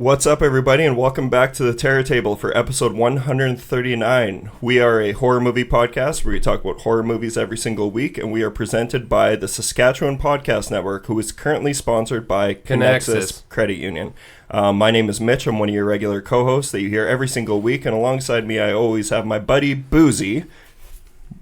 What's up, everybody, and welcome back to the Terror Table for episode 139. We are a horror movie podcast where we talk about horror movies every single week, and we are presented by the Saskatoon Podcast Network, who is currently sponsored by Connexus Credit Union. My name is Mitch. I'm one of your regular co-hosts that you hear every single week, and alongside me, I always have my buddy Buzi.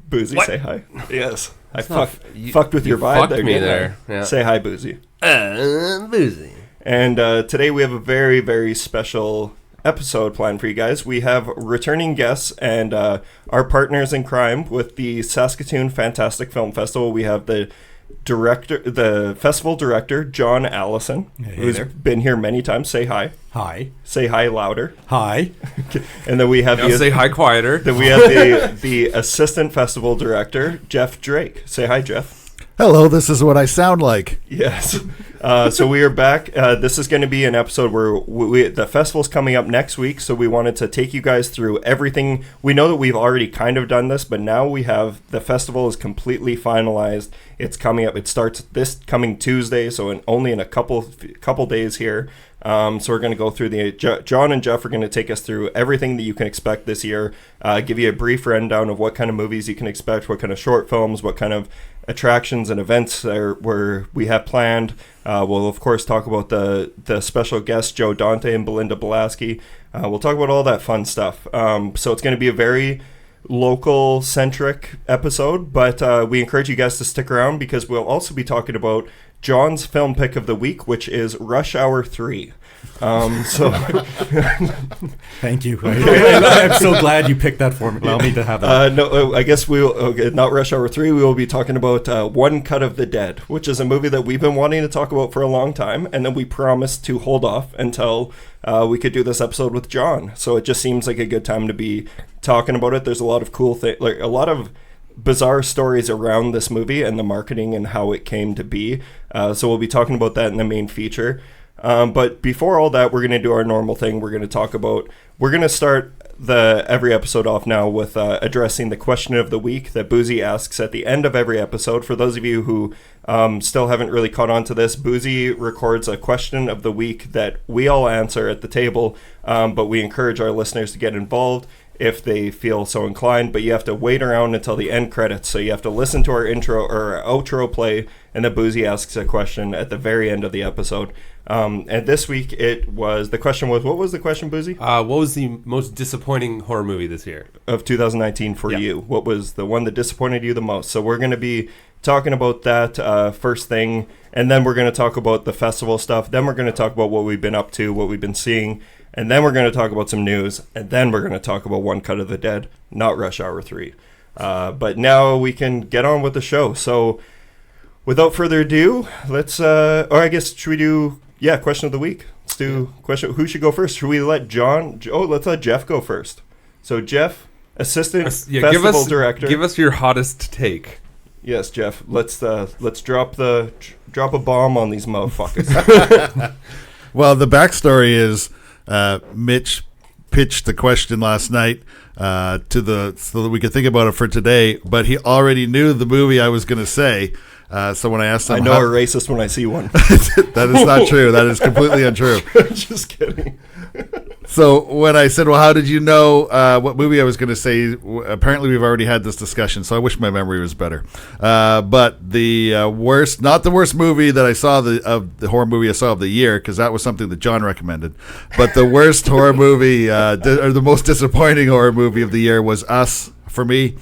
Buzi, what? Say hi. Yes. I fucked with your vibe there. Yeah. Say hi, Buzi. Buzi. And today we have a very, very special episode planned for you guys. We have returning guests and our partners in crime with the Saskatoon Fantastic Film Festival. We have the festival director, John Allison, who's been here many times. Say hi. Hi. Say hi louder. Hi. And then we have say hi quieter. Then we have the assistant festival director, Jeff Drake. Say hi, Jeff. Hello, this is what I sound like. Yes. So we are back. This is going to be an episode where the festival's coming up next week, so we wanted to take you guys through everything. We know that we've already kind of done this, but now the festival is completely finalized. It's coming up. It starts this coming Tuesday, so only in a couple days here. So we're going to go through John and Jeff are going to take us through everything that you can expect this year, give you a brief rundown of what kind of movies you can expect, what kind of short films, what kind of attractions and events where we have planned. We'll of course talk about the special guests, Joe Dante and Belinda Belaski. We'll talk about all that fun stuff. So it's going to be a very local centric episode, but we encourage you guys to stick around because we'll also be talking about John's film pick of the week, which is Rush Hour 3. Thank you. I'm so glad you picked that for me. Allow me to have that. No, I guess not Rush Hour 3. We will be talking about One Cut of the Dead, which is a movie that we've been wanting to talk about for a long time, and then we promised to hold off until we could do this episode with John. So it just seems like a good time to be talking about it. There's a lot of cool things, like a lot of bizarre stories around this movie and the marketing and how it came to be. So we'll be talking about that in the main feature. But before all that, we're going to do our normal thing. We're going to start every episode off now with addressing the question of the week that Buzi asks at the end of every episode. For those of you who still haven't really caught on to this, Buzi records a question of the week that we all answer at the table, but we encourage our listeners to get involved if they feel so inclined, but you have to wait around until the end credits. So you have to listen to our intro or our outro play, and then Buzi asks a question at the very end of the episode. And this week the question was, what was the question, Buzi? What was the most disappointing horror movie this year? Of 2019 for you. What was the one that disappointed you the most? So we're going to be talking about that first thing, and then we're going to talk about the festival stuff. Then we're going to talk about what we've been up to, what we've been seeing. And then we're going to talk about some news, and then we're going to talk about One Cut of the Dead, not Rush Hour 3. But now we can get on with the show. So without further ado, let's, or I guess, should we do, question of the week? Let's do question. Who should go first? Should we let let's let Jeff go first. So Jeff, assistant festival director. Give us your hottest take. Yes, Jeff. Let's drop a bomb on these motherfuckers. Well, the backstory is Mitch pitched the question last night so that we could think about it for today, but he already knew the movie I was going to say. So when I asked him, I know a racist when I see one. That is not true. That is completely untrue. Just kidding. So when I said, well, how did you know what movie I was going to say? Apparently, we've already had this discussion, so I wish my memory was better. But the not the worst movie that I saw, the horror movie I saw of the year, because that was something that John recommended. But the worst horror movie, or the most disappointing horror movie of the year was Us, for me.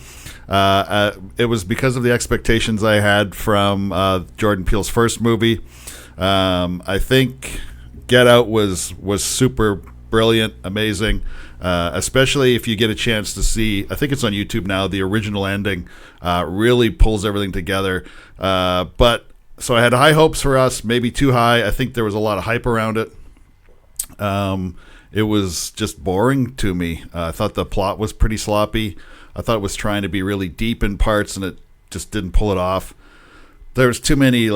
It was because of the expectations I had from Jordan Peele's first movie. I think Get Out was super brilliant, amazing, especially if you get a chance to see, I think it's on YouTube now, the original ending really pulls everything together. But so I had high hopes for Us, maybe too high. I think there was a lot of hype around it. It was just boring to me. I thought the plot was pretty sloppy. I thought it was trying to be really deep in parts, and it just didn't pull it off. There was too many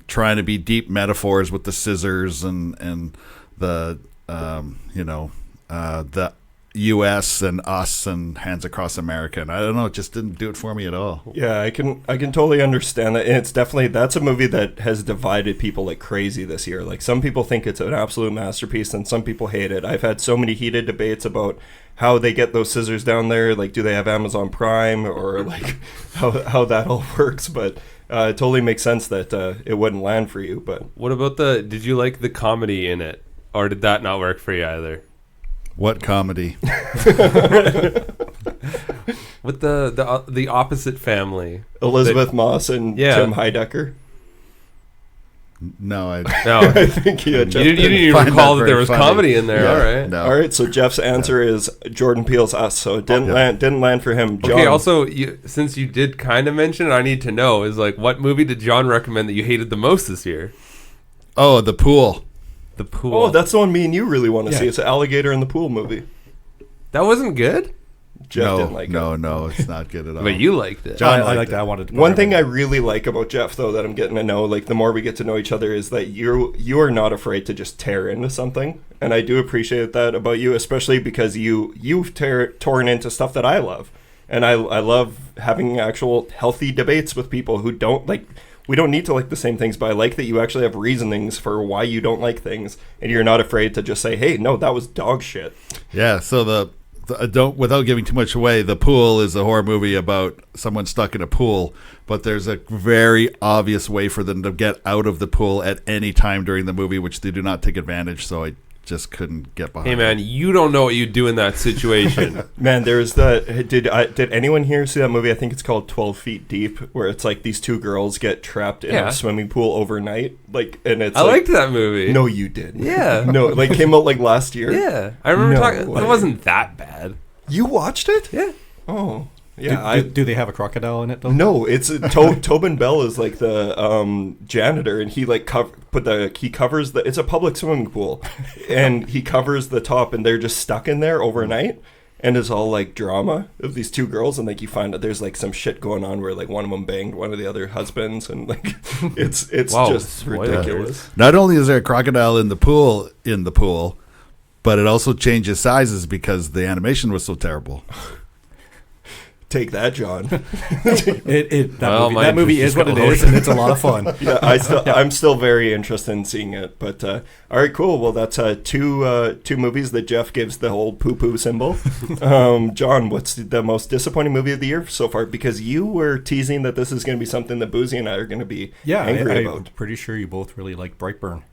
trying to be deep metaphors with the scissors and the the U.S. and Us and Hands Across America, and I don't know, it just didn't do it for me at all. Yeah, I can totally understand that. And it's definitely, that's a movie that has divided people like crazy this year. Like, some people think it's an absolute masterpiece and some people hate it. I've had so many heated debates about how they get those scissors down there. Like, do they have Amazon Prime, or like how that all works? But it totally makes sense that it wouldn't land for you. But What about did you like the comedy in it? Or did that not work for you either? What comedy? With the opposite family. Elizabeth Moss and Yeah. Tim Heidecker. No, I No. I think You didn't even find recall that that there very was funny. comedy in there. Yeah, All right. no. All right, so Jeff's answer is Jordan Peele's Us. So it didn't land for him. John, Okay, also, since you did kind of mention it, I need to know, is like, what movie did John recommend that you hated the most this year? Oh, The Pool. The Pool. Oh, that's the one me and you really want to Yeah. see. It's an alligator in the pool movie. That wasn't good? Jeff didn't like it. No, it's not good at all. But you liked it. John I liked like it. that. I wanted to. One thing I really like about Jeff, though, that I'm getting to know, like the more we get to know each other, is that you are not afraid to just tear into something, and I do appreciate that about you, especially because you've torn into stuff that I love, and I love having actual healthy debates with people who don't like. We don't need to like the same things, but I like that you actually have reasonings for why you don't like things, and you're not afraid to just say, "Hey, no, that was dog shit." Yeah, so don't, without giving too much away, The Pool is a horror movie about someone stuck in a pool, but there's a very obvious way for them to get out of the pool at any time during the movie, which they do not take advantage, so I just couldn't get behind Hey, man, you don't know what you do in that situation. Man, there's did anyone here see that movie? I think it's called 12 Feet Deep, where it's like these two girls get trapped in Yeah. a swimming pool overnight. Like, and it's I liked that movie. No, you did. Yeah. No, like came out like last year. Yeah. I remember No talking. way. It wasn't that bad. You watched it? Yeah. Oh, yeah. Do they have a crocodile in it though? No, it's Tobin Bell is like the janitor, and he like he covers the. It's a public swimming pool, and he covers the top, and they're just stuck in there overnight, and it's all like drama of these two girls, and like you find out there's like some shit going on where like one of them banged one of the other husbands, and like it's Wow, just spoilers. ridiculous. Not only is there a crocodile in the pool, but it also changes sizes because the animation was so terrible. Take that, John. That movie interest is what it goes. is, and it's a lot of fun. Yeah, I'm still very interested in seeing it. But all right, cool. Well, that's two movies that Jeff gives the whole poo-poo symbol. John, what's the most disappointing movie of the year so far? Because you were teasing that this is going to be something that Buzi and I are going to be angry I'm about. pretty sure you both really like Brightburn.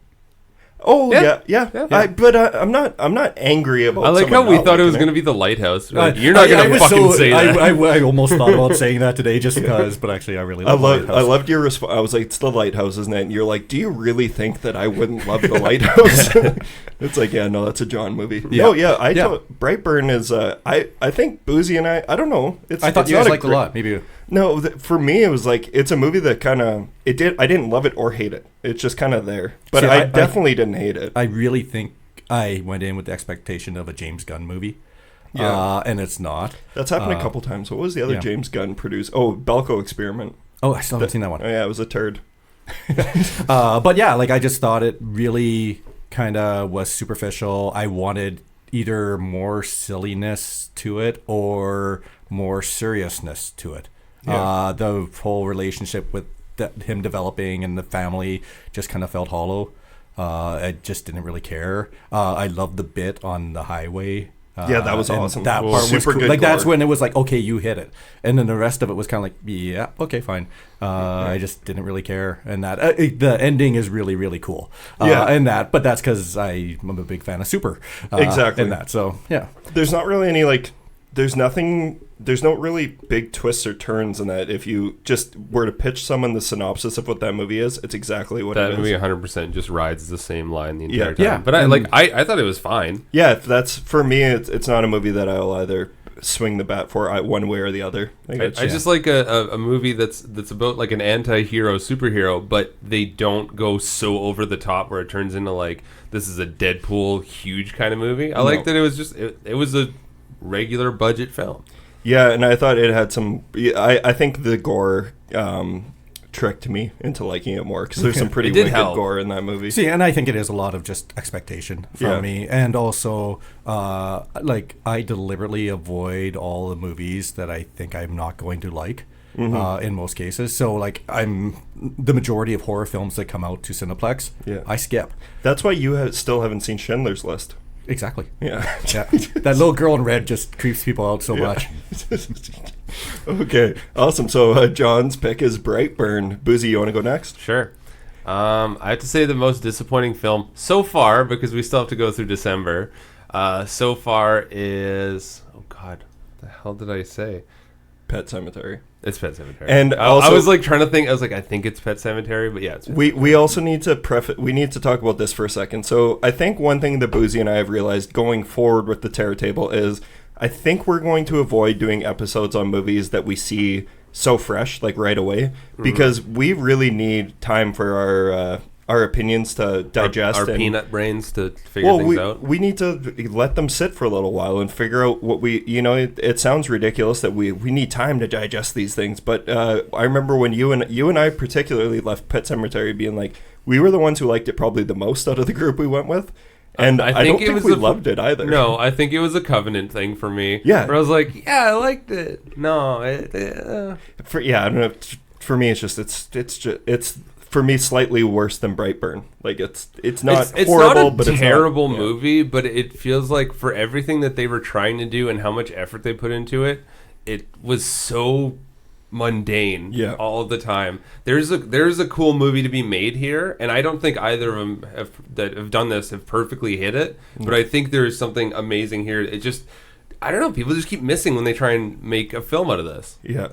Oh Yeah. yeah. Yeah. But I'm not angry about. I like how someone we not thought it was liking going to be The Lighthouse. Like, you're not I going to was fucking say that. I almost thought about saying that today just because, but actually I really love Lighthouse. I loved your response. I was like, "It's The Lighthouse, isn't it?" And you're like, "Do you really think that I wouldn't love The Lighthouse?" It's like, yeah, no, that's a John movie. Yeah. No, yeah, Yeah. Brightburn is. I think Boozy and I don't know. I thought it's you guys not liked it a lot. Maybe No, for me, it was like it's a movie that kind of I didn't love it or hate it. It's just kind of there, but See, I I definitely didn't hate it. I really think I went in with the expectation of a James Gunn movie. Yeah. And it's not. That's happened a couple times. What was the other yeah. James Gunn produced? Oh, Belko Experiment. Oh, I still haven't seen that one. Oh yeah, it was a turd. But yeah, like I just thought it really kind of was superficial. I wanted either more silliness to it or more seriousness to it. Yeah. The whole relationship with him developing and the family just kind of felt hollow. I just didn't really care. I loved the bit on the highway. Yeah, that was and awesome. That Cool. part was Super cool. good Like that's gore. when it was like, okay, you hit it, and then the rest of it was kind of like, yeah, okay, fine. I just didn't really care, and that the ending is really, really cool. Yeah. And that, but that's because I'm a big fan of Super. Exactly. And that, so yeah. There's not really any like. There's no really big twists or turns in that. If you just were to pitch someone the synopsis of what that movie is, it's exactly what That it movie is. 100% just rides the same line the Yeah. entire time. Yeah. But I thought it was fine. Yeah, that's for me. It's not a movie that I'll either swing the bat for one way or the other. I just like a movie that's about like an anti-hero superhero, but they don't go so over the top where it turns into like this is a Deadpool huge kind of movie. I like that it was just it was a regular budget film. Yeah, and I thought it had some. I think the gore tricked me into liking it more because there's some pretty It did wicked help. gore in that movie. See, and I think it is a lot of just expectation from me, and also like I deliberately avoid all the movies that I think I'm not going to like. In most cases, so like the majority of horror films that come out to Cineplex, I skip. That's why you still haven't seen Schindler's List. Exactly. Yeah. That little girl in red just creeps people out so much. Okay, awesome. So John's pick is Brightburn. Buzi, you want to go next? Sure. I have to say the most disappointing film so far, because we still have to go through December, so far is... Oh, God. What the hell did I say? Pet Sematary. It's Pet Sematary. And I also, was like trying to think. I was like, I think it's Pet Sematary, but yeah, it's Pet we also need to we need to talk about this for a second. So I think one thing that Buzi and I have realized going forward with the Terror Table is I think we're going to avoid doing episodes on movies that we see so fresh, like right away, because we really need time for our opinions to digest. Our and, peanut brains to figure things out. We need to let them sit for a little while and figure out what it sounds ridiculous that we need time to digest these things. But I remember when you and I particularly left Pet Sematary being like, we were the ones who liked it probably the most out of the group we went with. And I don't think we loved it either. No, I think it was a Covenant thing for me. Yeah. Where I was like, yeah, I liked it. No, I don't know. For me, it's just it's for me slightly worse than Brightburn. Like it's not it's horrible, not a but it's terrible not, movie, but it feels like for everything that they were trying to do and how much effort they put into it, it was so mundane all the time. There's a cool movie to be made here, and I don't think either of them that have done this have perfectly hit it, but I think there is something amazing here. It just, I don't know, people just keep missing when they try and make a film out of this. Yeah.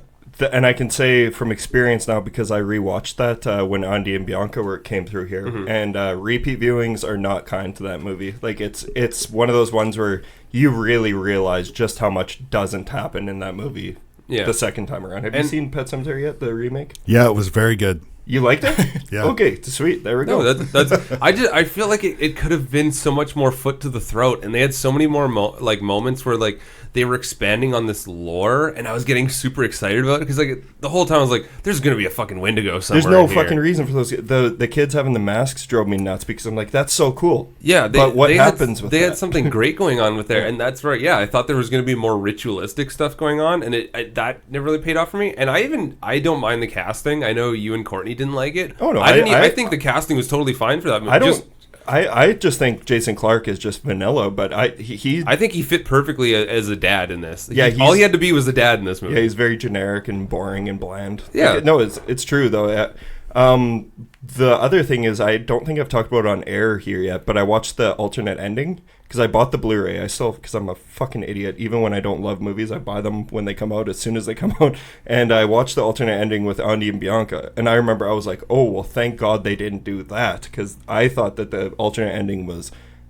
And I can say from experience now, because I rewatched that when Andy and Bianca came through here, and repeat viewings are not kind to that movie. Like it's one of those ones where you really realize just how much doesn't happen in that movie the second time around. Have you seen Pet Sematary yet, the remake? Yeah, it was very good. You liked it? Yeah. Okay, sweet. There we go. No, that's I feel like it could have been so much more foot to the throat, and they had so many more moments where like they were expanding on this lore, and I was getting super excited about it because like the whole time I was like, "There's gonna be a fucking Wendigo somewhere." There's no in here. fucking reason for those. The kids having the masks drove me nuts because I'm like, that's so cool. Yeah, but what happens with they that? had something great going on with there, and that's right. Yeah, I thought there was going to be more ritualistic stuff going on, and that never really paid off for me. And I don't mind the casting. I know you and Courtney didn't like it. Oh no, I think the casting was totally fine for that movie. I just think Jason Clarke is just vanilla, but I think he fit perfectly as a dad in this. Yeah, all he had to be was a dad in this movie. Yeah, he's very generic and boring and bland. Yeah, like, no, it's true though. The other thing is, I don't think I've talked about it on air here yet, but I watched the alternate ending because I bought the Blu-ray. Because I'm a fucking idiot. Even when I don't love movies, I buy them when they come out, as soon as they come out. And I watched the alternate ending with Andy and Bianca. And I remember I was like, oh, well, thank God they didn't do that, because I thought that the alternate ending was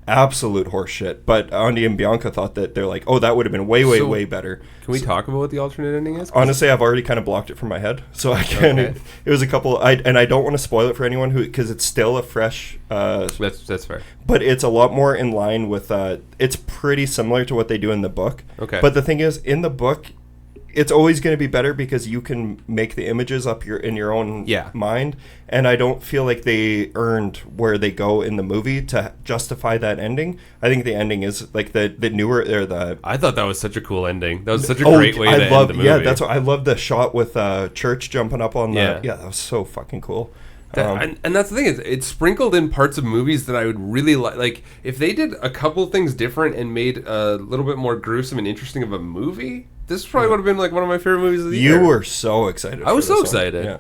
absolute horseshit. But Andy and Bianca thought that they're like, oh, that would have been way better. Can we talk about what the alternate ending is? Honestly, I've already kind of blocked it from my head, so I can. Okay. It was a couple, and I don't want to spoil it for anyone because it's still a fresh. That's fair. But it's a lot more in line with. It's pretty similar to what they do in the book. Okay. But the thing is, in the book, it's always going to be better because you can make the images up in your own mind, and I don't feel like they earned where they go in the movie to justify that ending. I think the ending is like the newer or the. I thought that was such a cool ending. That was such a great way to end the movie. Yeah, that's what I love. The shot with Church jumping up on the. Yeah, that was so fucking cool. And that's the thing, is it's sprinkled in parts of movies that I would really like if they did a couple things different and made a little bit more gruesome and interesting of a movie. This probably would have been like one of my favorite movies of the year. You were so excited. I was so excited. Yeah.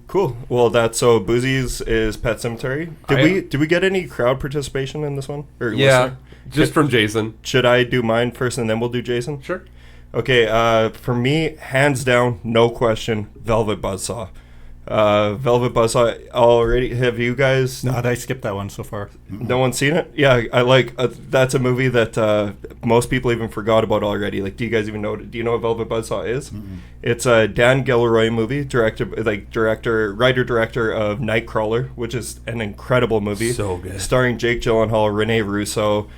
Cool. Well, that's so Buzi's is Pet Sematary. Did we get any crowd participation in this one? Or listener? Just from Jason. Should I do mine first and then we'll do Jason? Sure. Okay. For me, hands down, no question, Velvet Buzzsaw. Velvet Buzzsaw already. Have you guys? No, I skipped that one so far. No one's seen it? Yeah, I like. That's a movie that most people even forgot about already. Like, do you guys even know? Do you know what Velvet Buzzsaw is? Mm-hmm. It's a Dan Gilroy movie, writer director of Nightcrawler, which is an incredible movie. So good. Starring Jake Gyllenhaal, Rene Russo.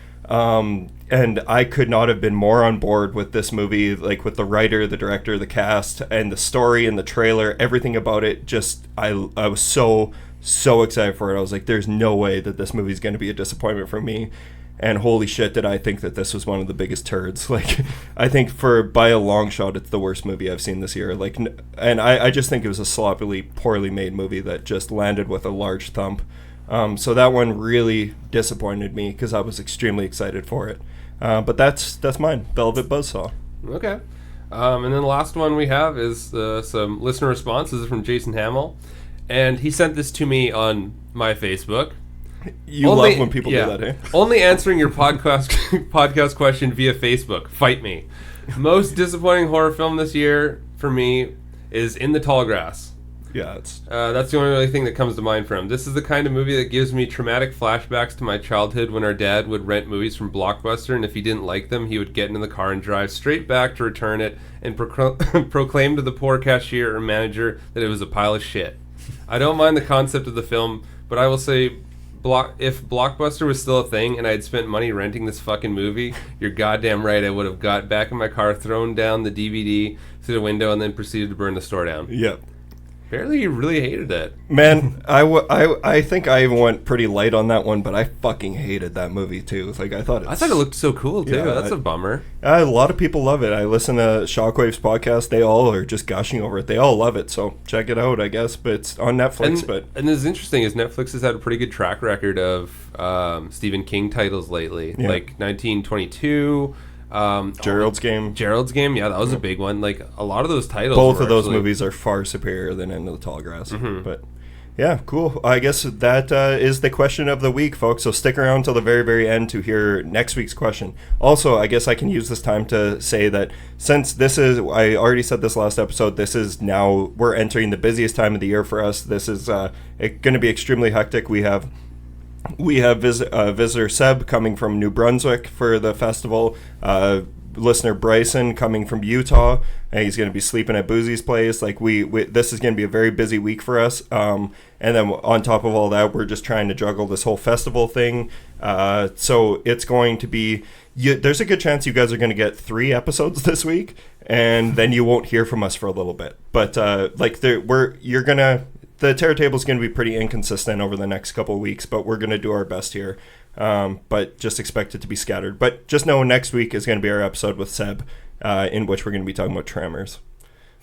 and I could not have been more on board with this movie, like with the writer, the director, the cast, and the story and the trailer, everything about it. Just I was so excited for it. I was like, there's no way that this movie is going to be a disappointment for me. And holy shit, did I think that this was one of the biggest turds. Like, I think by a long shot, it's the worst movie I've seen this year. Like, and I just think it was a sloppily, poorly made movie that just landed with a large thump. So that one really disappointed me because I was extremely excited for it. But that's mine, Velvet Buzzsaw. Okay. And then the last one we have is some listener responses from Jason Hamill. And he sent this to me on my Facebook. You love when people do that, eh? Only answering your podcast question via Facebook. Fight me. Most disappointing horror film this year for me is In the Tall Grass. Yeah, that's the only really thing that comes to mind from. This is the kind of movie that gives me traumatic flashbacks to my childhood when our dad would rent movies from Blockbuster, and if he didn't like them, he would get into the car and drive straight back to return it and proclaim to the poor cashier or manager that it was a pile of shit. I don't mind the concept of the film, but I will say, if Blockbuster was still a thing and I had spent money renting this fucking movie, you're goddamn right I would have got back in my car, thrown down the DVD through the window, and then proceeded to burn the store down. Yep. Apparently you really hated it. Man, I think I even went pretty light on that one, but I fucking hated that movie too. Like, I thought it looked so cool too. Yeah, That's a bummer. A lot of people love it. I listen to Shockwave's podcast. They all are just gushing over it. They all love it, so check it out, I guess. But it's on Netflix. And it's interesting is Netflix has had a pretty good track record of Stephen King titles lately, like 1922. Gerald's Game, yeah, that was a big one. Like, a lot of those titles, both of those movies are far superior than Into the Tall Grass. But yeah, cool. I guess that is the question of the week, folks. So stick around till the very, very end to hear next week's question. Also, I guess I can use this time to say that since this is, I already said this last episode, this is now, we're entering the busiest time of the year for us. This is going to be extremely hectic. We have visitor Seb coming from New Brunswick for the festival. Listener Bryson coming from Utah, and he's going to be sleeping at Buzi's place. Like this is going to be a very busy week for us. And then on top of all that, we're just trying to juggle this whole festival thing. So it's going to be. There's a good chance you guys are going to get 3 episodes this week, and then you won't hear from us for a little bit. But the Terror Table is going to be pretty inconsistent over the next couple of weeks, but we're going to do our best here. But just expect it to be scattered. But just know next week is going to be our episode with Seb, in which we're going to be talking about Tremors.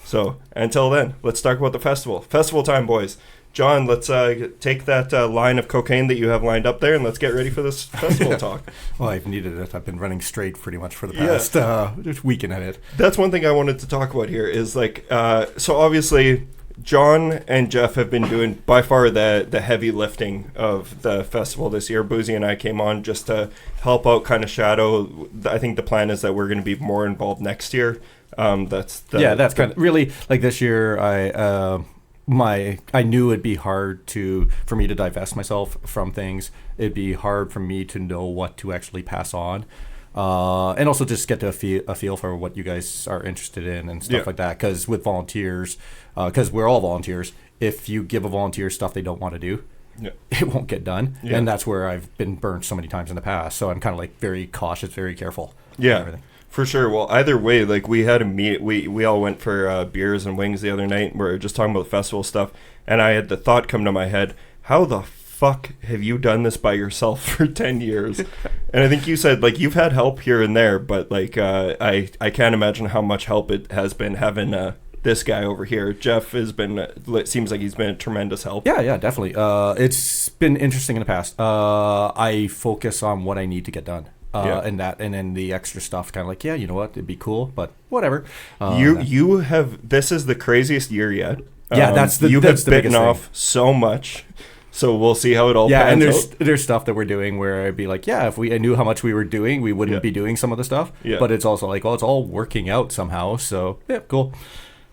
So until then, let's talk about the festival. Festival time, boys. John, let's take that line of cocaine that you have lined up there, and let's get ready for this festival talk. Well, I've needed it. I've been running straight pretty much for the past weekend at it. That's one thing I wanted to talk about here is like, so obviously John and Jeff have been doing by far the heavy lifting of the festival this year. Buzi and I came on just to help out, kind of shadow. I think the plan is that we're going to be more involved next year. That's kind of really like this year. I knew it'd be hard for me to divest myself from things. It'd be hard for me to know what to actually pass on. And also just get to a feel for what you guys are interested in and stuff like that. Because with volunteers, because we're all volunteers, if you give a volunteer stuff they don't want to do, it won't get done. Yeah. And that's where I've been burnt so many times in the past. So I'm kind of like very cautious, very careful. Yeah, everything. For sure. Well, either way, like we had a meet. We all went for beers and wings the other night. We were just talking about the festival stuff. And I had the thought come to my head, how the fuck have you done this by yourself for 10 years? And I think you said like you've had help here and there, but like I can't imagine how much help it has been having this guy over here. Jeff has been, it seems like he's been a tremendous help. Yeah, definitely. It's been interesting in the past. I focus on what I need to get done. And then the extra stuff kind of like, you know what, it'd be cool, but whatever. You have, this is the craziest year yet. Yeah, that's the bitten off so much. So we'll see how it all pans out. There's stuff that we're doing where I'd be like, if I knew how much we were doing, we wouldn't be doing some of the stuff. Yeah. But it's also like, it's all working out somehow. So cool.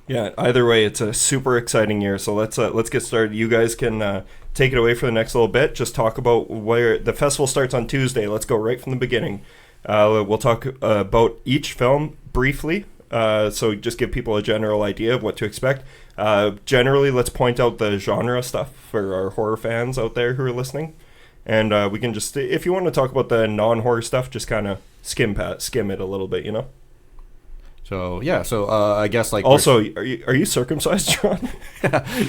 Yeah, either way, it's a super exciting year. So let's get started. You guys can take it away for the next little bit. Just talk about where the festival starts on Tuesday. Let's go right from the beginning. We'll talk about each film briefly. So just give people a general idea of what to expect. Generally, let's point out the genre stuff for our horror fans out there who are listening. and we can just, if you want to talk about the non-horror stuff, just kind of skim it a little bit, you know. So yeah, I guess like also, are you circumcised, John?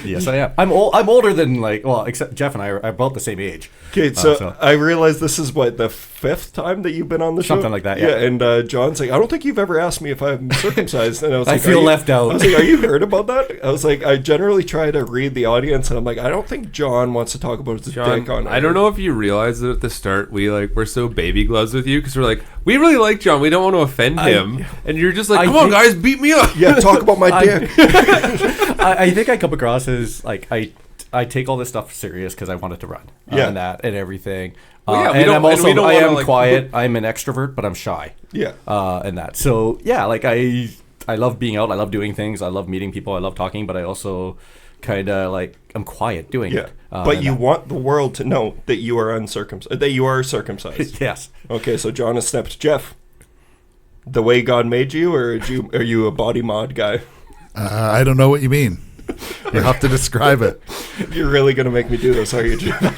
Yes, I am. I'm older than except Jeff and I are about the same age. Okay, so I realize this is what, the 5th time that you've been on the show, something like that. Yeah, and John's like, I don't think you've ever asked me if I'm circumcised, and I was like, I feel left out. I was like, are you heard about that? I was like, I generally try to read the audience, and I'm like, I don't think John wants to talk about his dick on it. I don't know if you realized that at the start we're so baby gloves with you because we're like, we really like John, we don't want to offend him, and you're just like, come on guys, beat me up. Yeah, talk about my dick. I think I come across as like I take all this stuff serious because I want it to run. And that and everything. Well, and I'm also I am like, quiet. I'm an extrovert, but I'm shy. Yeah. And that. So yeah, like I love being out. I love doing things. I love meeting people. I love talking. But I also kind of like I'm quiet doing it. But you want the world to know that you are uncircumcised. That you are circumcised. Yes. Okay, so John has stepped. Jeff, the way God made you, or are you a body mod guy? I don't know what you mean. You have to describe it. You're really gonna make me do this, are you, Jeff?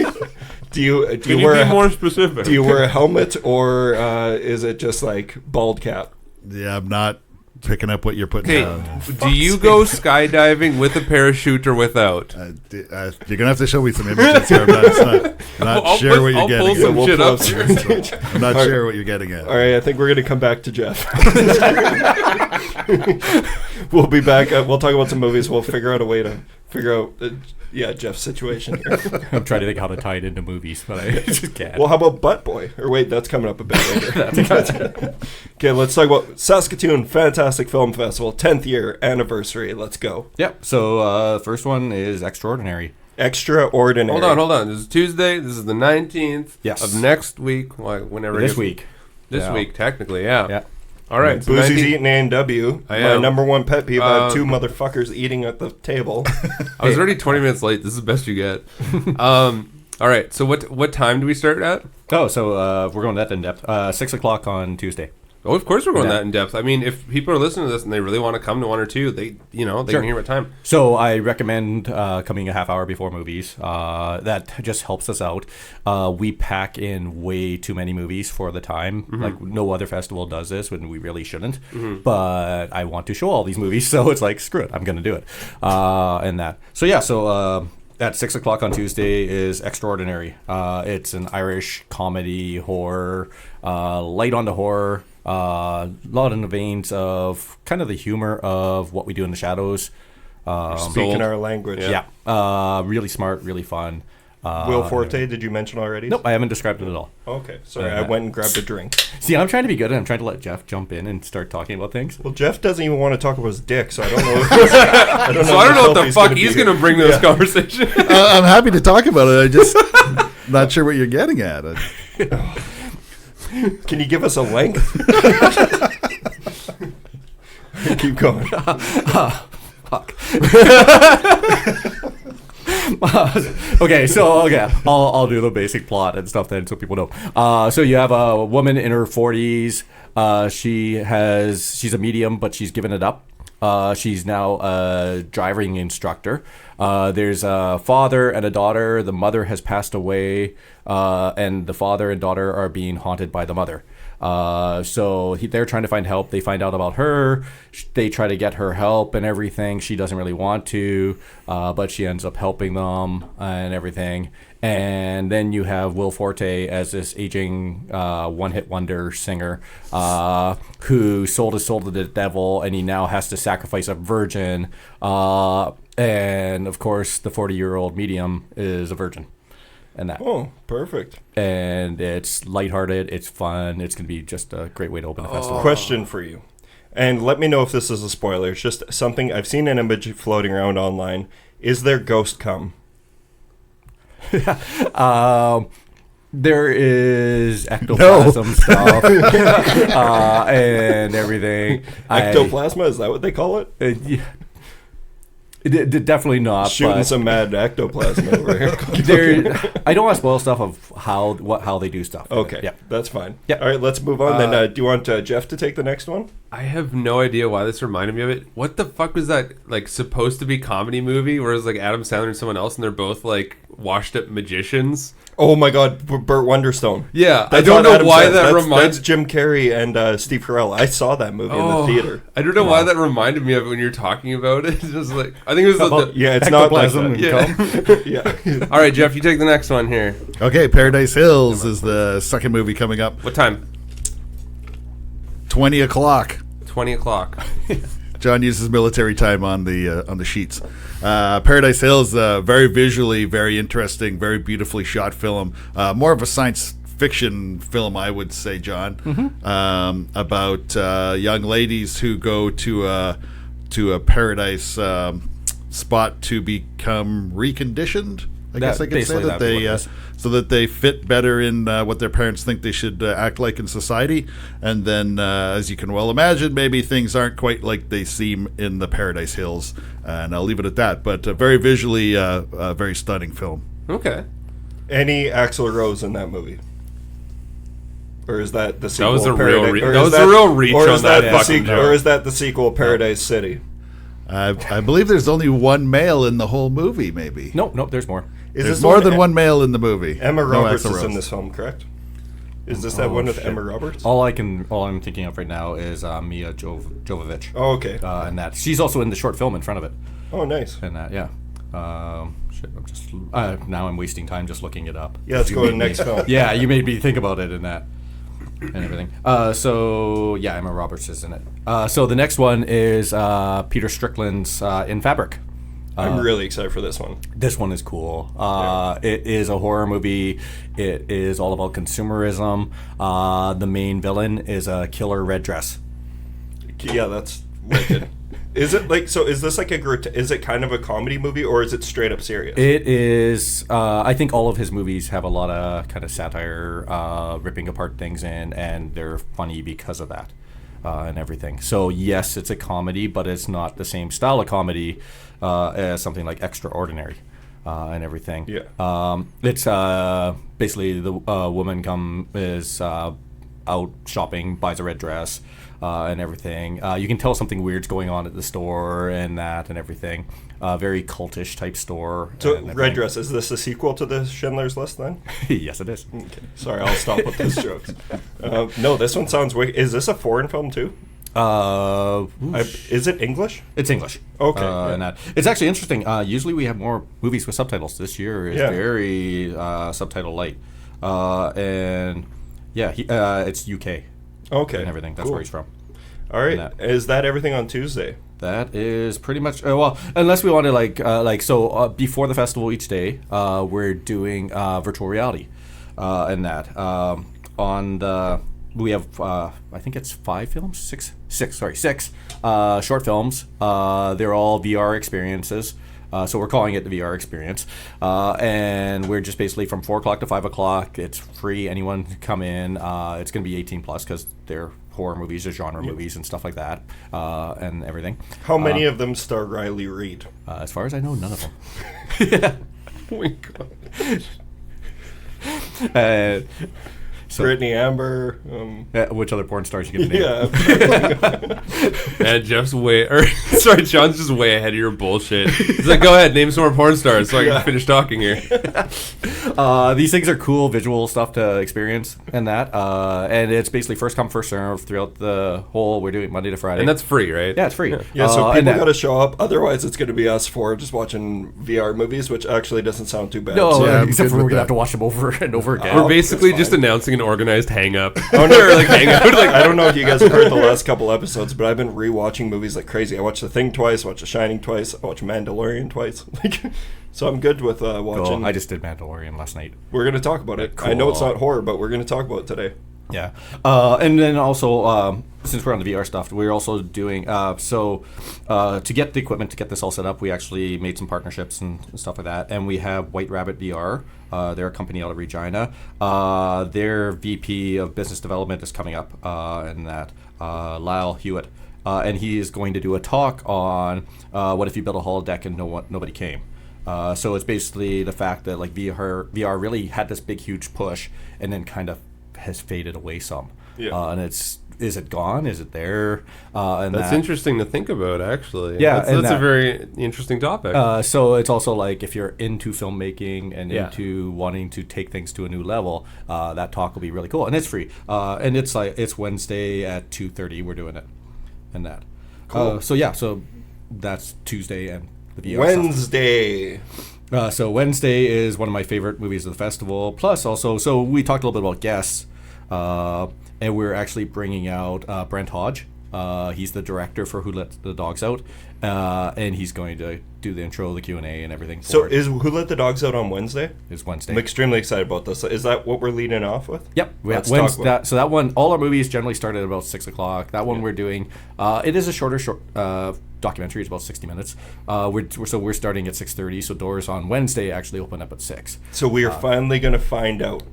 Do you Can wear be more specific? Do you wear a helmet, or is it just like bald cap? Yeah, I'm not picking up what you're putting down. Do you go skydiving with a parachute or without? You're gonna have to show me some images here. I'm not sure what you're getting pull some at. shit up here. I'm not sure what you're getting at. All right, I think we're gonna come back to Jeff. We'll be back. We'll talk about some movies. We'll figure out a way to figure out Jeff's situation here. I'm trying to think how to tie it into movies, but I just can't. Well, how about Butt Boy? Or wait, that's coming up a bit later. Okay, let's talk about Saskatoon Fantastic Film Festival, 10th year anniversary. Let's go. Yep. So first one is Extraordinary. Extraordinary. Hold on. This is Tuesday. This is the 19th of next week. Whenever this week. This week, technically, yeah. Yeah. All right. Buzi's eating A&W. My number one pet peeve, I have 2 motherfuckers eating at the table. I was already 20 minutes late. This is the best you get. All right. So what time do we start at? Oh, so we're going that in depth. 6 o'clock on Tuesday. Oh, of course we're going that in depth. I mean, if people are listening to this and they really want to come to one or two, they can hear what time. So I recommend coming a half hour before movies. That just helps us out. We pack in way too many movies for the time. Mm-hmm. Like no other festival does this, when we really shouldn't. Mm-hmm. But I want to show all these movies, so it's like, screw it, I'm going to do it. And that. So yeah, at 6 o'clock on Tuesday is Extraordinary. It's an Irish comedy horror, light on the horror. A lot in the veins of kind of the humor of What We Do in the Shadows. Speaking our language. Yeah. Really smart, really fun. Will Forte, did you mention already? Nope, I haven't described it at all. Okay, sorry, I went and grabbed a drink. See, I'm trying to be good, and I'm trying to let Jeff jump in and start talking about things. Well, Jeff doesn't even want to talk about his dick, so I don't know. I don't know what the fuck he's going to bring to this conversation. I'm happy to talk about it. I just not sure what you're getting at. Can you give us a length? Keep going. Fuck. I'll do the basic plot and stuff then, so people know. So you have a woman in her 40s. She's a medium, but she's given it up. She's now a driving instructor. There's a father and a daughter. The mother has passed away, and the father and daughter are being haunted by the mother. They're trying to find help. They find out about her. They try to get her help and everything. She doesn't really want to, but she ends up helping them and everything. And then you have Will Forte as this aging one-hit wonder singer who sold his soul to the devil, and he now has to sacrifice a virgin. And, of course, the 40-year-old medium is a virgin. And that. Oh, perfect. And it's lighthearted. It's fun. It's going to be just a great way to open the festival. Question for you. And let me know if this is a spoiler. It's just something. I've seen an image floating around online. Is there ghost cum? There is ectoplasm stuff and everything. Ectoplasma? Is that what they call it? Yeah. Definitely not. Shooting some mad ectoplasm over here. I don't want to spoil stuff of how they do stuff. Okay, yeah, that's fine. Yeah. All right, let's move on. Then, do you want Jeff to take the next one? I have no idea why this reminded me of it. What the fuck was that, like, supposed to be comedy movie where it was like Adam Sandler and someone else, and they're both like washed up magicians. Oh my God, Burt Wonderstone. Yeah, I That's don't on know Adam why Sandler. that That's reminds. Jim Carrey and Steve Carell. I saw that movie in the theater. I don't know why that reminded me of it when you're talking about it. It's just like I think it was the Yeah, it's not like Ectoplasm that. and cum. Yeah. All right, Jeff, you take the next one here. Okay, Paradise Hills is the second movie coming up. What time? 20 o'clock. 20 o'clock. John uses military time on the sheets. Paradise Hills, very visually, very interesting, very beautifully shot film. More of a science fiction film, I would say, John. About young ladies who go to a paradise spot to become reconditioned. I guess I could say that they so that they fit better in what their parents think they should act like in society. And then, as you can well imagine, maybe things aren't quite like they seem in the Paradise Hills. And I'll leave it at that. But very visually, very stunning film. Okay. Any Axl Rose in that movie? Or is that the sequel? was a Paradise- real or that is was a real reach or on is that the fucking joke. Or is that the sequel, Paradise City? I believe there's only one male in the whole movie, maybe. Nope, there's more. Is There's this more one- than one male in the movie. Emma No Roberts Axl is in Rose. this film, correct? Is this that one with Emma Roberts? All I'm thinking of right now is Mia Jovovich. Oh, okay. And that she's also in the short film in front of it. Oh, nice. And that, yeah. Shit, I'm just now I'm wasting time just looking it up. Yeah, let's go to the next film. Yeah, you made me think about it and that and everything. So yeah, Emma Roberts is in it. So the next one is Peter Strickland's In Fabric. I'm really excited for this one. This one is cool. It is a horror movie. It is all about consumerism. The main villain is a killer red dress. Yeah, that's wicked. Is it like so? Is this like is it kind of a comedy movie or is it straight up serious? It is. I think all of his movies have a lot of kind of satire, ripping apart things in, and they're funny because of that and everything. So yes, it's a comedy, but it's not the same style of comedy as something like Extraordinary and everything. Yeah. It's basically the woman is out shopping, buys a red dress. And everything. You can tell something weird's going on at the store and that and everything. Very cultish type store. So, and Red Dress, is this a sequel to the Schindler's List then? Yes, it is. Okay. Sorry, I'll stop with those jokes. No, this one sounds wicked. Is this a foreign film too? Is it English? It's English. Okay. And that it's actually interesting. Usually we have more movies with subtitles. This year is very subtitle light. And yeah, it's UK. Okay. And everything. That's Cool. where he's from. All right. Is that everything on Tuesday? That is pretty much well, unless we want to before the festival each day, we're doing virtual reality, and that we have I think it's six short films. They're all VR experiences. So we're calling it the VR experience, and we're just basically from 4 o'clock to 5 o'clock. It's free. Anyone can come in. It's going to be 18 plus because they're horror movies or genre movies and stuff like that, and everything. How many of them star Riley Reid? As far as I know, none of them. Oh my God. So, Brittany Amber. which other porn stars you can name? Yeah. And Jeff's John's just way ahead of your bullshit. He's like, go ahead, name some more porn stars so I can finish talking here. These things are cool visual stuff to experience and that. And it's basically first come, first serve throughout the whole, we're doing Monday to Friday. And that's free, right? yeah, it's free. Yeah, so and people that- got to show up. Otherwise, it's going to be us four just watching VR movies, which actually doesn't sound too bad. No, So- Yeah, I'm except good for we're with going to have that. to watch them over and over again. We're basically that's just fine. announcing an organized hang-up. Oh, no. Or like hangout. Like, I don't know if you guys have heard the last couple episodes, but I've been rewatching movies like crazy. I watched The Thing twice, watched The Shining twice, I watched Mandalorian twice. So I'm good with watching. Cool. I just did Mandalorian last night. We're going to talk about it. I know it's Cool. not horror, but we're going to talk about it today. Yeah. And then also, since we're on the VR stuff, we're also doing, to get the equipment, to get this all set up, we actually made some partnerships and stuff like that. And we have White Rabbit VR. They're a company out of Regina. Their VP of Business Development is coming up, and that, Lyle Hewitt. And he is going to do a talk on what if you built a holodeck and nobody came. So it's basically the fact that like VR really had this big huge push and then kind of has faded away some. And is it gone? Is it there? And That's interesting to think about, actually. Yeah, that's a very interesting topic. So it's also like if you're into filmmaking and Yeah. into wanting to take things to a new level, that talk will be really cool, and it's free. And it's Wednesday at 2:30. We're doing it, and that. Cool. So that's Tuesday and the VR Wednesday. So Wednesday is one of my favorite movies of the festival. Plus, also, so we talked a little bit about guests, and we're actually bringing out Brent Hodge. He's the director for Who Let the Dogs Out, and he's going to do the intro, the Q&A, and everything. So is Who Let the Dogs Out on Wednesday? It's Wednesday. I'm extremely excited about this. Is that what we're leading off with? Yep. Let's talk about So that one, all our movies generally start at about 6 o'clock. That one we're doing, it is a shorter documentary. It's about 60 minutes. We're starting at 6:30. So doors on Wednesday actually open up at 6. So we are finally going to find out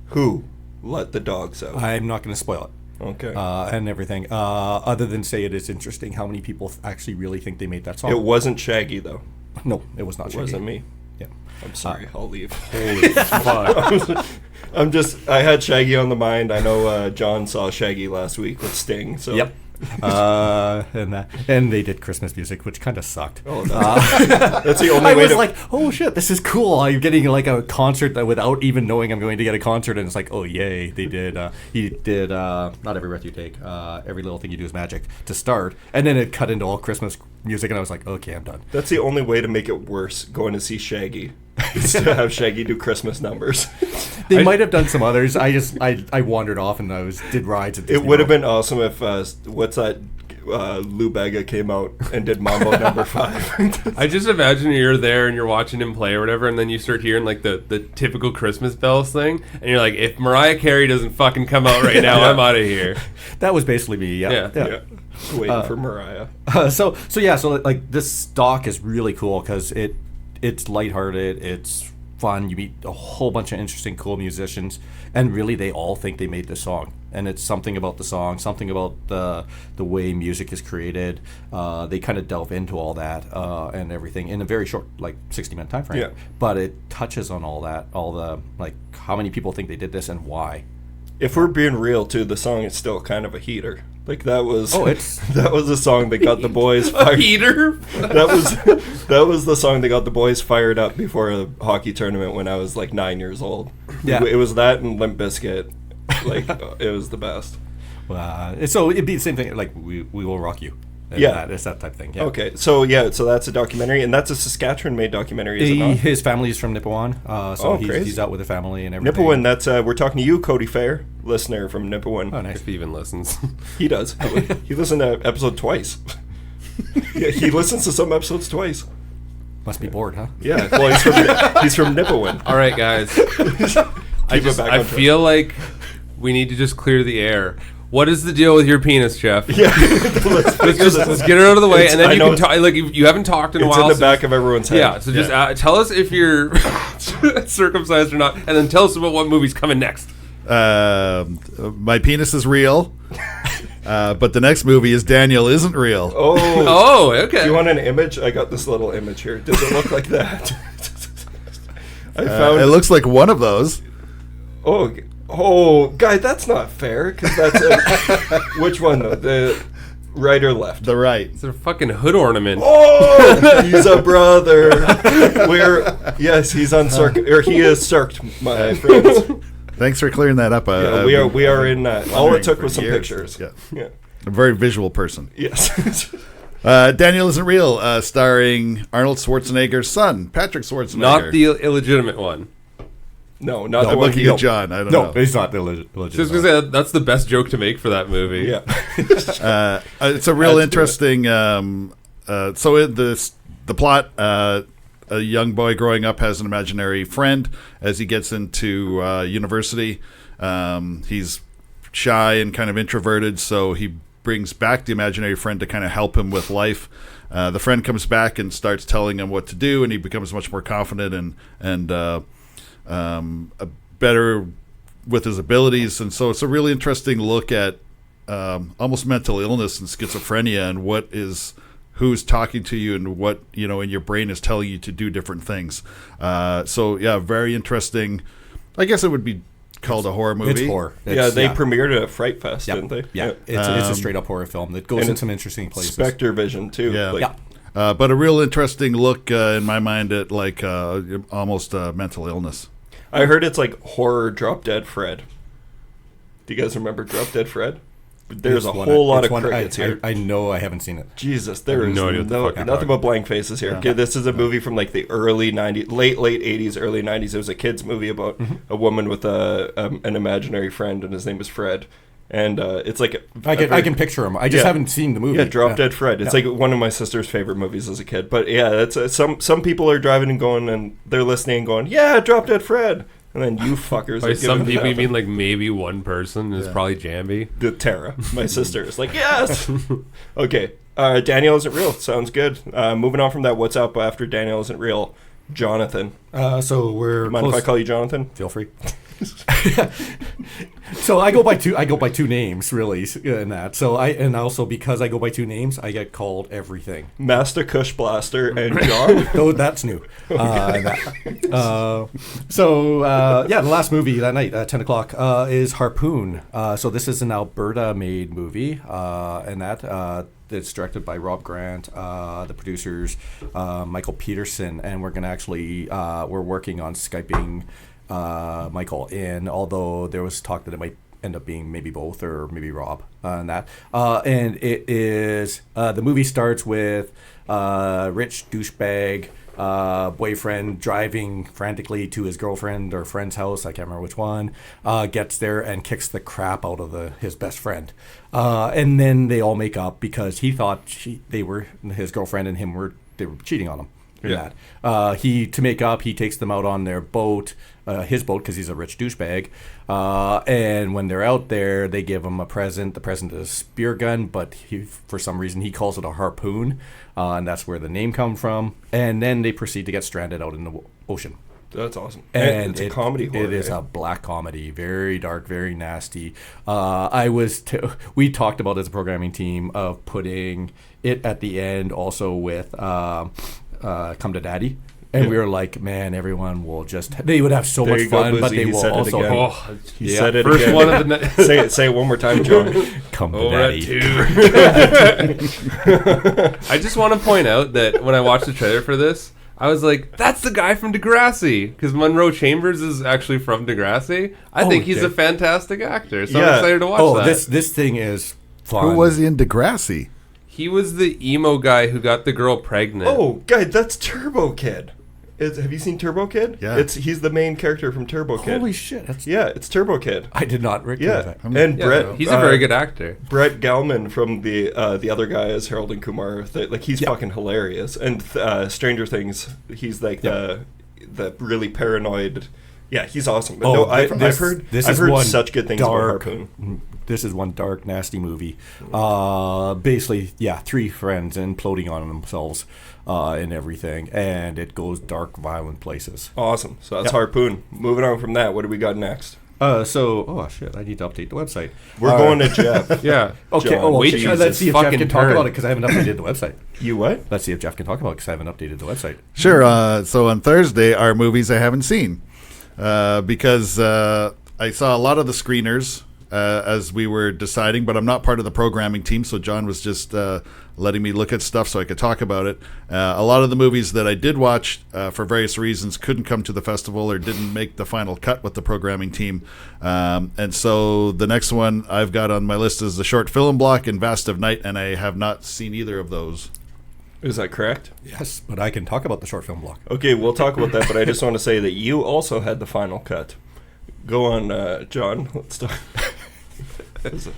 who let the dogs out. I'm not going to spoil it. Okay. And everything. Other than say it is interesting how many people actually really think they made that song. It wasn't Shaggy, though. No, it was not It Shaggy. wasn't me. Yeah. I'm sorry. I'll leave. Holy fuck. I had Shaggy on the mind. I know John saw Shaggy last week with Sting. So. Yep. And they did Christmas music, which kind of sucked. Oh, that's the only I way was to... like, oh shit, this is cool. I'm getting like a concert without even knowing I'm going to get a concert, and it's like, oh yay, they did. He did Not Every Breath You Take, Every Little Thing You Do Is Magic to start, and then it cut into all Christmas music, and I was like, okay, I'm done. That's the only way to make it worse, going to see Shaggy, is to have Shaggy do Christmas numbers. They might have done some others. I wandered off and did rides. At It would have been awesome if, what's that, Lou Bega came out and did Mambo number 5. I just imagine you're there and you're watching him play or whatever, and then you start hearing like the typical Christmas bells thing, and you're like, if Mariah Carey doesn't fucking come out right now, I'm out of here. That was basically me. Yeah. Yeah. Waiting for Mariah. So like this doc is really cool because it's lighthearted, it's fun. You meet a whole bunch of interesting, cool musicians, and really they all think they made this song. And it's something about the song, something about the way music is created. They kind of delve into all that and everything in a very short, like 60-minute time frame. Yeah. But it touches on all that, all the like how many people think they did this and why. If we're being real, too, the song is still kind of a heater. Like that was it's that was the song that got the boys fired. Heater? That was the song that got the boys fired up before a hockey tournament when I was like 9 years old. Yeah. It was that and Limp Bizkit. Like it was the best. So it'd be the same thing. Like we will rock you. And Yeah. it's that type of thing. Yeah. Okay, so that's a documentary, and that's a Saskatchewan-made documentary, is it not? His family is from Nipawin, so crazy. he's out with the family and everything. Nipawin, that's we're talking to you, Cody Fair, listener from Nipawin. Oh, nice. If he even listens. He does. He listened to episode twice. Yeah, he listens to some episodes twice. Must be bored, huh? Yeah, well, he's from Nipawin. All right, guys. I feel like we need to just clear the air. What is the deal with your penis, Jeff? Yeah, let's get it out of the way, and then you can talk. Like you haven't talked in a while. It's in the back of everyone's head. Yeah, so just tell us if you're circumcised or not, and then tell us about what movie's coming next. My penis is real, but the next movie is Daniel Isn't Real. Oh, okay. Do you want an image? I got this little image here. Does it look like that? It looks like one of those. Oh, guy, that's not fair. Because that's which one though? The right or left? The right. It's a fucking hood ornament. Oh, he's a brother. He's uncircled, or he is circed, my friends. Thanks for clearing that up. We are in that. All it took was some years. pictures. Yeah. Yeah. A very visual person. Yes. Daniel Isn't Real, starring Arnold Schwarzenegger's son, Patrick Schwarzenegger. Not the illegitimate one. No, not the one. Looking at John. I don't know. No, he's not the legit. Just because that's the best joke to make for that movie. Yeah. It's a real interesting. So the plot. A young boy growing up has an imaginary friend. As he gets into university, he's shy and kind of introverted, so he brings back the imaginary friend to kind of help him with life. The friend comes back and starts telling him what to do, and he becomes much more confident and better with his abilities. And so it's a really interesting look at almost mental illness and schizophrenia and who's talking to you and what, in your brain is telling you to do different things. So yeah, very interesting. I guess it would be called a horror movie. It's horror. Yeah, they premiered it at Fright Fest, didn't they? Yeah, it's a straight up horror film that goes in some interesting places. Spectre Vision too. Yeah. But a real interesting look in my mind at like almost mental illness. I heard it's like horror Drop Dead Fred. Do you guys remember Drop Dead Fred? There's a whole lot of crickets here. I know I haven't seen it. Jesus, there is no idea what the fuck you're nothing but blank faces here. Yeah. Okay, this is a movie from like the early 90s, late 80s, early 90s. It was a kid's movie about a woman with an imaginary friend, and his name is Fred. And it's like I can picture him. I just haven't seen the movie. Yeah, Drop Dead Fred. It's like one of my sister's favorite movies as a kid. But yeah, that's some people are driving and going, and they're listening and going, yeah, Drop Dead Fred. And then you fuckers. By some people, you mean like maybe one person is probably Jambi? The Tara, my sister, is like, yes. Okay, Daniel Isn't Real. Sounds good. Moving on from that, what's up after Daniel Isn't Real? Jonathan. So we're Mind if I call you Jonathan? Feel free. So I go by two names really in that. So also because I go by two names, I get called everything. Master Kush Blaster and John. Oh, that's new. The last movie that night at 10 o'clock is Harpoon. So this is an Alberta-made movie, and it's directed by Rob Grant, the producers, Michael Peterson, and we're gonna actually we're working on Skyping Michael in, although there was talk that it might end up being maybe both or maybe Rob and that. And it is the movie starts with rich douchebag boyfriend driving frantically to his girlfriend or friend's house. I can't remember which one. Gets there and kicks the crap out of his best friend. And then they all make up because he thought his girlfriend and him were cheating on him. Yeah. To make up, he takes them out on their boat, his boat, because he's a rich douchebag. And when they're out there, they give him a present. The present is a spear gun, but for some reason he calls it a harpoon, and that's where the name comes from. And then they proceed to get stranded out in the ocean. That's awesome. And it's a comedy horror. It is a black comedy, very dark, very nasty. We talked about as a programming team of putting it at the end also with Come to Daddy. And we were like, man, everyone will they would have so much fun, but they will also. He said it First again. one of the Say it one more time, John. Come to Daddy. I just want to point out that when I watched the trailer for this, I was like, that's the guy from Degrassi, because Monroe Chambers is actually from Degrassi. I think he's a fantastic actor, so I'm excited to watch that. This thing is fun. Who was he in Degrassi? He was the emo guy who got the girl pregnant. Oh, guys, that's Turbo Kid. Have you seen Turbo Kid? Yeah. He's the main character from Turbo Kid. Holy shit. It's Turbo Kid. I did not recognize that. And Brett. He's a very good actor. Brett Gelman from the other guy is Harold and Kumar. He's fucking hilarious. And Stranger Things, he's like the really paranoid. Yeah, he's awesome. But I've heard such good things about Harpoon. This is one dark, nasty movie. Basically, three friends imploding on themselves and everything, and it goes dark, violent places. Awesome. So that's Harpoon. Moving on from that, what do we got next? I need to update the website. We're going to Jeff. Yeah. Okay. John, Let's see if Jeff can talk about it because I haven't updated the website. You what? Let's see if Jeff can talk about it because I haven't updated the website. Sure. So on Thursday are movies I haven't seen because I saw a lot of the screeners as we were deciding, but I'm not part of the programming team, so John was just letting me look at stuff so I could talk about it. A lot of the movies that I did watch for various reasons couldn't come to the festival or didn't make the final cut with the programming team. And so the next one I've got on my list is the short film block and Vast of Night, and I have not seen either of those. Is that correct? Yes, but I can talk about the short film block. Okay, we'll talk about that, but I just want to say that you also had the final cut. Go on, John. Let's talk.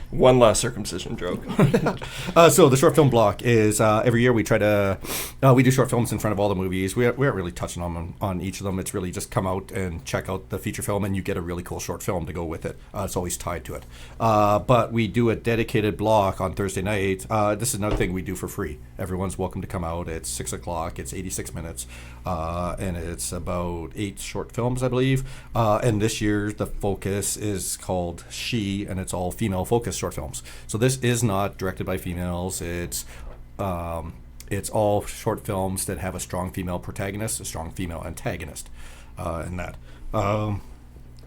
One last circumcision joke. So the short film block is every year we try to we do short films in front of all the movies. We aren't really touching on each of them. It's really just come out and check out the feature film, and you get a really cool short film to go with it. It's always tied to it. But we do a dedicated block on Thursday night. This is another thing we do for free. Everyone's welcome to come out. It's 6 o'clock. It's 86 minutes, and it's about 8 short films, I believe. And this year the focus is called She, and it's all female-focused short films. So this is not directed by females. It's all short films that have a strong female protagonist, a strong female antagonist, and that.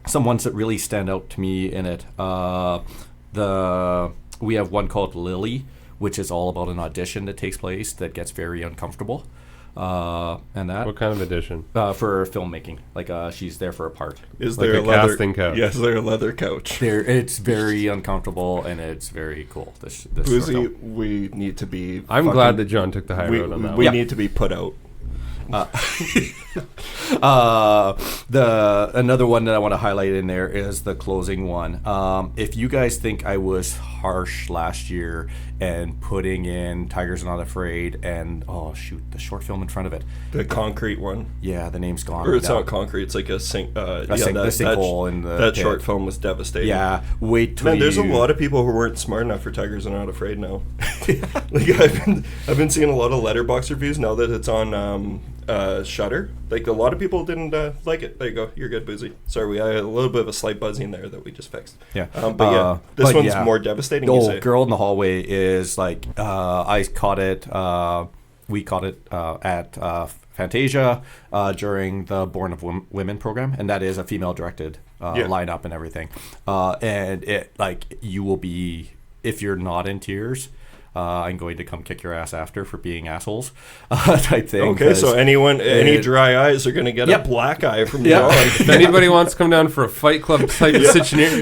some ones that really stand out to me in it. We have one called Lily, which is all about an audition that takes place that gets very uncomfortable. And that What kind of edition? for filmmaking, like she's there for a part. Is Like there a leather casting couch. Yes, there a leather couch. It's very uncomfortable and it's very cool. This short Buzi, film. we need to be. I'm glad that John took the high we, road on that we one. need to be put out. Another one that I want to highlight in there is the closing one. If you guys think I was harsh last year and putting in Tigers Are Not Afraid and the short film in front of it, The concrete one, yeah, the name's gone. or it's now. not concrete. It's like a sink. The sinkhole in the that pit. short film was devastating. Yeah, wait till Man, there's a you- lot of people who weren't smart enough for Tigers Are Not Afraid now. Like I've been seeing a lot of Letterboxd reviews now that it's on Shudder. Like a lot of people didn't like it. There you go. You're good, Buzi. Sorry, we had a little bit of a slight buzzing there that we just fixed. Yeah. This But one's yeah. more devastating. The You old say. Girl in the Hallway is like I caught it. We caught it at Fantasia during the Born of Women program, and that is a female-directed lineup and everything. And it you will be, if you're not in tears, I'm going to come kick your ass after for being assholes type thing. Okay, so any it- dry eyes are going to get Yep. a black eye from Yep. John. If anybody wants to come down for a Fight Club type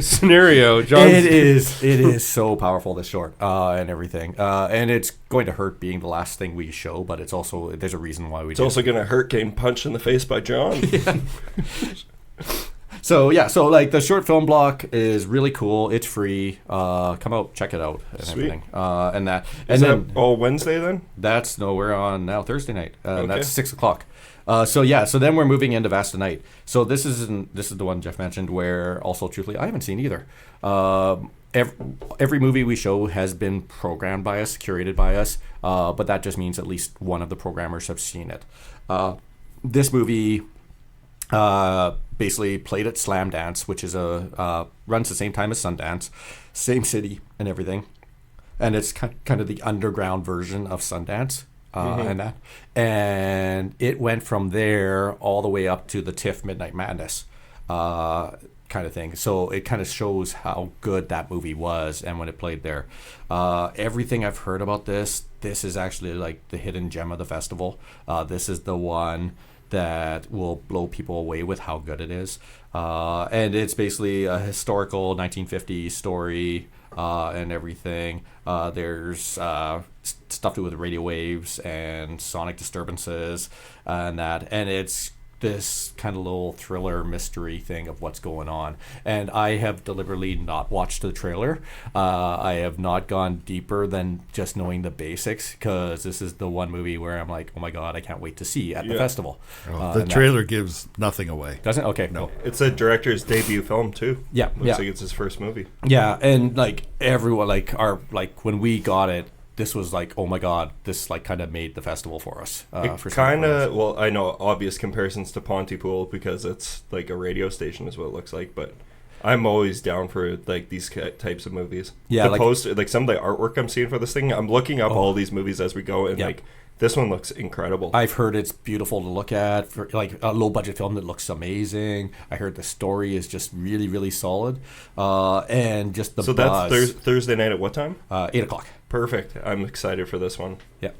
scenario, John's It is so powerful, this short, and everything, and it's going to hurt being the last thing we show, but it's also, there's a reason why we It's do. also going to hurt getting punched in the face by John. So like the short film block is really cool. It's free. Come out, check it out, and Sweet. everything. And that, Is and then that all Wednesday then? we're on now Thursday night. Okay. That's 6:00. So then we're moving into Vasta Night. So this is the one Jeff mentioned where also truthfully I haven't seen either. Every movie we show has been programmed by us, curated by us, but that just means at least one of the programmers have seen it. This movie basically played at Slam Dance, which is runs the same time as Sundance, same city and everything, and it's kind of the underground version of Sundance. And it went from there all the way up to the TIFF Midnight Madness kind of thing. So it kind of shows how good that movie was and when it played there. Everything I've heard about this is actually like the hidden gem of the festival. This is the one that will blow people away with how good it is. And it's basically a historical 1950s story and everything. There's stuff to do with radio waves and sonic disturbances and that. And it's this kind of little thriller mystery thing of what's going on. And I have deliberately not watched the trailer. I have not gone deeper than just knowing the basics, because this is the one movie where I'm like, oh my God, I can't wait to see at the festival. The trailer gives nothing away. Doesn't? Okay. No, it's a director's debut film too. Yeah, Looks yeah. like it's his first movie. Yeah, and like everyone, when we got it, this was like, oh my God, this like kind of made the festival for us. It kind of, well, I know obvious comparisons to Pontypool because it's like a radio station is what it looks like, but I'm always down for like these types of movies. Yeah, the like- poster, like some of the artwork I'm seeing for this thing, I'm looking up all these movies as we go, and Yeah. like this one looks incredible. I've heard it's beautiful to look at, for like a low budget film that looks amazing. I heard the story is just really, really solid, and just the so buzz. that's Thursday night at what time? 8:00. Perfect. I'm excited for this one. Yeah.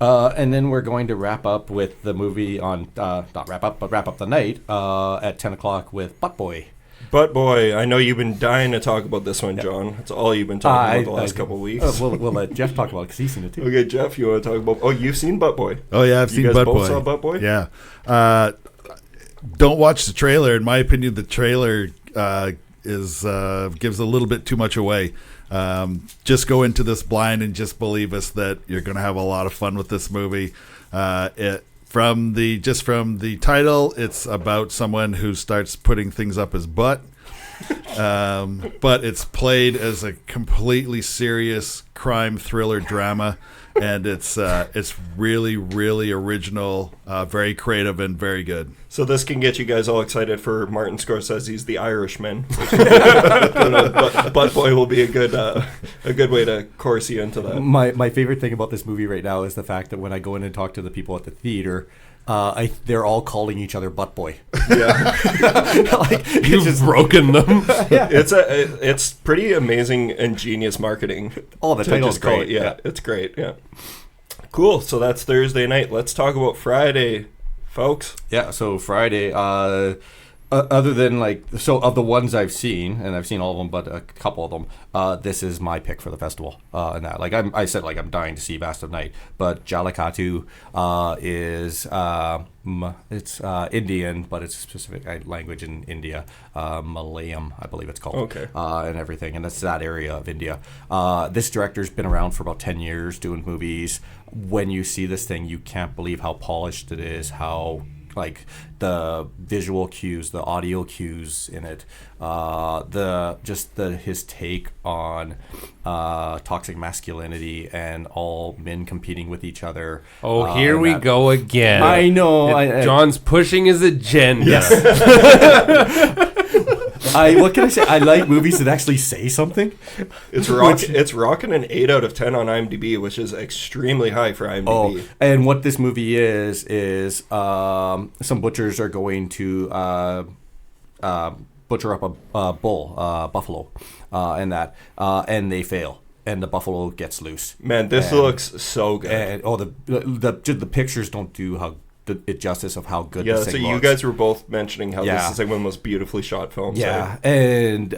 And then we're going to wrap up with the movie on, not wrap up, but wrap up the night at 10 o'clock with Butt Boy. But boy, I know you've been dying to talk about this one, John. That's all you've been talking about the last couple of weeks. We'll let Jeff talk about it because he's seen it too. Okay, Jeff, you want to talk about? Oh, you've seen Butt Boy. Oh yeah, I've You seen guys Butt both Boy. saw Butt Boy? Yeah. Don't watch the trailer. In my opinion, the trailer gives a little bit too much away. Just go into this blind and just believe us that you're going to have a lot of fun with this movie. From the title, it's about someone who starts putting things up his butt. But it's played as a completely serious crime thriller drama, and it's really, really original, very creative, and very good. So this can get you guys all excited for Martin Scorsese's The Irishman. Butt Boy will be a good way to course you into that. My favorite thing about this movie right now is the fact that when I go in and talk to the people at the theater, they're all calling each other butt boy. Yeah. You've broken them. It's pretty amazing and genius marketing. Oh, the to title's just call great. it- yeah, it's great. Yeah. Cool. So that's Thursday night. Let's talk about Friday, folks. Yeah, so Friday, other than of the ones I've seen, and I've seen all of them, but a couple of them, this is my pick for the festival. And that, I said, I'm dying to see Vast of Night, but Jallikattu is it's Indian, but it's a specific language in India, Malayalam, I believe it's called. Okay. And everything, and that's that area of India. This director's been around for about 10 years doing movies. When you see this thing, you can't believe how polished it is, how the visual cues, the audio cues in it, his take on toxic masculinity and all men competing with with Oh, here we go again. I know. John's pushing his agenda. Yes. What can I say? I like movies that actually say something. It's rocking an 8 out of 10 on IMDb, which is extremely high for IMDb. Oh, and what this movie is some butchers are going to butcher up a buffalo, and they fail, and the buffalo gets loose. Man, this looks so good. And the pictures don't do it justice of how good this thing looks. You guys were both mentioning how this is one of the most beautifully shot films. Yeah, and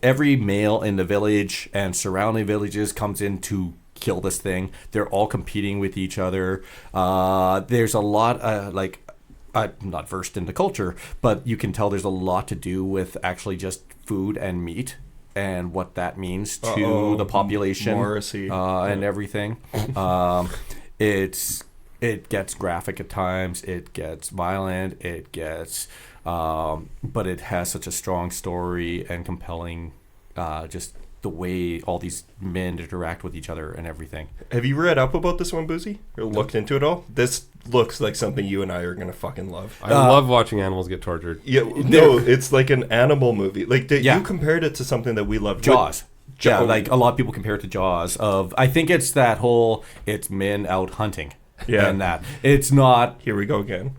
every male in the village and surrounding villages comes in to kill this thing. They're all competing with each other. There's a lot, I'm not versed in the culture, but you can tell there's a lot to do with actually just food and meat and what that means to the population. Morrissey. And everything. It gets graphic at times. It gets violent. It gets, but it has such a strong story and compelling, just the way all these men interact with each other and everything. Have you read up about this one, Buzi? Or looked into it all? This looks like something you and I are going to fucking love. I love watching animals get tortured. Yeah, no, it's like an animal movie. You compared it to something that we love. Jaws. Yeah, a lot of people compare it to Jaws. I think it's that whole, it's men out hunting. Yeah. And that. It's not. Here we go again.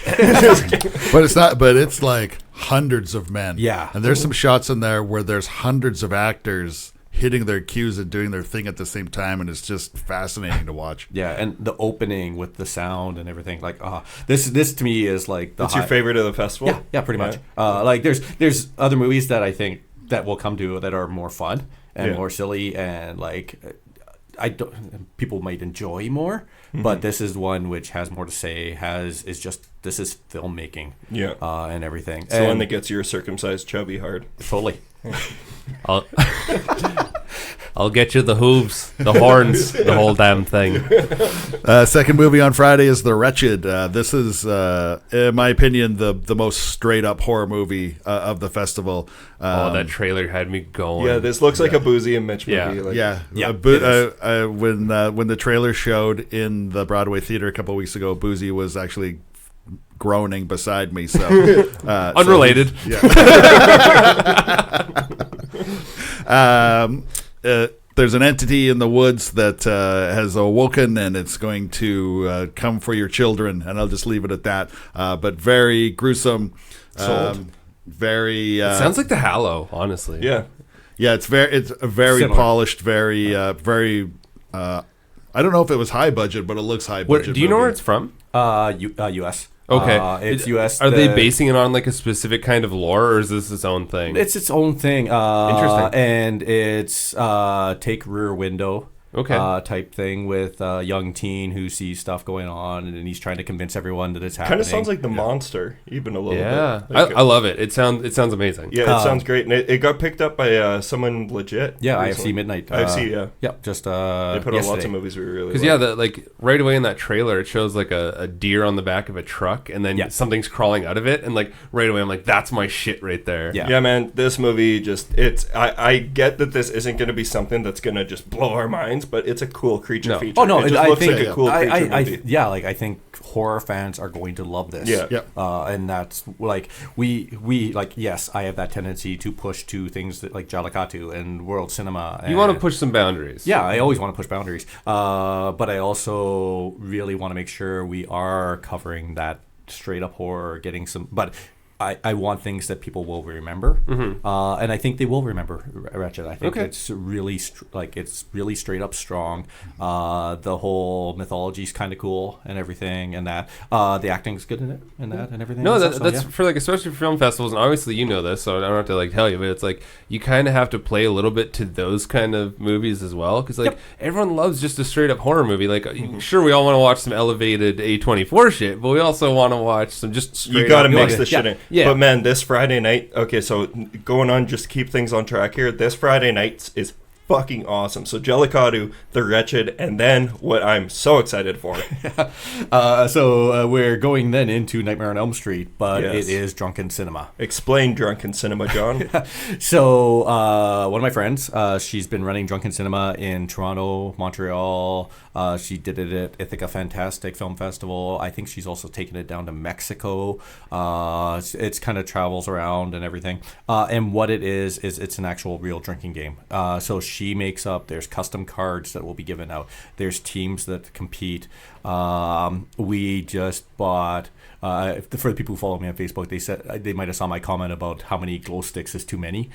But it's not. But it's like hundreds of men. Yeah. And there's some shots in there where there's hundreds of actors hitting their cues and doing their thing at the same time, and it's just fascinating to watch. Yeah, and the opening with the sound and everything, this to me is like the. It's your favorite of the festival? Yeah, pretty much. There's other movies that I think that we'll come to that are more fun and more silly and people might enjoy more, but this is one which has more to say. This is filmmaking, and everything. It's the one that gets your circumcised chubby hard. Totally. I'll get you the hooves, the horns, the whole damn thing. Second movie on Friday is The Wretched. This is, in my opinion, the most straight up horror movie of the festival. That trailer had me going. Yeah, this looks like a Buzi and Mitch Yeah. movie. When the trailer showed in the Broadway Theater a couple of weeks ago, Buzi was actually groaning beside me. So unrelated. There's an entity in the woods that has awoken, and it's going to come for your children, and I'll just leave it at that. But very gruesome. Very. It sounds like The Hallow, honestly. Yeah. Yeah, it's a very Similar. polished, very. I don't know if it was high budget, but it looks high budget. Do you know where it's from? U.S. Okay. It's U.S. Are they basing it on like a specific kind of lore, or is this its own thing? It's its own thing. Interesting. And it's take rear window. Type thing with a young teen who sees stuff going on, and he's trying to convince everyone that it's happening. Kind of sounds like The Monster, even a little bit. Yeah, Like, I love it. It sounds amazing. Yeah, it sounds great, and it got picked up by someone legit. Yeah, recently. IFC Midnight. IFC, yeah. Yep, just They put on lots of movies we really Because right away in that trailer, it shows like a deer on the back of a truck, and then something's crawling out of it, and like right away I'm like, that's my shit right there. Yeah. Yeah, man, this movie I get that this isn't going to be something that's going to just blow our minds. scenes, but it's a cool creature feature. Oh no, it just I looks think like a cool creature movie. yeah, like I think horror fans are going to love this. Yeah. Yep. And that's like we like, yes, I have that tendency to push to things that like Jalakatu and world cinema. You want to push some boundaries. Yeah, I always want to push boundaries. But I also really want to make sure we are covering that straight up horror, getting some. But I want things that people will remember, and I think they will remember Wretched. I think it's really it's really straight up strong. The whole mythology is kind of cool and everything, and that the acting's good in it and that and everything. No, and stuff, that's for like, especially for film festivals, and obviously you know this, so I don't have to like tell you, but it's like you kind of have to play a little bit to those kind of movies as well, because like everyone loves just a straight up horror movie. Like sure, we all want to watch some elevated A24 shit, but we also want to watch some just straight You got to up mix the shit in. Yeah. But man, this Friday night, okay, so going on, just to keep things on track here, this Friday night is fucking awesome. So Jellicatu, The Wretched, and then what I'm so excited for. So we're going then into Nightmare on Elm Street, but Yes. it is Drunken Cinema. Explain Drunken Cinema, John. So one of my friends, she's been running Drunken Cinema in Toronto, Montreal. She did it at Ithaca Fantastic Film Festival. I think she's also taken it down to Mexico. It's kind of travels around and everything. And what it is it's an actual real drinking game. So she makes up, there's custom cards that will be given out. There's teams that compete. We just bought... for the people who follow me on Facebook, they said they might have saw my comment about how many glow sticks is too many.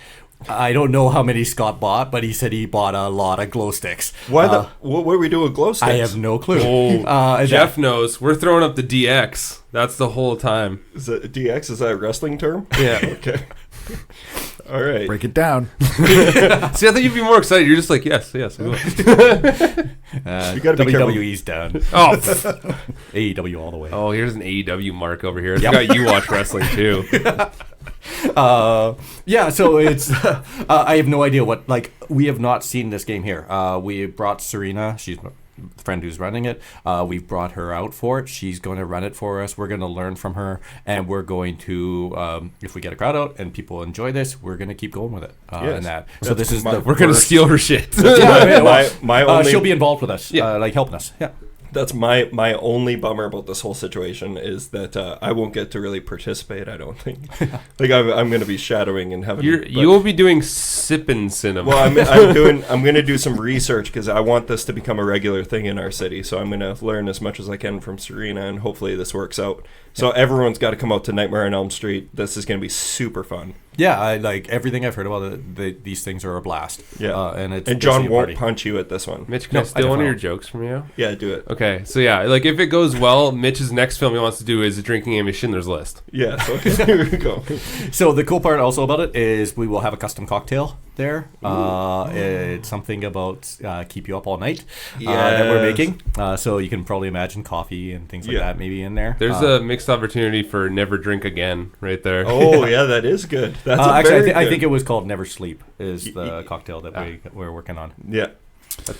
I don't know how many Scott bought, but he said he bought a lot of glow sticks. What do we do with glow sticks? I have no clue. Oh, Jeff knows. We're throwing up the DX. That's the whole time. Is that DX? Is that a wrestling term? Yeah. Okay. All right. Break it down. See, I thought you'd be more excited. You're just like, yes. We will. You gotta be careful. WWE's done. Oh, AEW all the way. oh, here's an AEW mark over here. I forgot you watch wrestling too. Yeah, so it's I have no idea what, like, we have not seen this game here. We brought Serena, she's the friend who's running it. We've brought her out for it. She's going to run it for us. We're going to learn from her, and we're going to, if we get a crowd out and people enjoy this, we're going to keep going with it. Yes. And that. So this is We're going to steal her shit. My only she'll be involved with us, Yeah. like helping us. Yeah. That's my only bummer about this whole situation is that I won't get to really participate. I don't think. Like I'm going to be shadowing and having. You will be doing sippin' cinema. Well, I'm going to do some research because I want this to become a regular thing in our city. So I'm going to learn as much as I can from Serena, and hopefully this works out. So everyone's got to come out to Nightmare on Elm Street. This is going to be super fun. Yeah, I like everything I've heard about it. These things are a blast. Yeah, and John basically a won't party. punch you at this one. Mitch, can I steal one of your jokes from you? Yeah, do it. Okay, so yeah, like if it goes well, Mitch's next film he wants to do is a drinking game of Schindler's List. Yes. Okay. Here we go. So the cool part also about it is we will have a custom cocktail there. It's something about keep you up all night that we're making. So you can probably imagine coffee and things like that maybe in there. There's a mixed opportunity for never drink again right there. Oh yeah, that is good. That's actually, I think it was called Never Sleep is the cocktail that we're working on. Yeah.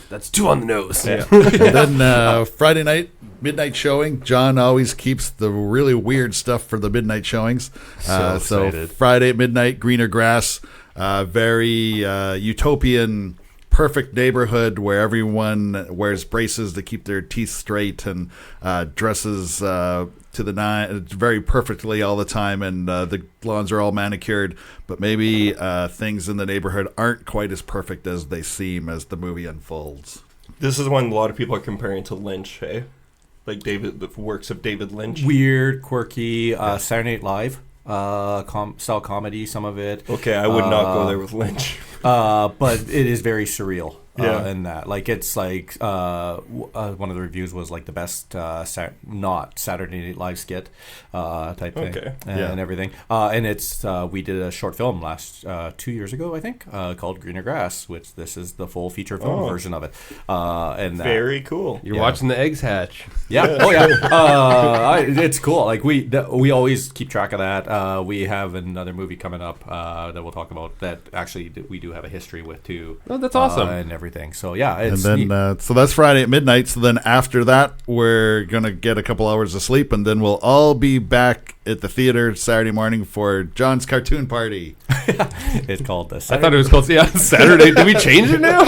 That's too on the nose. Yeah. And then Friday night, midnight showing. John always keeps the really weird stuff for the midnight showings. So so excited. Friday at midnight, greener grass, very utopian, perfect neighborhood where everyone wears braces to keep their teeth straight and dresses to the nine very perfectly all the time, and the lawns are all manicured, but maybe things in the neighborhood aren't quite as perfect as they seem as the movie unfolds. This is one a lot of people are comparing to Lynch, hey? Like the works of David Lynch. Weird, quirky, Saturday Night Live style comedy, some of it. Okay, I would not go there with Lynch. But it is very surreal. Yeah. In that, like, it's like one of the reviews was like the best not Saturday Night Live skit type thing, Okay. and everything. And it's we did a short film last 2 years ago, I think, called Greener Grass, which this is the full feature film version of it. And Very cool. You're watching the eggs hatch. yeah. Oh yeah. It's cool. Like we always keep track of that. We have another movie coming up that we'll talk about that actually we do have a history with too. Oh, that's awesome. And everything. everything. So yeah, it's and then so that's Friday at midnight. So then after that, we're gonna get a couple hours of sleep, and then we'll all be back at the theater Saturday morning for John's cartoon party. It's called the I thought it was called Saturday. Did we change it now?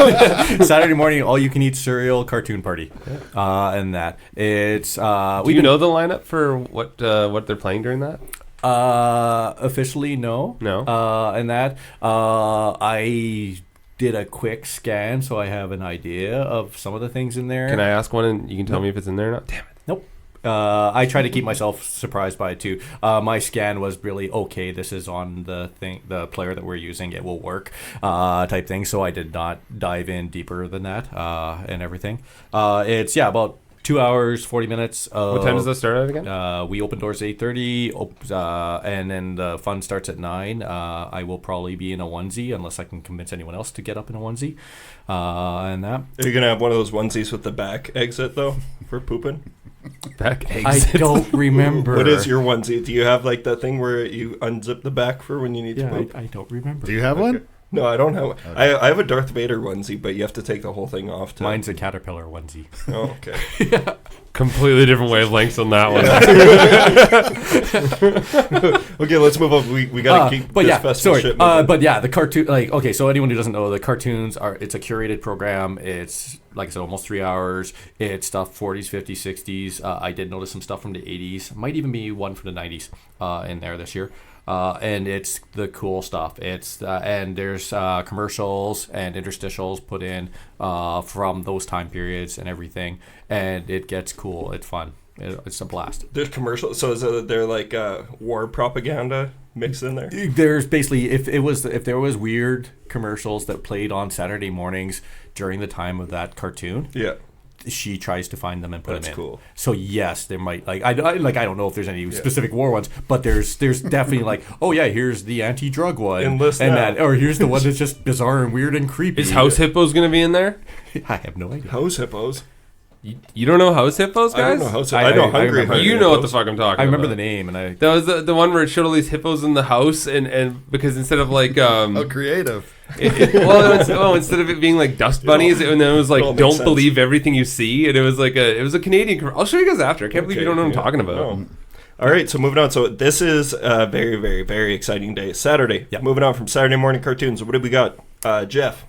Saturday morning all you can eat cereal cartoon party. And that it's Do you know the lineup for what they're playing during that? Officially no. And that I did a quick scan, so I have an idea of some of the things in there. Can I ask one and you can tell me if it's in there or not? Damn it. Nope. I try to keep myself surprised by it too. My scan was really okay. This is on the player that we're using. It will work, type thing. So I did not dive in deeper than that and everything. It's about 2 hours 40 minutes. What time does that start at again? We open doors at 8:30, and then the fun starts at 9. I will probably be in a onesie unless I can convince anyone else to get up in a onesie. And that. Are you gonna have one of those onesies with the back exit though for pooping? Back exit. I don't remember. What is your onesie? Do you have like that thing where you unzip the back for when you need to poop? I don't remember. Do you have one? No, I don't have. Okay. I have a Darth Vader onesie, but you have to take the whole thing off. Mine's a caterpillar onesie. Oh, okay. Completely different wavelengths on that one. Okay, let's move on. We gotta keep this festival shit moving. But yeah, the cartoon. So anyone who doesn't know, the cartoons it's a curated program. It's like I said, almost 3 hours. It's stuff 40s, 50s, 60s. I did notice some stuff from the 80s. Might even be one from the 90s in there this year. And it's the cool stuff. It's and there's commercials and interstitials put in from those time periods and everything, and it gets cool. It's fun. It's a blast. There's commercials, so is there like war propaganda mixed in there? There's basically if there was weird commercials that played on Saturday mornings during the time of that cartoon. Yeah. She tries to find them and put them in. That's cool. So yes, there might I don't know if there's any specific war ones, but there's definitely like, oh yeah, here's the anti-drug one, Enlist and now. that, or here's the one that's just bizarre and weird and creepy. Is House Hippos going to be in there? I have no idea. House Hippos? You don't know House Hippos, guys? I don't know House Hippos. I know Hungry remember. Hungry You know what the Hippos. fuck I'm talking about. I remember the name, and That was the one where it showed all these hippos in the house, and because instead of like Oh, creative. instead of it being like dust bunnies, and then it was like makes don't sense. believe everything you see, and it was a Canadian. I'll show you guys after. I can't believe you don't know what I'm talking about. No. All right, so moving on. So this is a very, very, very exciting day. Saturday. Yep. Moving on from Saturday morning cartoons. What do we got? Jeff.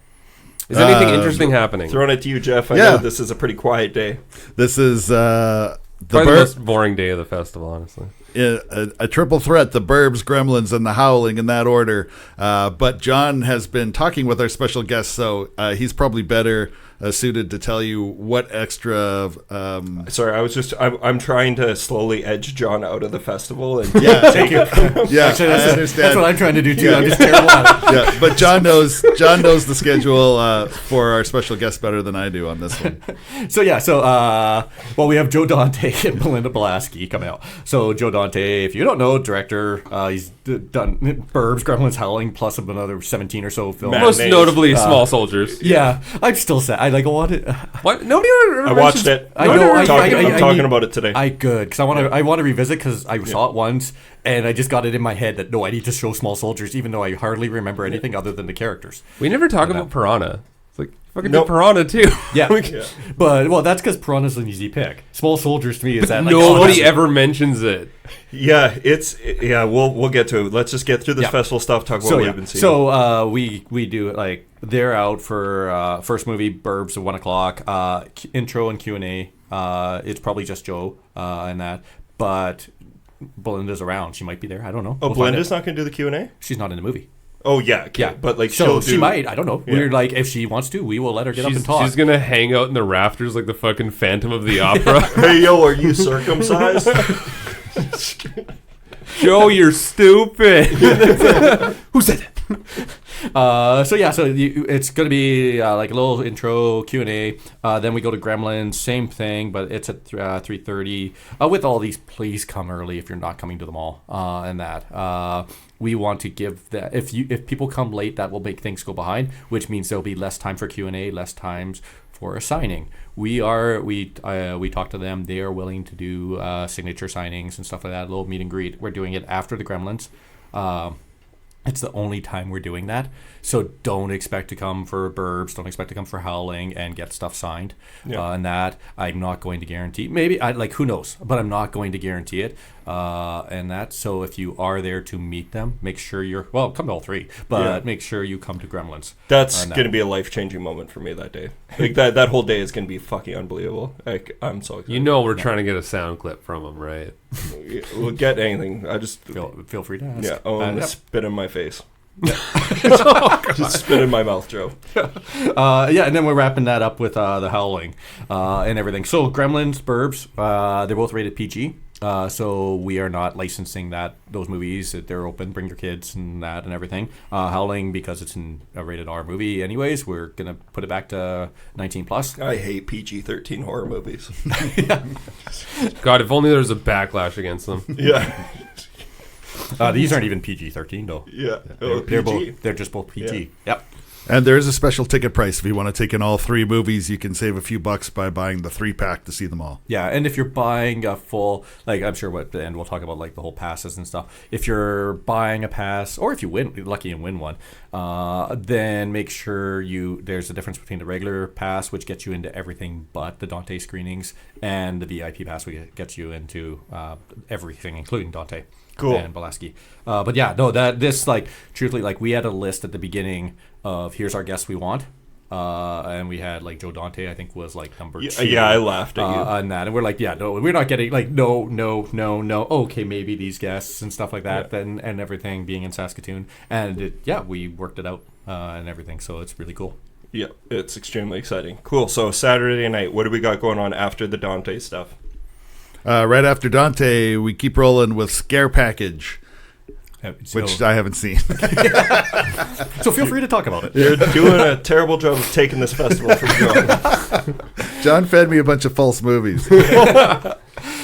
Is anything interesting happening? Throwing it to you, Jeff. I Yeah. know this is a pretty quiet day. This is the Probably the most boring day of the festival, honestly. a triple threat, the Burbs, Gremlins, and the Howling in that order. But John has been talking with our special guest, so he's probably better suited to tell you what extra... Sorry, I'm trying to slowly edge John out of the festival and yeah, take it. yeah, Actually, I understand. that's what I'm trying to do too. Yeah. I'm just terrible at it. Yeah, but John knows the schedule for our special guest better than I do on this one. So we have Joe Dante and Belinda Pulaski coming out. So Joe Dante, if you don't know, director, he's done Burbs, Gremlins, Howling, plus another 17 or so films. Most Mayonnaise. notably, Small Soldiers. Yeah, I'm still sad. I wanted. What? Nobody ever I watched it. I know. I'm talking about it today. I good because I want to revisit because I saw it once and I just got it in my head that no, I need to show Small Soldiers, even though I hardly remember anything other than the characters. We never talk about Piranha. It's like fucking Nope. do Piranha too. Yeah, Yeah. but that's because Piranha's an easy pick. Small Soldiers to me is that like, Nobody ever mentions it. Yeah, we'll get to it. Let's just get through this festival stuff, talk about what we've been seeing. So we do it like they're out for first movie Burbs at 1:00, intro and Q&A. It's probably just Joe and that, but Belinda's around. She might be there. I don't know. Oh, We'll find Belinda's out. not going to do the Q&A? She's not in the movie. Oh, yeah. Okay. Yeah, But like so she'll she do... might. I don't know. Yeah. We're like, if she wants to, we will let her get up and talk. She's gonna hang out in the rafters like the fucking Phantom of the Opera. Hey, yo, are you circumcised? Joe, you're stupid. Who said that? It's gonna be like a little intro Q&A. Then we go to Gremlins, same thing, but it's at 3:30. With all these, please come early if you're not coming to the mall. And that we want to give that. If people come late, that will make things go behind, which means there'll be less time for Q&A, less times for a signing. We talked to them. They are willing to do signature signings and stuff like that. A little meet and greet. We're doing it after the Gremlins. It's the only time we're doing that. So don't expect to come for Burbs. Don't expect to come for Howling and get stuff signed. And that I'm not going to guarantee. Maybe, who knows? But I'm not going to guarantee it. And that. So if you are there to meet them, make sure come to all three. But make sure you come to Gremlins. That's going to be a life-changing moment for me that day. Like that whole day is going to be fucking unbelievable. Like, I'm so excited. We're trying to get a sound clip from them, right? We'll get anything. I just feel free to ask. Yeah, spit in my face. Just spit in my mouth, Joe. And then we're wrapping that up with the Howling and everything. So Gremlins, Burbs, they're both rated PG. So we are not licensing those movies. They're open. Bring your kids and that and everything. Howling, because it's a rated R movie anyways, we're going to put it back to 19 plus. I hate PG-13 horror movies. God, if only there was a backlash against them. Yeah. These aren't even PG-13 though. Yeah. They're just both PG. Yeah. Yep. And there is a special ticket price. If you want to take in all three movies, you can save a few bucks by buying the 3-pack to see them all. Yeah, and if you're buying a full, I'm sure and we'll talk about the whole passes and stuff. If you're buying a pass, or if you're lucky and win one, then make sure there's a difference between the regular pass, which gets you into everything but the Dante screenings, and the VIP pass, which gets you into everything, including Dante. Cool. And Bolaski. Truthfully, we had a list at the beginning of here's our guests we want. And we had Joe Dante, I think, was number 2. Yeah, I laughed at you on that, and we're no, we're not getting no. Okay, maybe these guests and stuff like that, and everything being in Saskatoon, and we worked it out and everything, so it's really cool. Yeah, it's extremely exciting. Cool. So Saturday night, what do we got going on after the Dante stuff? Right after Dante, we keep rolling with Scare Package, which I haven't seen. So feel free to talk about it. You're doing a terrible job of taking this festival from John. John fed me a bunch of false movies.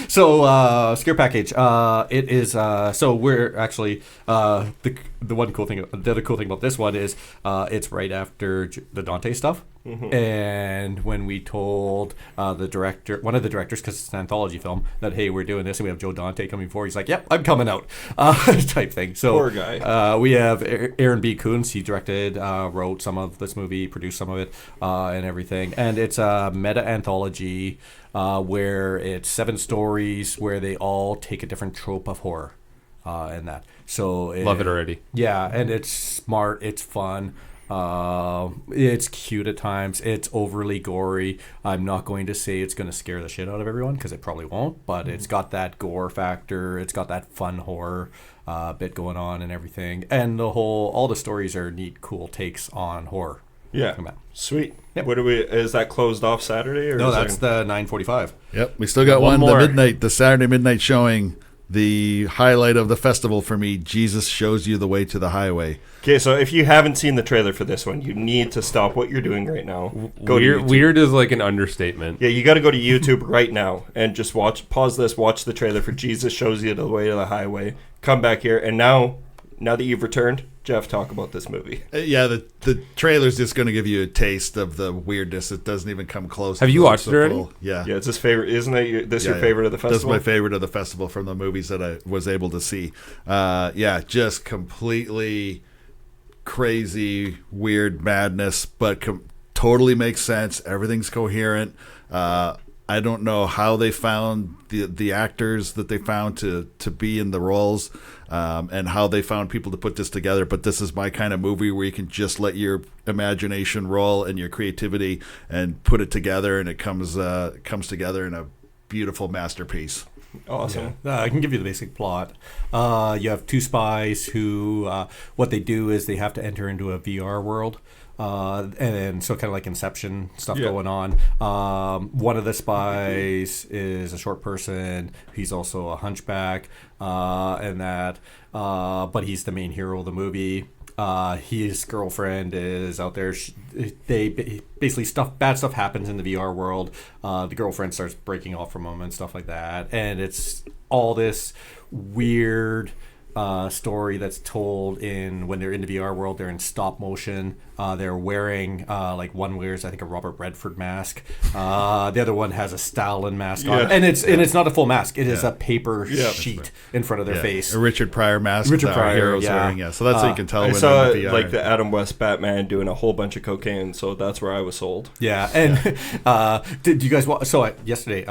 So Scare Package, it is. So we're actually the other cool thing about this one is it's right after the Dante stuff. Mm-hmm. And when we told one of the directors, because it's an anthology film, that hey, we're doing this and we have Joe Dante coming forward, he's like, "Yep, I'm coming out," type thing. So poor guy. We have Aaron B. Koontz. He directed, wrote some of this movie, produced some of it, and everything. And it's a meta anthology where it's 7 stories where they all take a different trope of horror, and that. So love it already. Yeah, and it's smart. It's fun. It's cute at times. It's overly gory. I'm not going to say it's going to scare the shit out of everyone, because it probably won't, but it's got that gore factor. It's got that fun horror bit going on and everything. And all the stories are neat, cool takes on horror. Yeah. Sweet. Yep. Is that closed off Saturday? Or no, that's the 9:45. Yep. We still got one more. the Saturday midnight showing. The highlight of the festival for me, Jesus Shows You the Way to the Highway. Okay, so if you haven't seen the trailer for this one, you need to stop what you're doing right now. Weird is an understatement. Yeah, you got to go to YouTube right now and just pause this, watch the trailer for Jesus Shows You the Way to the Highway. Come back here, and now that you've returned, Jeff, talk about this movie. The trailer's just going to give you a taste of the weirdness. It doesn't even come close. Have you watched it already? Yeah. Yeah, it's his favorite. Isn't it your favorite of the festival? That's my favorite of the festival from the movies that I was able to see. Just completely crazy, weird madness, but totally makes sense. Everything's coherent. I don't know how they found the actors that they found to be in the roles, and how they found people to put this together. But this is my kind of movie where you can just let your imagination roll and your creativity and put it together, and it comes together in a beautiful masterpiece. Awesome. Yeah. I can give you the basic plot. You have 2 spies who, what they do is they have to enter into a VR world. And so kind of like Inception stuff going on. One of the spies is a short person. He's also a hunchback, and that. But he's the main hero of the movie. His girlfriend is out there. Bad stuff happens in the VR world. The girlfriend starts breaking off from him and stuff like that. And it's all this weird story that's told in when they're in the VR world. They're in stop motion. They're wearing like one wears I think a Robert Redford mask. The other one has a Stalin mask on, and it's not a full mask. It is a paper sheet in front of their face. A Richard Pryor mask. Richard that our Pryor, heroes wearing. Yeah, so that's how you can tell. I when saw in the VR. like the Adam West Batman doing a whole bunch of cocaine, so that's where I was sold. Yeah, and did you guys watch? So yesterday.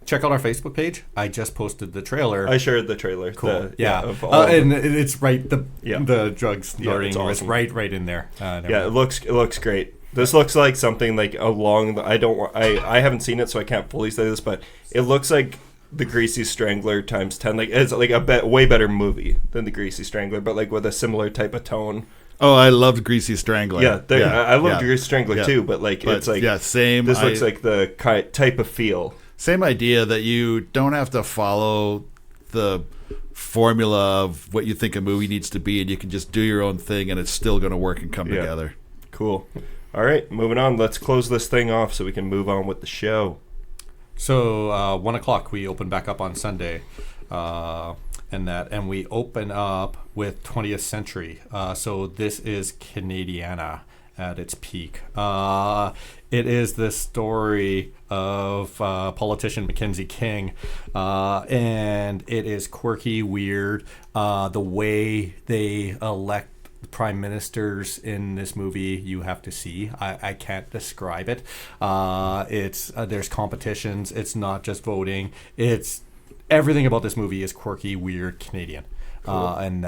Check out our Facebook page. I just posted the trailer. I shared the trailer. Cool. Of all and it's right the drugs snorting awesome. was right in there. It looks great. This looks like something like along the, I haven't seen it, so I can't fully say this, but it looks like the Greasy Strangler times 10. Like it's like a way better movie than the Greasy Strangler, but like with a similar type of tone. Oh, I loved Greasy Strangler. I loved Greasy Strangler too, but it's like same. This looks like the type of feel. Same idea that you don't have to follow the formula of what you think a movie needs to be, and you can just do your own thing, and it's still going to work and come together. Cool. All right, moving on. Let's close this thing off so we can move on with the show. So 1 o'clock we open back up on Sunday, and we open up with 20th Century. So this is Canadiana at its peak. It is the story of politician Mackenzie King, and it is quirky, weird. The way they elect prime ministers in this movie, you have to see. I can't describe it. It's there's competitions. It's not just voting. It's everything about this movie is quirky, weird, Canadian, and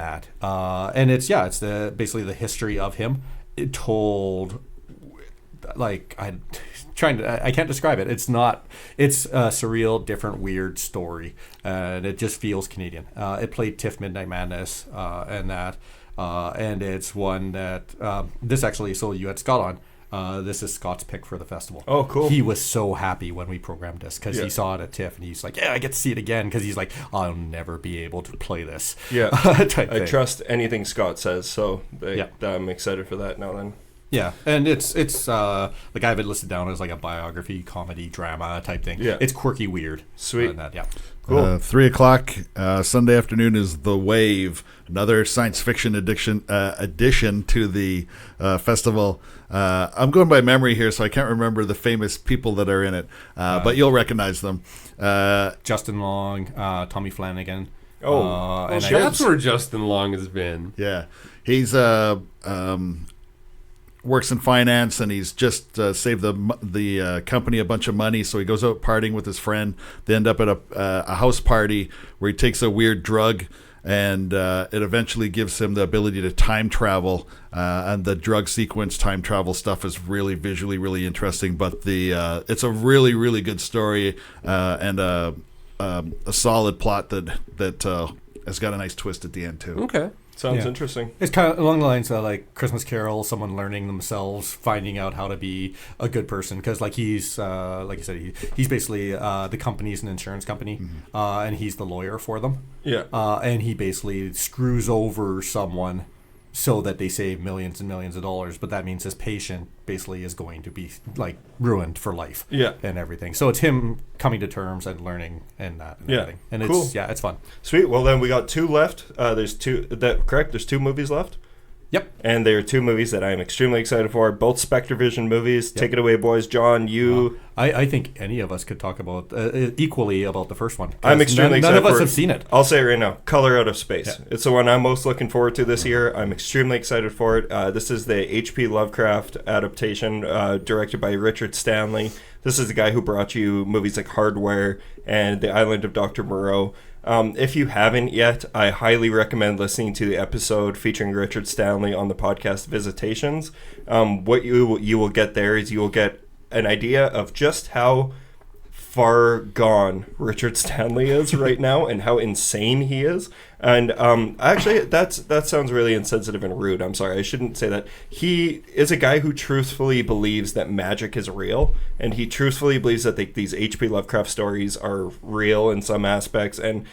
it's basically the history of him. It told like I can't describe it. It's a surreal, different, weird story, and it just feels Canadian. It played TIFF Midnight Madness, and it's one that this actually. So you had Scott on. This is Scott's pick for the festival. Oh, cool! He was so happy when we programmed this because he saw it at TIFF, and he's like, "Yeah, I get to see it again." Because he's like, "I'll never be able to play this." Yeah, I trust anything Scott says, so I'm excited for that now. Then. Yeah, and it's like I have it listed down as like a biography, comedy, drama type thing. Yeah, it's quirky, weird. Sweet. Cool. 3 o'clock Sunday afternoon is The Wave, another science fiction addition to the festival. I'm going by memory here, so I can't remember the famous people that are in it, but you'll recognize them. Justin Long, Tommy Flanagan. That's where Justin Long has been. Yeah, he's works in finance, and he's just saved the company a bunch of money, so he goes out partying with his friend. They end up at a house party where he takes a weird drug, and it eventually gives him the ability to time travel, and the drug sequence time travel stuff is really visually really interesting, but it's a really, really good story, and a solid plot that has got a nice twist at the end too. Okay. Sounds interesting. It's kind of along the lines of like Christmas Carol, someone learning themselves, finding out how to be a good person. Because like he's, like you said, he's basically the company's an insurance company, and he's the lawyer for them. Yeah. And he basically screws over someone so that they save millions and millions of dollars. But that means his patient basically is going to be like ruined for life. Yeah. And everything. So it's him coming to terms and learning and that and everything. And cool. It's fun. Sweet. Well, then we got 2 left. There's 2. Correct? There's 2 movies left. Yep. And there are 2 movies that I am extremely excited for. Both SpectreVision movies. Yep. Take it away, boys. John, you. I think any of us could talk about equally about the first one. I'm extremely excited. None of us have seen it. I'll say it right now. Color Out of Space. Yeah. It's the one I'm most looking forward to this year. I'm extremely excited for it. This is the H.P. Lovecraft adaptation directed by Richard Stanley. This is the guy who brought you movies like Hardware and The Island of Dr. Moreau. If you haven't yet, I highly recommend listening to the episode featuring Richard Stanley on the podcast Visitations. What you will get there is you will get an idea of just how far gone Richard Stanley is right now and how insane he is. And actually, that sounds really insensitive and rude. I'm sorry, I shouldn't say that. He is a guy who truthfully believes that magic is real, and he truthfully believes that these H.P. Lovecraft stories are real in some aspects. And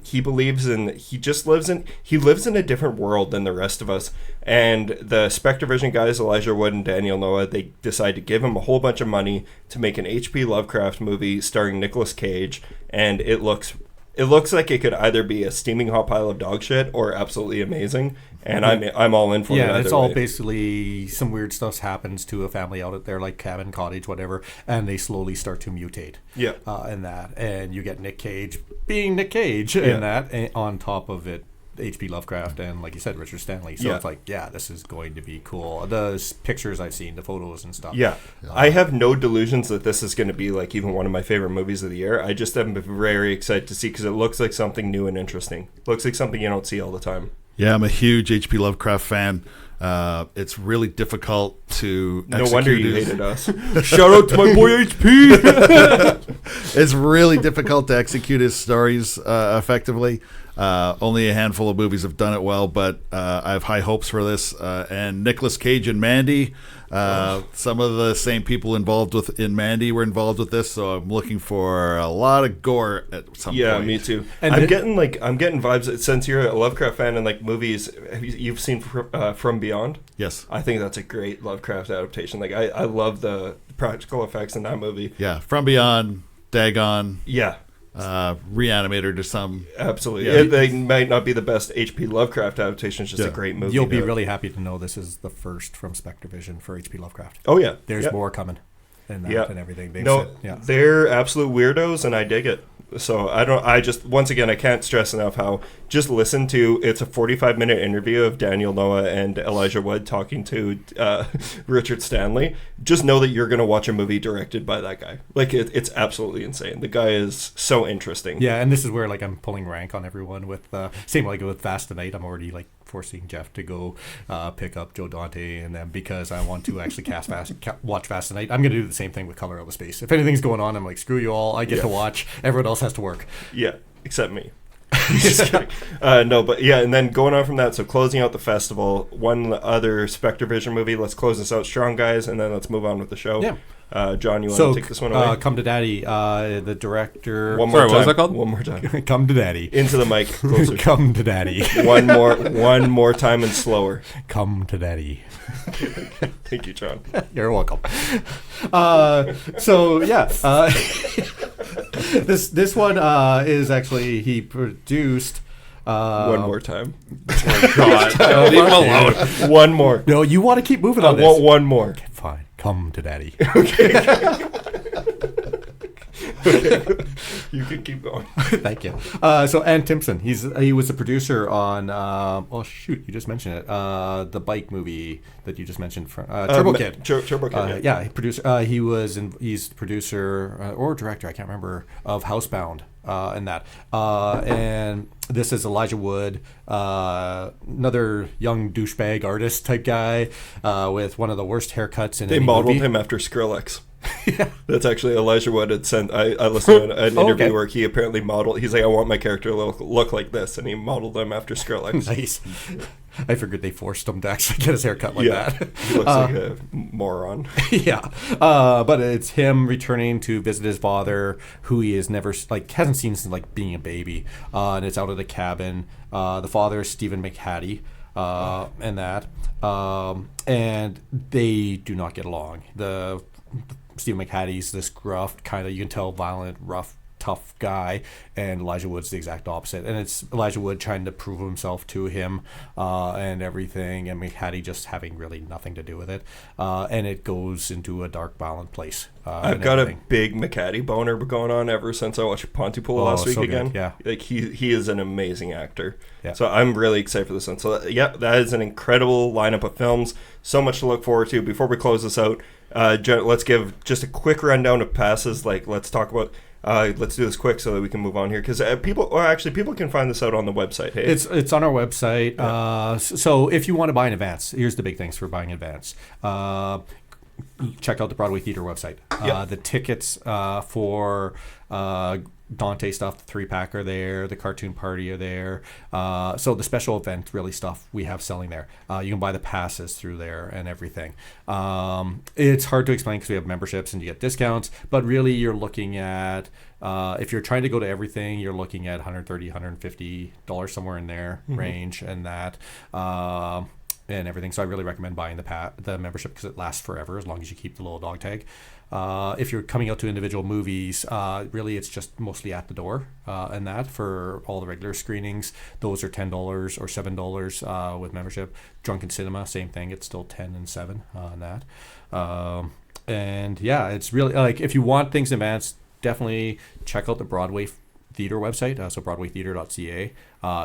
he lives in a different world than the rest of us. And the SpectreVision guys, Elijah Wood and Daniel Noah, they decide to give him a whole bunch of money to make an H.P. Lovecraft movie starring Nicolas Cage, and it looks it looks like it could either be a steaming hot pile of dog shit or absolutely amazing, and I'm all in for it. Yeah, it's all way. basically some weird stuff happens to a family out there, like cabin, cottage, whatever, and they slowly start to mutate. Yeah. And you get Nick Cage being Nick Cage in that, and on top of it, H.P. Lovecraft and, like you said, Richard Stanley. So it's like, this is going to be cool. The pictures I've seen, the photos and stuff. Yeah. I have no delusions that this is going to be like even one of my favorite movies of the year. I just am very excited to see because it looks like something new and interesting. Looks like something you don't see all the time. Yeah, I'm a huge H.P. Lovecraft fan. It's really difficult to No wonder you his- hated us. Shout out to my boy HP. It's really difficult to execute his stories effectively. Only a handful of movies have done it well, but I have high hopes for this. And Nicolas Cage and Mandy, some of the same people involved in Mandy were involved with this, so I'm looking for a lot of gore at some point. Yeah, me too. And I'm getting vibes since you're a Lovecraft fan and like movies. You've seen From Beyond? Yes. I think that's a great Lovecraft adaptation. Like I love the practical effects in that movie. Yeah, From Beyond, Dagon, Yeah. Reanimator to some. Absolutely. Yeah. They might not be the best H.P. Lovecraft adaptation. It's just a great movie. You'll be really happy to know this is the first from Spectrovision for H.P. Lovecraft. Oh yeah. There's more coming, and that and everything. They're absolute weirdos, and I dig it. So I just once again I can't stress enough how just listen to it's a 45-minute interview of Daniel Noah and Elijah Wood talking to Richard Stanley. Just know that you're going to watch a movie directed by that guy. Like it's absolutely insane. The guy is so interesting. Yeah, and this is where like I'm pulling rank on everyone with same like with Fast Tonight. I'm already like forcing Jeff to go pick up Joe Dante and them because I want to actually watch Fast Tonight. I'm going to do the same thing with Color Out of Space. If anything's going on, I'm like, screw you all. I get to watch. Everyone else has to work. Yeah, except me. Just kidding. No, but yeah, and then going on from that, so closing out the festival, one other Spectrovision movie. Let's close this out strong, guys, and then let's move on with the show. Yeah. John, you want to take this one away? Come to Daddy, the director. One more time. What was that called? One more time. Come to Daddy. Into the mic. Closer. Come to Daddy. One more time and slower. Come to Daddy. Thank you, John. You're welcome. This one is actually he produced. One more time. Oh, God. Leave him alone. One more. No, you want to keep moving I on this. want one more. Fine. Come to Daddy. You can keep going. Thank you. So Ann Timpson, he was a producer on you just mentioned it, the bike movie that you just mentioned, Turbo Kid. Turbo Kid. Yeah, he produced. He's the producer or director, I can't remember, of Housebound. And that, and this is Elijah Wood, another young douchebag artist type guy, with one of the worst haircuts in. They any modeled movie. him after Skrillex. Yeah. That's actually Elijah Wood had sent. I listened to an interview where he apparently modeled. He's like, I want my character to look like this, and he modeled him after Skrillex. Nice. I figured they forced him to actually get his haircut like that. He looks like a moron. Yeah, but it's him returning to visit his father, who he has never hasn't seen since being a baby, and it's out of the cabin. The father is Stephen McHattie, and that, and they do not get along. Stephen McHattie's this gruff, kind of, you can tell, violent, rough, tough guy, and Elijah Wood's the exact opposite. And it's Elijah Wood trying to prove himself to him and everything, and McHattie just having really nothing to do with it. And it goes into a dark, violent place. I've got a big McHattie boner going on ever since I watched Pontypool last week again. Good, yeah. Like he is an amazing actor. Yeah. So I'm really excited for this one. So yeah, that is an incredible lineup of films. So much to look forward to. Before we close this out, let's give just a quick rundown of passes. Let's talk about. Let's do this quick so that we can move on here because people can find this out on the website. Hey, it's on our website. Yeah. So if you want to buy in advance, here's the big things for buying in advance. Check out the Broadway Theatre website. The tickets for Dante stuff, the 3-pack are there, the cartoon party are there. So the special event really stuff we have selling there. You can buy the passes through there and everything. It's hard to explain because we have memberships and you get discounts, but really you're looking at, if you're trying to go to everything, you're looking at $130, $150 somewhere in there range, and that. and everything. So I really recommend buying the membership because it lasts forever as long as you keep the little dog tag. If you're coming out to individual movies, really it's just mostly at the door and that for all the regular screenings. Those are $10 or $7 with membership. Drunken Cinema, same thing. It's still 10 and 7 on that. And yeah, it's really like if you want things in advance, definitely check out the Broadway Theater website, so broadwaytheater.ca.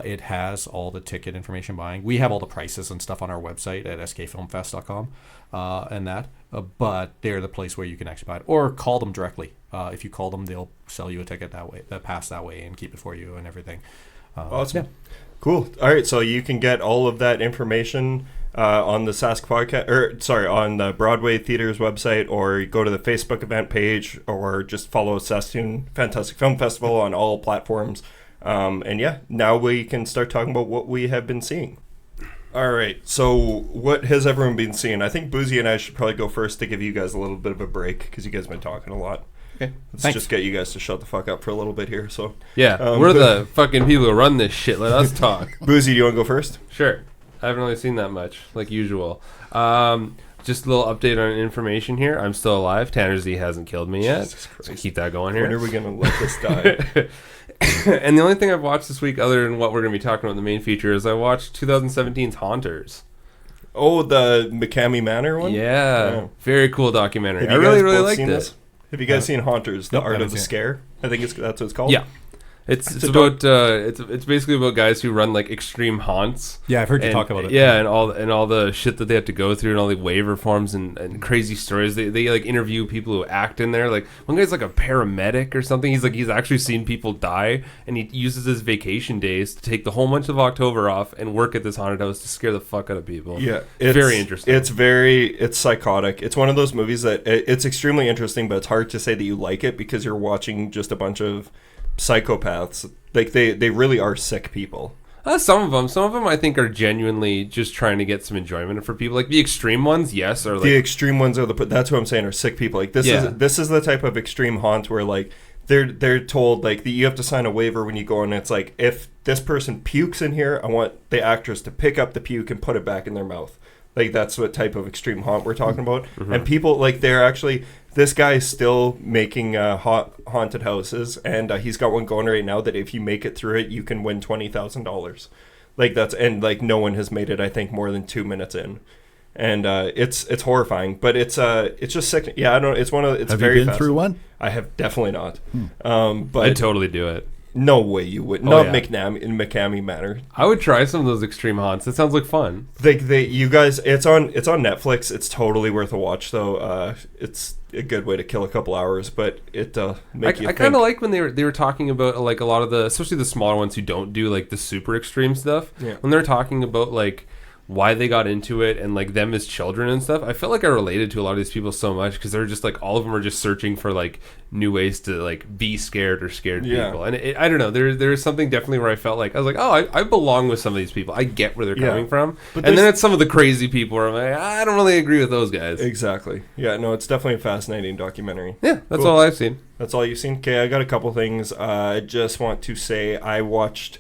It has all the ticket information buying. We have all the prices and stuff on our website at skfilmfest.com and that. But they're the place where you can actually buy it. Or call them directly. If you call them, they'll sell you a ticket that way, that pass that way, and keep it for you and everything. Awesome. Yeah. Cool. All right, so you can get all of that information on the Sask podcast, on the Broadway Theater's website, or go to the Facebook event page, or just follow Saskatoon Fantastic Film Festival on all platforms. And yeah, now we can start talking about what we have been seeing. All right, so what has everyone been seeing? I think Buzi and I should probably go first to give you guys a little bit of a break because you guys have been talking a lot. Okay. Let's just get you guys to shut the fuck up for a little bit here. So Yeah, we're the fucking people who run this shit. Let us talk. Buzi, do you want to go first? Sure. I haven't really seen that much, like usual. Just a little update on information here. I'm still alive. Tanner Z hasn't killed me yet. So keep that going here. When are we going to let this die? And the only thing I've watched this week, other than what we're going to be talking about in the main feature, is I watched 2017's Haunters. Oh, the McCamey Manor one? Yeah. Very cool documentary. Have I you really, guys really both liked seen it. this? Have you guys seen Haunters, The Nope, Art haven't of the seen it. Scare? I think that's what it's called. Yeah. It's about it's basically about guys who run like extreme haunts. Yeah, I've heard you And- talk about it. Yeah, and all the shit that they have to go through and all the waiver forms and crazy stories. They like interview people who act in there. Like one guy's like a paramedic or something. He's actually seen people die, and he uses his vacation days to take the whole month of October off and work at this haunted house to scare the fuck out of people. Yeah, very interesting. It's psychotic. It's one of those movies that it's extremely interesting, but it's hard to say that you like it because you're watching just a bunch of psychopaths. Like they really are sick people. Some of them I think are genuinely just trying to get some enjoyment for people. Like the extreme ones, yes, or like The extreme ones are that's what I'm saying, are sick people. Like this Yeah. is the type of extreme haunt where like they're told like that you have to sign a waiver when you go, and it's like if this person pukes in here, I want the actress to pick up the puke and put it back in their mouth. Like that's what type of extreme haunt we're talking about. Mm-hmm. And people like they're actually, this guy is still making haunted houses, and he's got one going right now that if you make it through it, you can win $20,000. Like that's, and like no one has made it, I think, more than 2 minutes in. And it's horrifying, but it's just sick. Yeah, I don't. It's one of. It's Have very. you been through one? I have definitely not. But I'd totally do it. no way you would. Oh, Not yeah. McCamey Manor. I would try some of those extreme haunts. It sounds like fun. You guys, it's on Netflix. It's totally worth a watch, though. It's a good way to kill a couple hours, but it make you I think. kind of like when they were talking about like a lot of the, especially the smaller ones who don't do like the super extreme stuff. Yeah. When they're talking about like why they got into it and like them as children and stuff, I felt like I related to a lot of these people so much because they're just like, all of them are just searching for like new ways to like be scared or scared Yeah. people. And I don't know, there's something definitely where I felt like I was like, oh, I belong with some of these people. I get where they're Yeah. coming from. But And then there's- it's some of the crazy people where I'm like, I don't really agree with those guys. Exactly. Yeah. No, it's definitely a fascinating documentary. Yeah, that's Cool. all I've seen. That's all you've seen? Okay, I got a couple things. I just want to say I watched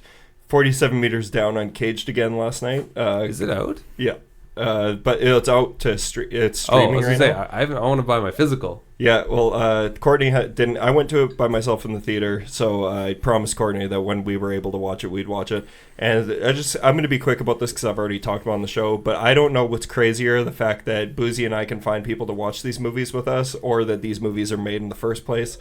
47 Meters Down Uncaged again last night. Is it out? Yeah. But it's out to it's Oh, I streaming was right gonna say now. I want to buy my physical. Yeah, well, Courtney didn't. I went to it by myself in the theater, so I promised Courtney that when we were able to watch it, we'd watch it. And I'm going to be quick about this because I've already talked about it on the show, but I don't know what's crazier, the fact that Buzi and I can find people to watch these movies with us, or that these movies are made in the first place.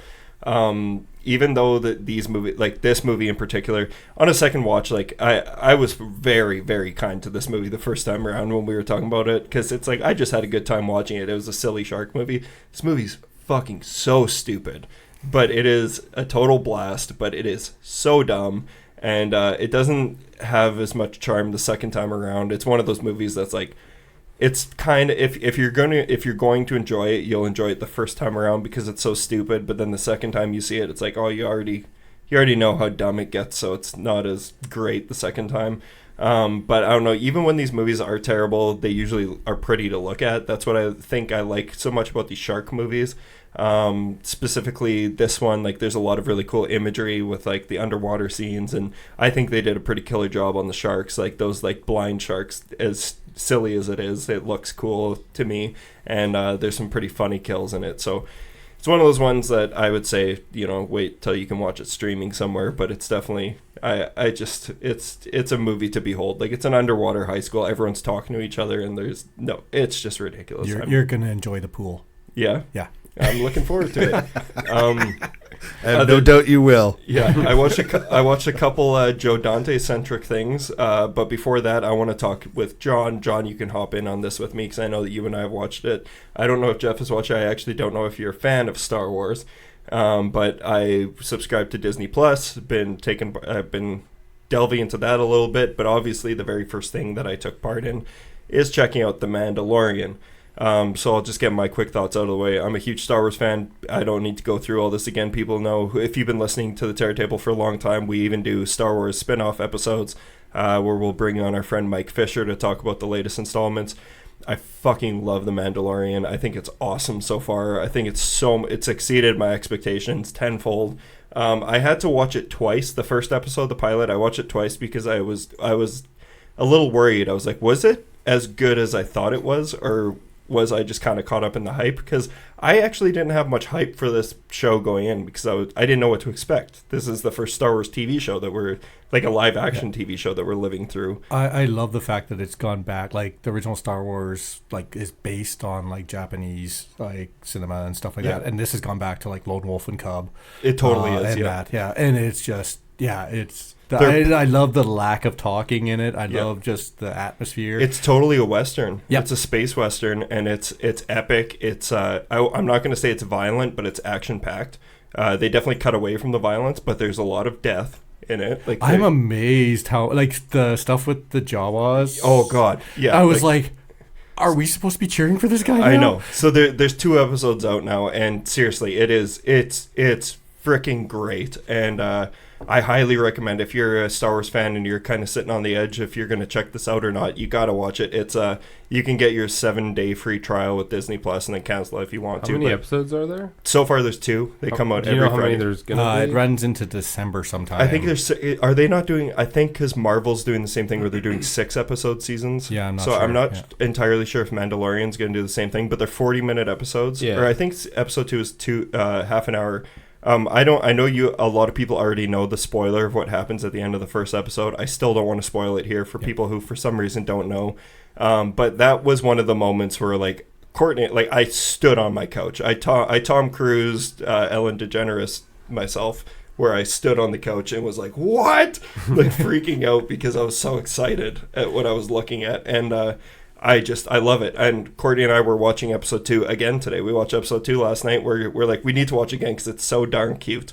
Even though that these movies, like this movie in particular, on a second watch, like I was very, very kind to this movie the first time around when we were talking about it, because it's like I just had a good time watching it. It was a silly shark movie. This movie's fucking so stupid, but it is a total blast. But it is so dumb, and it doesn't have as much charm the second time around. It's one of those movies that's like, it's kind of, if you're going to enjoy it, you'll enjoy it the first time around because it's so stupid. But then the second time you see it, it's like, oh, you already know how dumb it gets, so it's not as great the second time. But I don't know. Even when these movies are terrible, they usually are pretty to look at. That's what I think I like so much about these shark movies. Specifically this one, like there's a lot of really cool imagery with like the underwater scenes, and I think they did a pretty killer job on the sharks, like those like blind sharks, as silly as it is, it looks cool to me, and there's some pretty funny kills in it. So it's one of those ones that I would say, wait till you can watch it streaming somewhere. But it's definitely, it's a movie to behold. Like, it's an underwater high school. Everyone's talking to each other, and it's just ridiculous. You're gonna enjoy the pool. Yeah. I'm looking forward to it. I have no doubt you will. Yeah, I watched a couple Joe Dante centric things, but before that, I want to talk with John. John, you can hop in on this with me because I know that you and I have watched it. I don't know if Jeff has watched it. I actually don't know if you're a fan of Star Wars, but I subscribe to Disney Plus. I've been delving into that a little bit, but obviously the very first thing that I took part in is checking out The Mandalorian. So I'll just get my quick thoughts out of the way. I'm a huge Star Wars fan. I don't need to go through all this again. People know, if you've been listening to the Terror Table for a long time, we even do Star Wars spin-off episodes where we'll bring on our friend Mike Fisher to talk about the latest installments. I fucking love The Mandalorian. I think it's awesome so far. I think it's exceeded my expectations tenfold. I had to watch it twice. The first episode, the pilot, I watched it twice because I was a little worried. I was like, was it as good as I thought it was, or was I just kind of caught up in the hype? Because I actually didn't have much hype for this show going in because I didn't know what to expect. This is the first Star Wars TV show that we're, like a live action TV show that we're living through. I love the fact that it's gone back. Like, the original Star Wars, like, is based on, like, Japanese, like, cinema and stuff like that. And this has gone back to, like, Lone Wolf and Cub. It totally is, and and it's just, I love the lack of talking in it. I love just the atmosphere. It's totally a Western. Yep. It's a space Western, and it's epic. It's I'm not going to say it's violent, but it's action-packed. They definitely cut away from the violence, but there's a lot of death in it. Like, I'm amazed how, like, the stuff with the Jawas. Oh, God. Yeah. I was like, are we supposed to be cheering for this guy now? I know. So there's 2 episodes out now, and seriously, it's freaking great. And I highly recommend, if you're a Star Wars fan and you're kind of sitting on the edge if you're going to check this out or not, you got to watch it. It's you can get your 7-day free trial with Disney Plus and then cancel it if you want to. How many episodes are there? So far there's 2. They come out do you every know how Friday. many there's gonna be? It runs into December sometime. I think are they not doing, I think because Marvel's doing the same thing where they're doing 6-episode seasons. Yeah, I'm not so sure. I'm not entirely sure if Mandalorian's going to do the same thing, but they're 40-minute episodes. Yeah. Or I think episode 2 is half an hour. I know a lot of people already know the spoiler of what happens at the end of the first episode. I still don't want to spoil it here for people who for some reason don't know. But that was one of the moments where, like, Courtney, like, I stood on my couch. I Tom Cruise, Ellen DeGeneres myself, where I stood on the couch and was like, what? Like, freaking out because I was so excited at what I was looking at. And, I love it. And Courtney and I were watching episode 2 again today. We watched episode 2 last night. We're like, we need to watch again because it's so darn cute.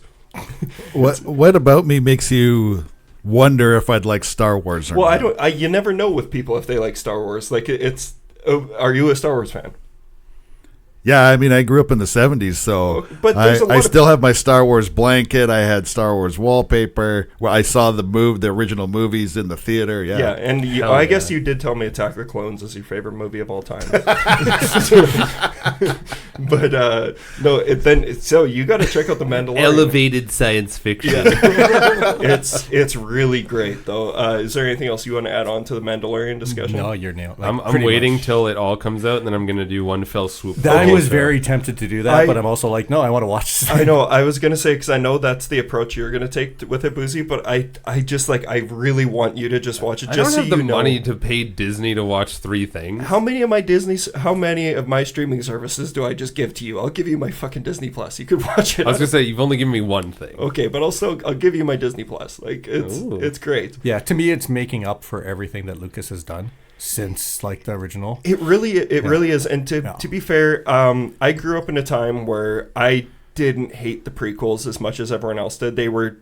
What about me makes you wonder if I'd like Star Wars or not? You never know with people if they like Star Wars. Like, are you a Star Wars fan? Yeah, I mean, I grew up in the 70s, so but I still have my Star Wars blanket. I had Star Wars wallpaper. Well, I saw the original movies in the theater. Yeah, yeah, and I guess you did tell me Attack of the Clones is your favorite movie of all time. But so you got to check out The Mandalorian. Elevated science fiction. Yeah. It's really great though. Is there anything else you want to add on to the Mandalorian discussion? No, you're nailed. I'm waiting till it all comes out, and then I'm going to do one fell swoop. I was very tempted to do that, but I'm also like, no, I want to watch this. I know. I was going to say, because I know that's the approach you're going to take with it, Buzi, but I just, like, I really want you to just watch it. I Just don't so have the you know. money to pay Disney to watch 3 things. How many of my streaming services do I just give to you? I'll give you my fucking Disney Plus. You could watch it. I was going to say, you've only given me one thing. Okay, but I'll give you my Disney Plus. Like, it's great. Yeah, to me, it's making up for everything that Lucas has done since, like, the original. It really is. And to be fair, I grew up in a time where I didn't hate the prequels as much as everyone else did. They were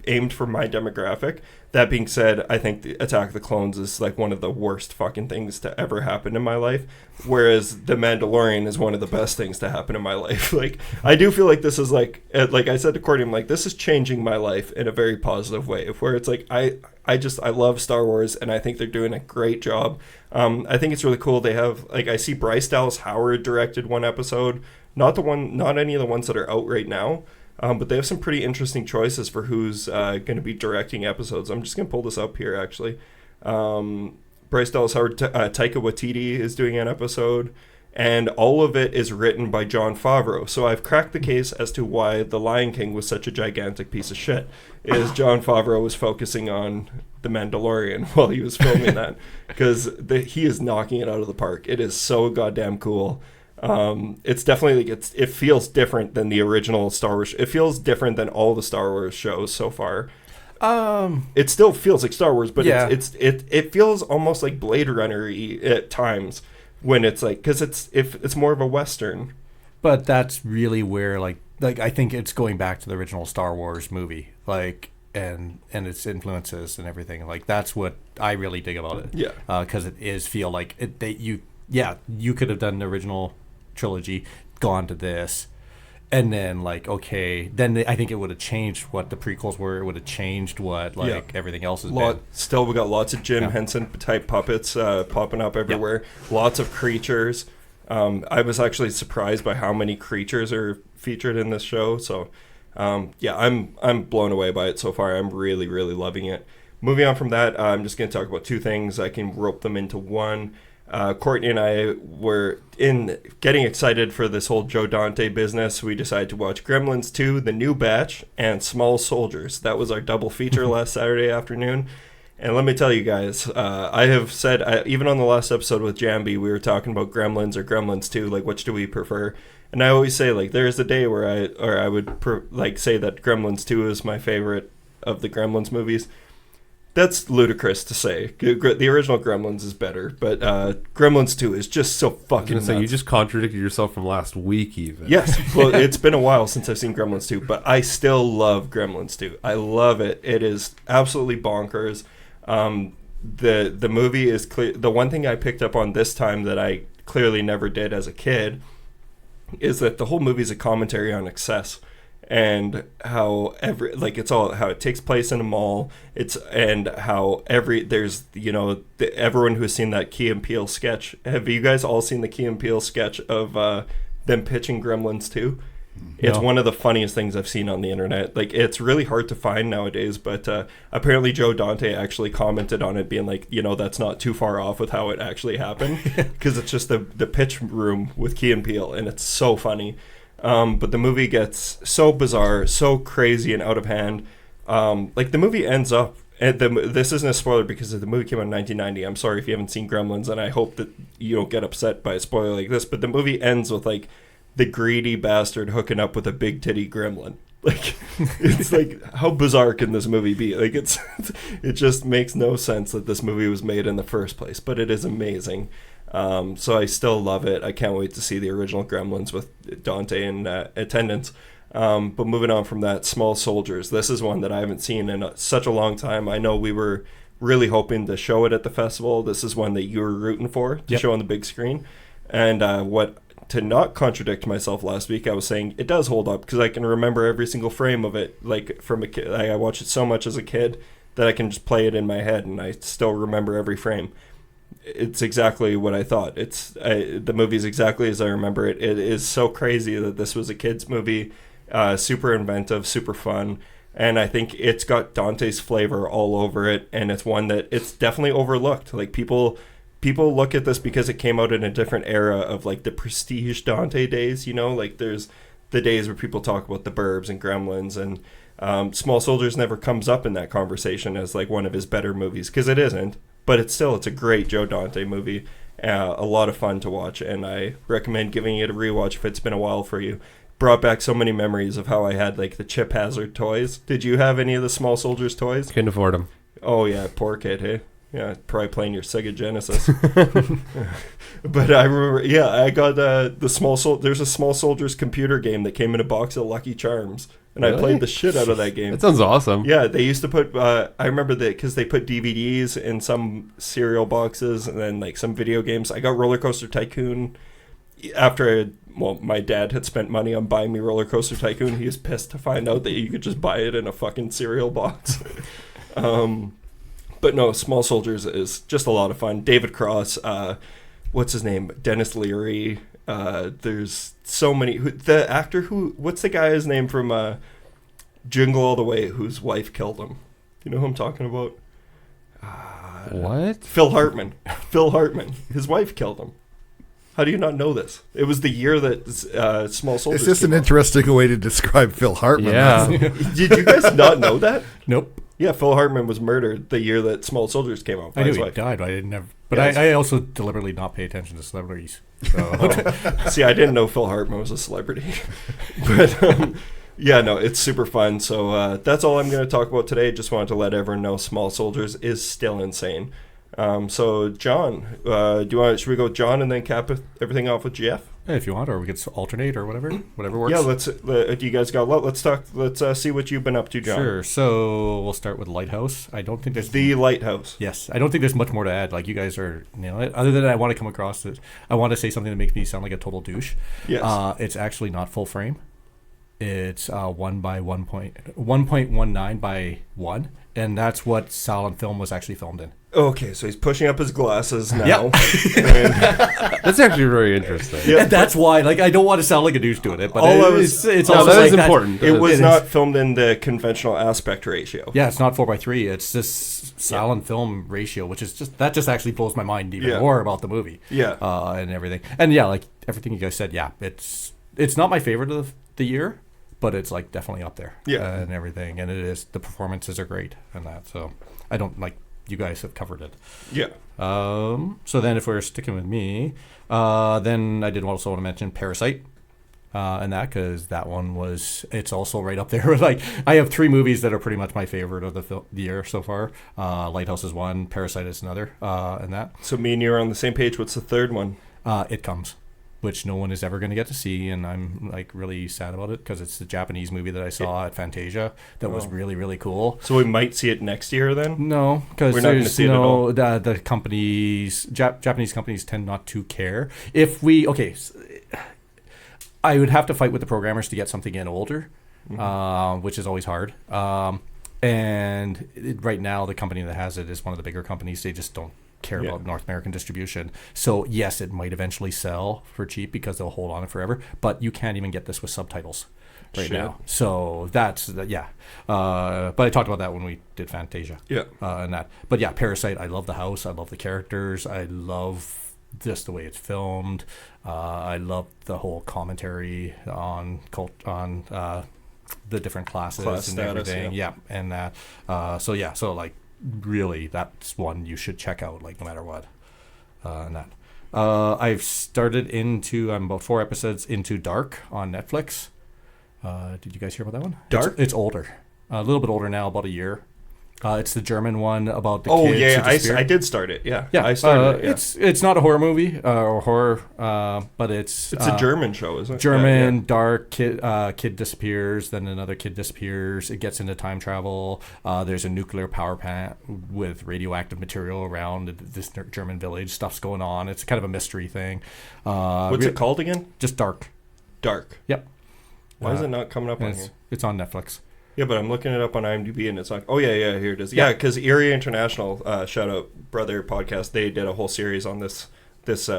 aimed for my demographic. That being said, I think the Attack of the Clones is, like, one of the worst fucking things to ever happen in my life, whereas The Mandalorian is one of the best things to happen in my life. Like, I do feel like this is, like I said to Courtney, I'm like, this is changing my life in a very positive way, where it's like, I love Star Wars, and I think they're doing a great job. I think it's really cool. They have, like, I see Bryce Dallas Howard directed one episode, not any of the ones that are out right now. But they have some pretty interesting choices for who's going to be directing episodes. I'm just going to pull this up here, actually. Bryce Dallas Howard, Taika Waititi is doing an episode, and all of it is written by Jon Favreau. So I've cracked the case as to why The Lion King was such a gigantic piece of shit. Is Jon Favreau was focusing on The Mandalorian while he was filming that, because he is knocking it out of the park. It is so goddamn cool. It's definitely like it feels different than the original Star Wars. It feels different than all the Star Wars shows so far. It still feels like Star Wars, but Yeah. it feels almost like Blade Runner-y at times when it's like, because it's more of a Western. But that's really where like I think it's going back to the original Star Wars movie, like and its influences and everything. Like that's what I really dig about it. Yeah. Because it is feel like you could have done the original trilogy, gone to this, and then like then I think it would have changed what the prequels were. It would have changed what everything else has been. Still, we got lots of Jim Henson type puppets popping up everywhere. Lots of creatures. I was actually surprised by how many creatures are featured in this show. So, I'm blown away by it so far. I'm really, really loving it. Moving on from that, I'm just going to talk about two things. I can rope them into one. Courtney and I were getting excited for this whole Joe Dante business. We decided to watch Gremlins 2, The New Batch, and Small Soldiers. That was our double feature last Saturday afternoon. And let me tell you guys, I have said, even on the last episode with Jambi, we were talking about Gremlins or Gremlins 2, like which do we prefer? And I always say, like, there's a day where I would say that Gremlins 2 is my favorite of the Gremlins movies. That's ludicrous to say. The original Gremlins is better, but Gremlins 2 is just so fucking nuts. You just contradicted yourself from last week, even. Yes, well, it's been a while since I've seen Gremlins 2, but I still love Gremlins 2. I love it. It is absolutely bonkers. The movie is clear. The one thing I picked up on this time that I clearly never did as a kid is that the whole movie is a commentary on excess. And how it's all how it takes place in a mall. Everyone who has seen that Key and Peele sketch. Have you guys all seen the Key and Peele sketch of them pitching Gremlins 2? It's one of the funniest things I've seen on the internet. Like, it's really hard to find nowadays, but apparently Joe Dante actually commented on it, being like, that's not too far off with how it actually happened, because it's just the pitch room with Key and Peele, and it's so funny. But the movie gets so bizarre, so crazy and out of hand. The movie ends up, and this isn't a spoiler because the movie came out in 1990. I'm sorry if you haven't seen Gremlins, and I hope that you don't get upset by a spoiler like this. But the movie ends with like the greedy bastard hooking up with a big titty gremlin. Like, it's like, how bizarre can this movie be? Like, it just makes no sense that this movie was made in the first place, but it is amazing. So I still love it. I can't wait to see the original Gremlins with Dante in attendance. But moving on from that, Small Soldiers. This is one that I haven't seen in such a long time. I know we were really hoping to show it at the festival. This is one that you were rooting for to show on the big screen. And to not contradict myself last week, I was saying it does hold up because I can remember every single frame of it. Like, from a kid, I watched it so much as a kid that I can just play it in my head, and I still remember every frame. It's exactly what I thought. The movie's exactly as I remember it. It is so crazy that this was a kid's movie, super inventive, super fun, and I think it's got Dante's flavor all over it, and it's one that it's definitely overlooked. Like, people look at this because it came out in a different era of like the prestige Dante days, like there's the days where people talk about The Burbs and Gremlins, and Small Soldiers never comes up in that conversation as like one of his better movies, because it isn't. But it's a great Joe Dante movie, a lot of fun to watch, and I recommend giving it a rewatch if it's been a while for you. Brought back so many memories of how I had like the Chip Hazard toys. Did you have any of the Small Soldiers toys? Couldn't afford them. Oh yeah, poor kid, hey? Yeah, probably playing your Sega Genesis. But I remember, I got there's a Small Soldiers computer game that came in a box of Lucky Charms. And really? I played the shit out of that game. That sounds awesome. Yeah, they used to put, I remember that because they put DVDs in some cereal boxes and then like some video games. I got Roller Coaster Tycoon after my dad had spent money on buying me Roller Coaster Tycoon. He was pissed to find out that you could just buy it in a fucking cereal box. But no, Small Soldiers is just a lot of fun. David Cross, what's his name? Dennis Leary. There's so many. The actor what's the guy's name from Jingle All the Way whose wife killed him? You know who I'm talking about? What? Phil Hartman. Phil Hartman. His wife killed him. How do you not know this? It was the year that Small Soldiers. It's just an came out. interesting way to describe Phil Hartman. Yeah. Did you guys not know that? Nope. Yeah, Phil Hartman was murdered the year that Small Soldiers came out. By I knew his he wife. died, but I didn't never. But Yes. I also deliberately not pay attention to celebrities. So. See, I didn't know Phil Hartman was a celebrity. But yeah, no, it's super fun. So that's all I'm going to talk about today. Just wanted to let everyone know Small Soldiers is still insane. So John, should we go with John and then cap everything off with Jeff? Yeah, if you want, or we could alternate, or whatever works. Yeah, do you guys got a lot? Let's talk. Let's see what you've been up to, John. Sure. So we'll start with Lighthouse. I don't think there's The Lighthouse. Yes, I don't think there's much more to add. Like, you guys are nailing it. Other than I want to come across it, I want to say something that makes me sound like a total douche. Yes. It's actually not full frame. It's 1.19 by 1, and that's what silent film was actually filmed in. Okay, so he's pushing up his glasses now. Yep. That's actually very interesting. Yeah. And that's why, like, I don't want to sound like a douche doing it, but it's No, also that like is important. It was is. not filmed in the conventional aspect ratio. Yeah, it's not 4:3. It's this silent film ratio, which is just actually blows my mind even Yeah. more about the movie. Yeah. And everything. And yeah, like everything you guys said. Yeah, it's not my favorite of the year, but it's like definitely up there. Yeah. And everything, and it is. The performances are great and that. So I don't like. You guys have covered it. Yeah. So then, if we're sticking with me, then I did also want to mention Parasite. And that, because that one it's also right up there. Like, I have 3 movies that are pretty much my favorite of the year so far. Lighthouse is one, Parasite is another, and that. So me and you are on the same page. What's the third one? It Comes, which no one is ever going to get to see, and I'm like really sad about it because it's the Japanese movie that I saw at Fantasia that was really, really cool. So we might see it next year then? No, because We're not gonna there's see it at all. the companies, Japanese companies tend not to care. I would have to fight with the programmers to get something in older, which is always hard. Right now, the company that has it is one of the bigger companies. They just don't care about North American distribution. So yes, it might eventually sell for cheap because they'll hold on it forever. But you can't even get this with subtitles right now. So that's but I talked about that when we did Fantasia. Yeah. And that. But yeah, Parasite. I love the house. I love the characters. I love just the way it's filmed. I love the whole commentary on the different classes Class and status, everything. yeah. And that. So like really, that's one you should check out, like no matter what. And that. I've started I'm about 4 episodes into Dark on Netflix. Did you guys hear about that one? Dark? It's older. A little bit older now, about a year. It's the German one about the Oh kids yeah, who disappear. I did start it. Yeah. Yeah, I started it. Yeah. It's not a horror movie or horror, but it's It's a German show, isn't it? German, Yeah. dark kid disappears, then another kid disappears. It gets into time travel. There's a nuclear power plant with radioactive material around this German village. Stuff's going on. It's kind of a mystery thing. What's it called again? Just Dark. Dark. Yep. Why is it not coming up on here? It's on Netflix. Yeah, but I'm looking it up on IMDb and it's like, oh yeah, here it is. Yeah, because Erie International, shout out Brother Podcast, they did a whole series on this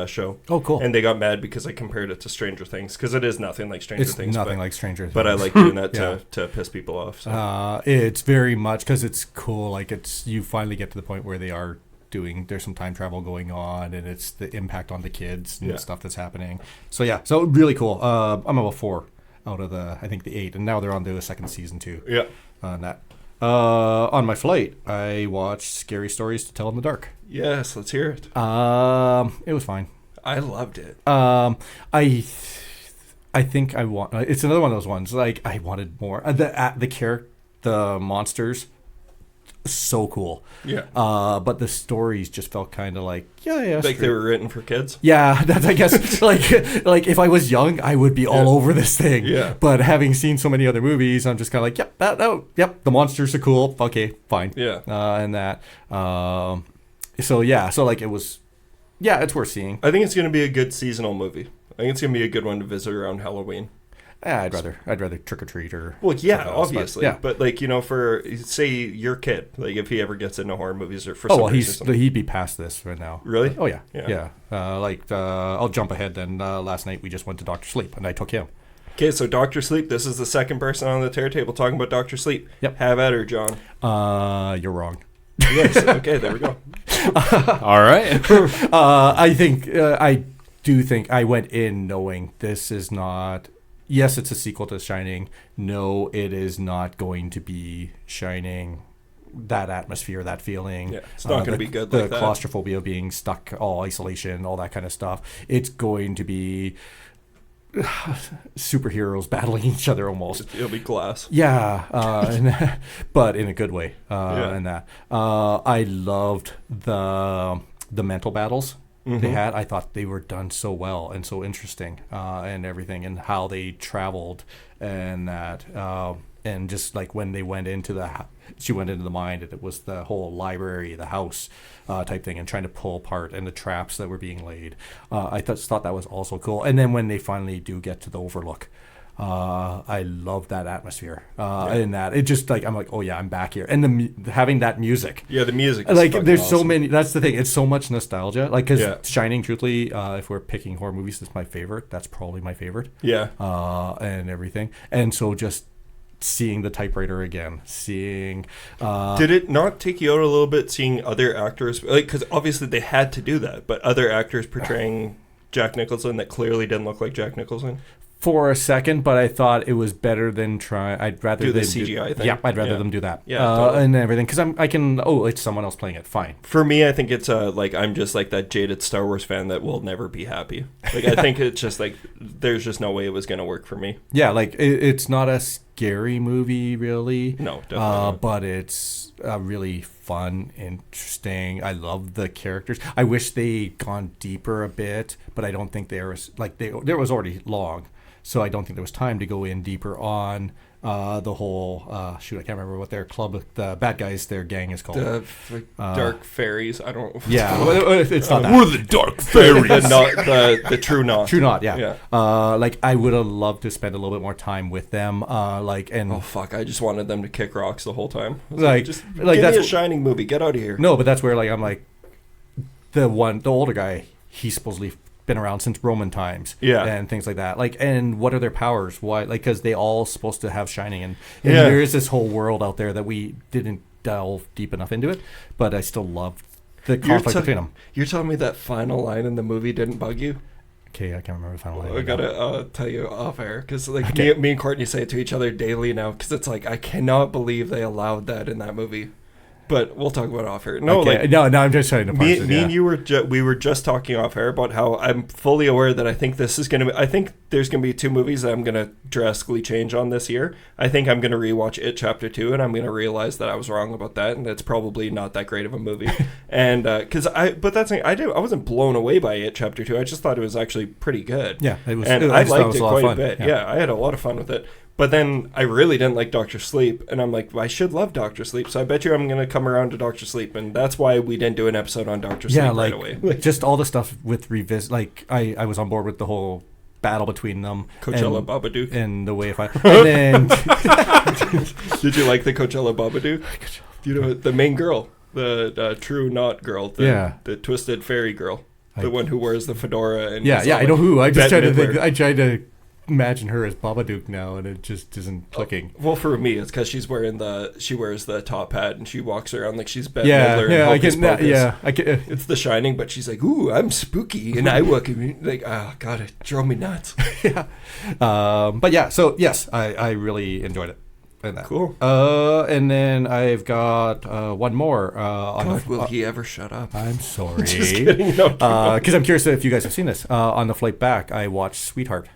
show. Oh, cool. And they got mad because I compared it to Stranger Things, because it is nothing like Stranger It's Things. nothing like Stranger Things. But I like doing that Yeah. to piss people off. So. It's very much because it's cool. Like you finally get to the point where there's some time travel going on, and it's the impact on the kids and the stuff that's happening. So really cool. I'm about 4 out of the 8, and now they're on to a second season too. Yeah. On that. On my flight, I watched Scary Stories to Tell in the Dark. Yes, let's hear it. It was fine. I loved it. I think I want. It's another one of those ones. Like, I wanted more. The monsters, so cool. Yeah. But the stories just felt kind of like Like they were written for kids. Yeah, that's, I guess, like if I was young, I would be all over this thing. Yeah. But having seen so many other movies, I'm just kind of like, yep, the monsters are cool. Okay, fine. Yeah. And that. So like it was, it's worth seeing. I think it's going to be a good seasonal movie. I think it's going to be a good one to visit around Halloween. I'd rather Trick or Treat or. Well, yeah, something else, obviously. But like, for, say, your kid, like if he ever gets into horror movies or for some reason or something. He'd be past this right now. Really? Oh yeah. Yeah. I'll jump ahead then. Last night we just went to Dr. Sleep and I took him. Okay, so Dr. Sleep, this is the second person on the tear table talking about Dr. Sleep. Yep. Have at her, John. You're wrong. Yes, okay, there we go. All right. I do think I went in knowing this is not. Yes, it's a sequel to Shining. No, it is not going to be Shining. That atmosphere, that feeling. Yeah, it's not going to be good The like that. claustrophobia, being stuck, all isolation, all that kind of stuff. It's going to be superheroes battling each other almost. It'll be glass. Yeah, but in a good way. Yeah. And that I loved the mental battles they had. I thought they were done so well and so interesting, and everything, and how they traveled, and that, and just like when they went into she went into the mind, and it was the whole library, the house type thing, and trying to pull apart, and the traps that were being laid. I thought that was also cool. And then when they finally do get to the Overlook, I love that atmosphere, and that it just like I'm like, oh yeah, I'm back here, and having that music. Yeah, the music is Like there's awesome. so many. That's the thing. It's so much nostalgia. Like because Yeah. Shining, truthfully, if we're picking horror movies, that's my favorite. That's probably my favorite. Yeah. And everything, and so just seeing the typewriter again, seeing. Did it not take you out a little bit seeing other actors? Like, because obviously they had to do that, but other actors portraying Jack Nicholson that clearly didn't look like Jack Nicholson. For a second, but I thought it was better than try. I'd rather Do the them CGI thing? Yeah, I'd rather Yeah. them do that. Yeah, totally. And everything because I can. Oh, it's someone else playing it. Fine. For me, I think it's like I'm just like that jaded Star Wars fan that will never be happy. Like I think it's just like there's just no way it was going to work for me. Yeah, like it's not a scary movie, really. No, definitely not. But it's really fun, interesting. I love the characters. I wish they'd gone deeper a bit, but I don't think there was there was already long, so I don't think there was time to go in deeper on the whole. Shoot, I can't remember what their club, the bad guys, their gang is called. The dark fairies. I don't. Yeah, it's not that. We're the dark fairies. the true knot. True not, yeah. Yeah. Like I would have loved to spend a little bit more time with them. And Oh fuck! I just wanted them to kick rocks the whole time. I was Like- just like give that's me a what- Shining movie. Get out of here. no, but that's where like I'm like the older guy. He's supposedly been around since Roman times, Yeah. and things like that. Like, and what are their powers? Why? Like, because they all supposed to have Shining, and Yeah. there is this whole world out there that we didn't delve deep enough into it. But I still loved the conflict between them. You're telling me that final line in the movie didn't bug you? Okay, I can't remember the final line. I gotta tell you off air because like Okay. me and Courtney say it to each other daily now because it's like I cannot believe they allowed that in that movie. But we'll talk about it off air. No, Okay, like no, I'm just trying to parse me it, yeah. and you we were just talking off air about how I'm fully aware that I think this is gonna be. I think there's gonna be two movies that I'm gonna drastically change on this year. I think I'm gonna rewatch It Chapter 2, and I'm gonna realize that I was wrong about that, and it's probably not that great of a movie. And but that's the thing, I wasn't blown away by It Chapter 2. I just thought it was actually pretty good. Yeah, it was. And I I just thought liked was it a lot of quite a fun. bit. Yeah. Yeah, I had a lot of fun with it. But then I really didn't like Dr. Sleep, and I'm like, I should love Dr. Sleep, so I bet you I'm going to come around to Dr. Sleep, and that's why we didn't do an episode on Dr. Sleep Yeah, right like away. just all the stuff with revisit. Like I was on board with the whole battle between them. Coachella and, Babadook. and the way if I and then Did you like the Coachella Babadook? You know, the main girl, the true not girl, the twisted fairy girl, the one who wears the fedora. And yeah, is yeah, all I know like who. I just tried Bette to think. Midler. I tried to imagine her as Babadook now, and it just isn't clicking. Well, for me, it's because she wears the top hat and she walks around like she's Bette Yeah, Midler. in yeah, I Hocus can. Pocus. Yeah, I can. It's The Shining, but she's like, "Ooh, I'm spooky," and I walk in like, "Oh God, it drove me nuts." Yeah. But yeah, so yes, I really enjoyed it. And that. Cool. And then I've got one more. God, will he ever shut up? I'm sorry. Just kidding. No, keep going. Because I'm curious if you guys have seen this. On the flight back, I watched Sweetheart.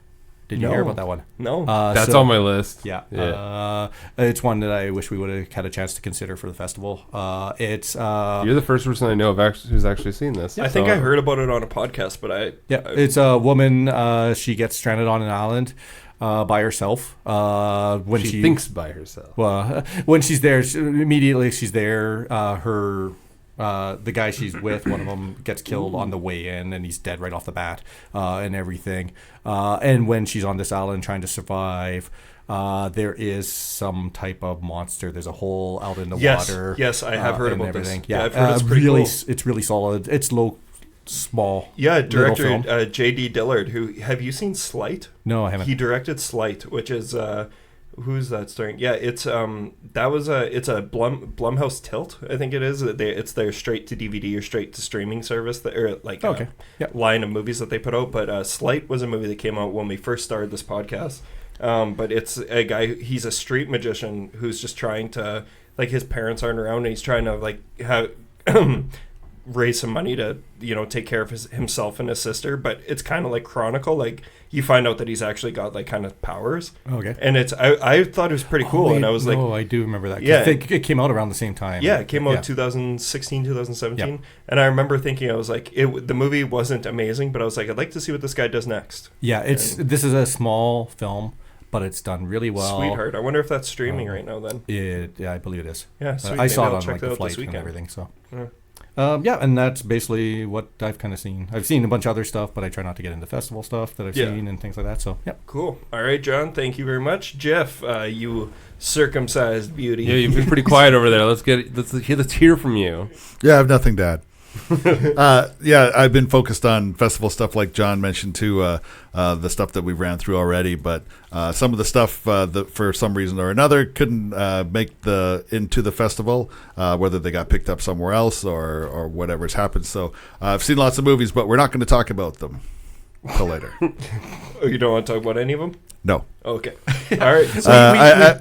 Did you hear No. about that one? No. That's so- on my list. Yeah. Yeah. It's one that I wish we would have had a chance to consider for the festival. It's You're the first person I know who's actually seen this. I think So- I heard about it on a podcast, but it's a woman. She gets stranded on an island by herself. When she thinks by herself. Well, when she's there, immediately she's there. The guy she's with, one of them gets killed on the way in, and he's dead right off the bat, and everything. And when she's on this island trying to survive, there is some type of monster. There's a hole out in the water. Yes, I have heard and about everything. this. Yeah, I've heard it's pretty really, cool. it's really solid. It's small. Yeah, little director film. J.D. Dillard. Who have you seen Slight? No, I haven't. He directed Slight, which is Who's that starring? Yeah, it's it's a Blumhouse Tilt, I think it is. It's their straight to DVD or straight to streaming service line of movies that they put out. But Slight was a movie that came out when we first started this podcast. But it's a guy. He's a street magician who's just trying to, like, his parents aren't around, and he's trying to like have raise some money to, you know, take care of himself and his sister. But it's kind of like Chronicle. Like, you find out that he's actually got like kind of powers. Okay. And it's I thought it was pretty cool. Wait, and I was like, oh, I do remember that. Yeah. I think it came out around the same time. yeah, it came out 2016, 2017. Yep. And I remember thinking, I was like, the movie wasn't amazing, but I was like, I'd like to see what this guy does next. Yeah, this is a small film, but it's done really well. Sweetheart. I wonder if that's streaming right now then. Yeah, I believe it is. Yeah, sweet. I saw Maybe it I'll on check like that the out flight this and weekend. everything. So, Yeah. and that's basically what I've kind of seen. I've seen a bunch of other stuff, but I try not to get into festival stuff that I've seen and things like that. So, yeah. Cool. All right, John. Thank you very much. Jeff, you circumcised beauty. Yeah, you've been pretty quiet over there. Let's hear from you. Yeah, I have nothing to add. I've been focused on festival stuff like John mentioned too, the stuff that we ran through already, but some of the stuff that for some reason or another couldn't make into the festival, whether they got picked up somewhere else or whatever's happened. So I've seen lots of movies, but we're not going to talk about them until later. Oh, you don't want to talk about any of them? No. Okay. All right. So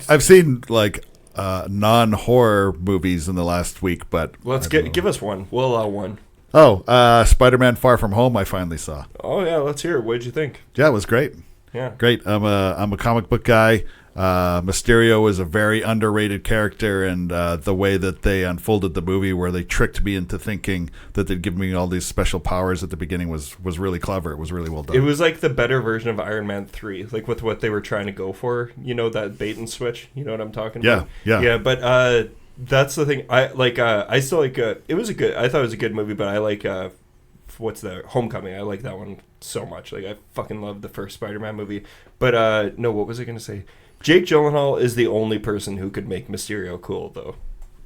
I've seen like non-horror movies in the last week, but give us one. We'll allow one. Spider-Man Far From Home I finally saw. Oh yeah, let's hear it. What did you think? Yeah, it was great. Yeah, great. I'm a comic book guy. Mysterio is a very underrated character, and the way that they unfolded the movie, where they tricked me into thinking that they'd give me all these special powers at the beginning, was really clever. It was really well done. It was like the better version of Iron Man 3, like with what they were trying to go for. You know, that bait and switch. You know what I'm talking about? Yeah. But that's the thing. I still like. It was a good. I thought it was a good movie, but I like. What's the Homecoming? I like that one so much. Like, I fucking love the first Spider-Man movie. But no, what was I gonna say? Jake Gyllenhaal is the only person who could make Mysterio cool, though.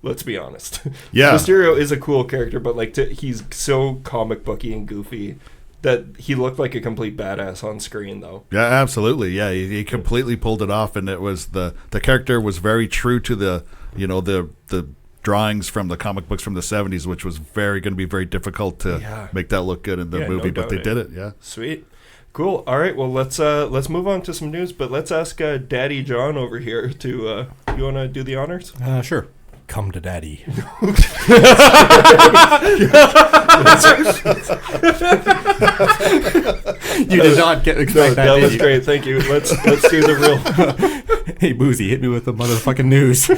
Let's be honest. Yeah, Mysterio is a cool character, but like he's so comic booky and goofy that he looked like a complete badass on screen, though. Yeah, absolutely. Yeah, he completely pulled it off, and it was the character was very true to the drawings from the comic books from the 70s, which was going to be very difficult to make that look good in the movie, but they did it. Yeah, sweet. Cool. All right. Well, let's move on to some news, but let's ask Daddy John over here to. You want to do the honors? Sure. Come to Daddy. You did not expect that. That was great. Thank you. Let's do the real. Hey, Buzi, hit me with the motherfucking news.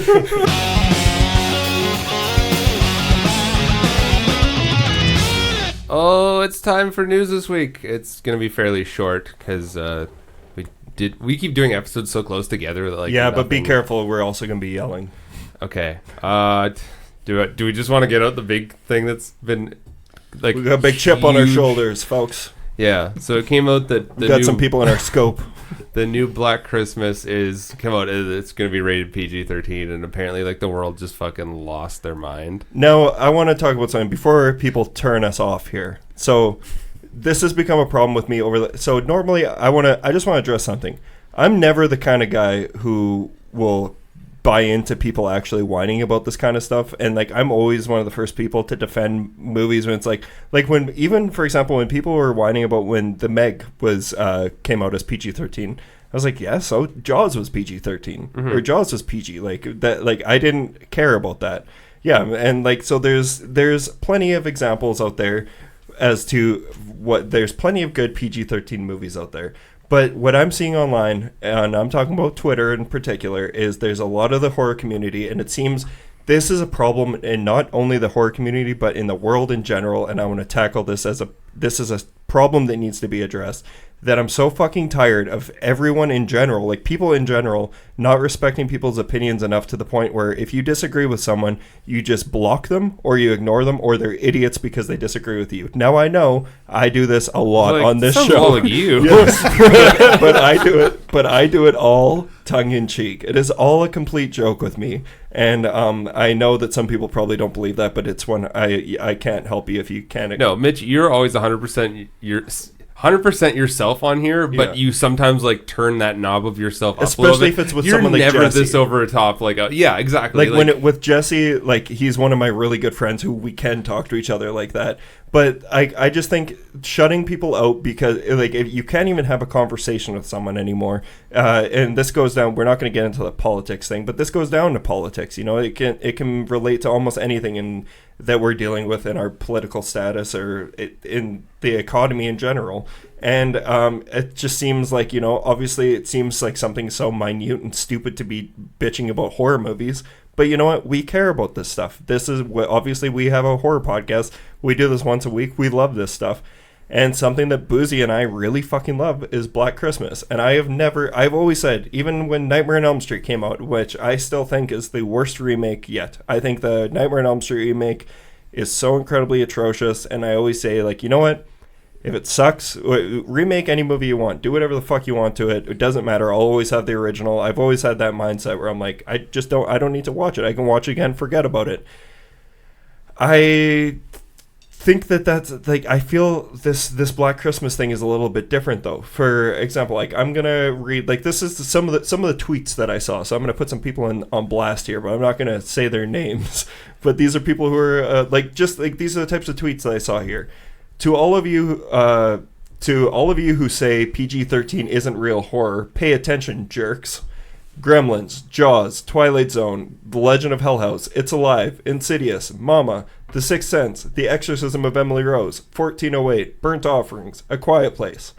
Oh, it's time for news this week. It's gonna be fairly short because we keep doing episodes so close together that but be careful. We're also gonna be yelling. Okay. Do we just want to get out the big thing that's been like we got a big chip on our shoulders, folks. Yeah. So it came out that we got some people in our scope. The new Black Christmas is come out. It's going to be rated PG-13, and apparently, like, the world just fucking lost their mind. Now, I want to talk about something before people turn us off here. So, this has become a problem with me so normally, I just want to address something. I'm never the kind of guy who will buy into people actually whining about this kind of stuff, and like I'm always one of the first people to defend movies when it's like when, even for example, when people were whining about when The Meg was came out as PG-13, I was like, yeah, so Jaws was PG-13 or Jaws was PG, like that, like I didn't care about that. Yeah, and like so there's plenty of examples out there as to there's plenty of good PG-13 movies out there. But what I'm seeing online, and I'm talking about Twitter in particular, is there's a lot of the horror community, and it seems this is a problem in not only the horror community, but in the world in general, and I want to tackle this this is a problem that needs to be addressed, that I'm so fucking tired of everyone in general, like people in general, not respecting people's opinions enough to the point where if you disagree with someone, you just block them or you ignore them or they're idiots because they disagree with you. Now I know I do this a lot on this show. Like you. Yes. but I do it all tongue in cheek. It is all a complete joke with me. And I know that some people probably don't believe that, but it's one I can't help you if you can't. No, Mitch, you're always 100%. 100% yourself on here, but Yeah. you sometimes like turn that knob of yourself up Especially a little bit. if it's with You're someone like never Jesse. this over the top. Like, yeah, exactly. Like when with Jesse, like he's one of my really good friends who we can talk to each other like that. But I just think shutting people out because like if you can't even have a conversation with someone anymore. And this goes down. We're not going to get into the politics thing, but this goes down to politics. You know, it can relate to almost anything that we're dealing with in our political status or in the economy in general. And it just seems like, you know, obviously it seems like something so minute and stupid to be bitching about horror movies. But you know what? We care about this stuff. This is what, obviously we have a horror podcast. We do this once a week. We love this stuff. And something that Buzi and I really fucking love is Black Christmas. And I've always said, even when Nightmare on Elm Street came out, which I still think is the worst remake yet. I think the Nightmare on Elm Street remake is so incredibly atrocious. And I always say, like, you know what? If it sucks, remake any movie you want. Do whatever the fuck you want to it. It doesn't matter. I'll always have the original. I've always had that mindset where I'm like, I don't need to watch it. I can watch it again, forget about it. I think that's like, I feel this Black Christmas thing is a little bit different though. For example, like I'm gonna read, like this is some of the tweets that I saw. So I'm gonna put some people on blast here, but I'm not gonna say their names. But these are people who are these are the types of tweets that I saw here. To all of you who say PG-13 isn't real horror, pay attention, jerks. Gremlins, Jaws, Twilight Zone, The Legend of Hell House, It's Alive, Insidious, Mama, The Sixth Sense, The Exorcism of Emily Rose, 1408, Burnt Offerings, A Quiet Place.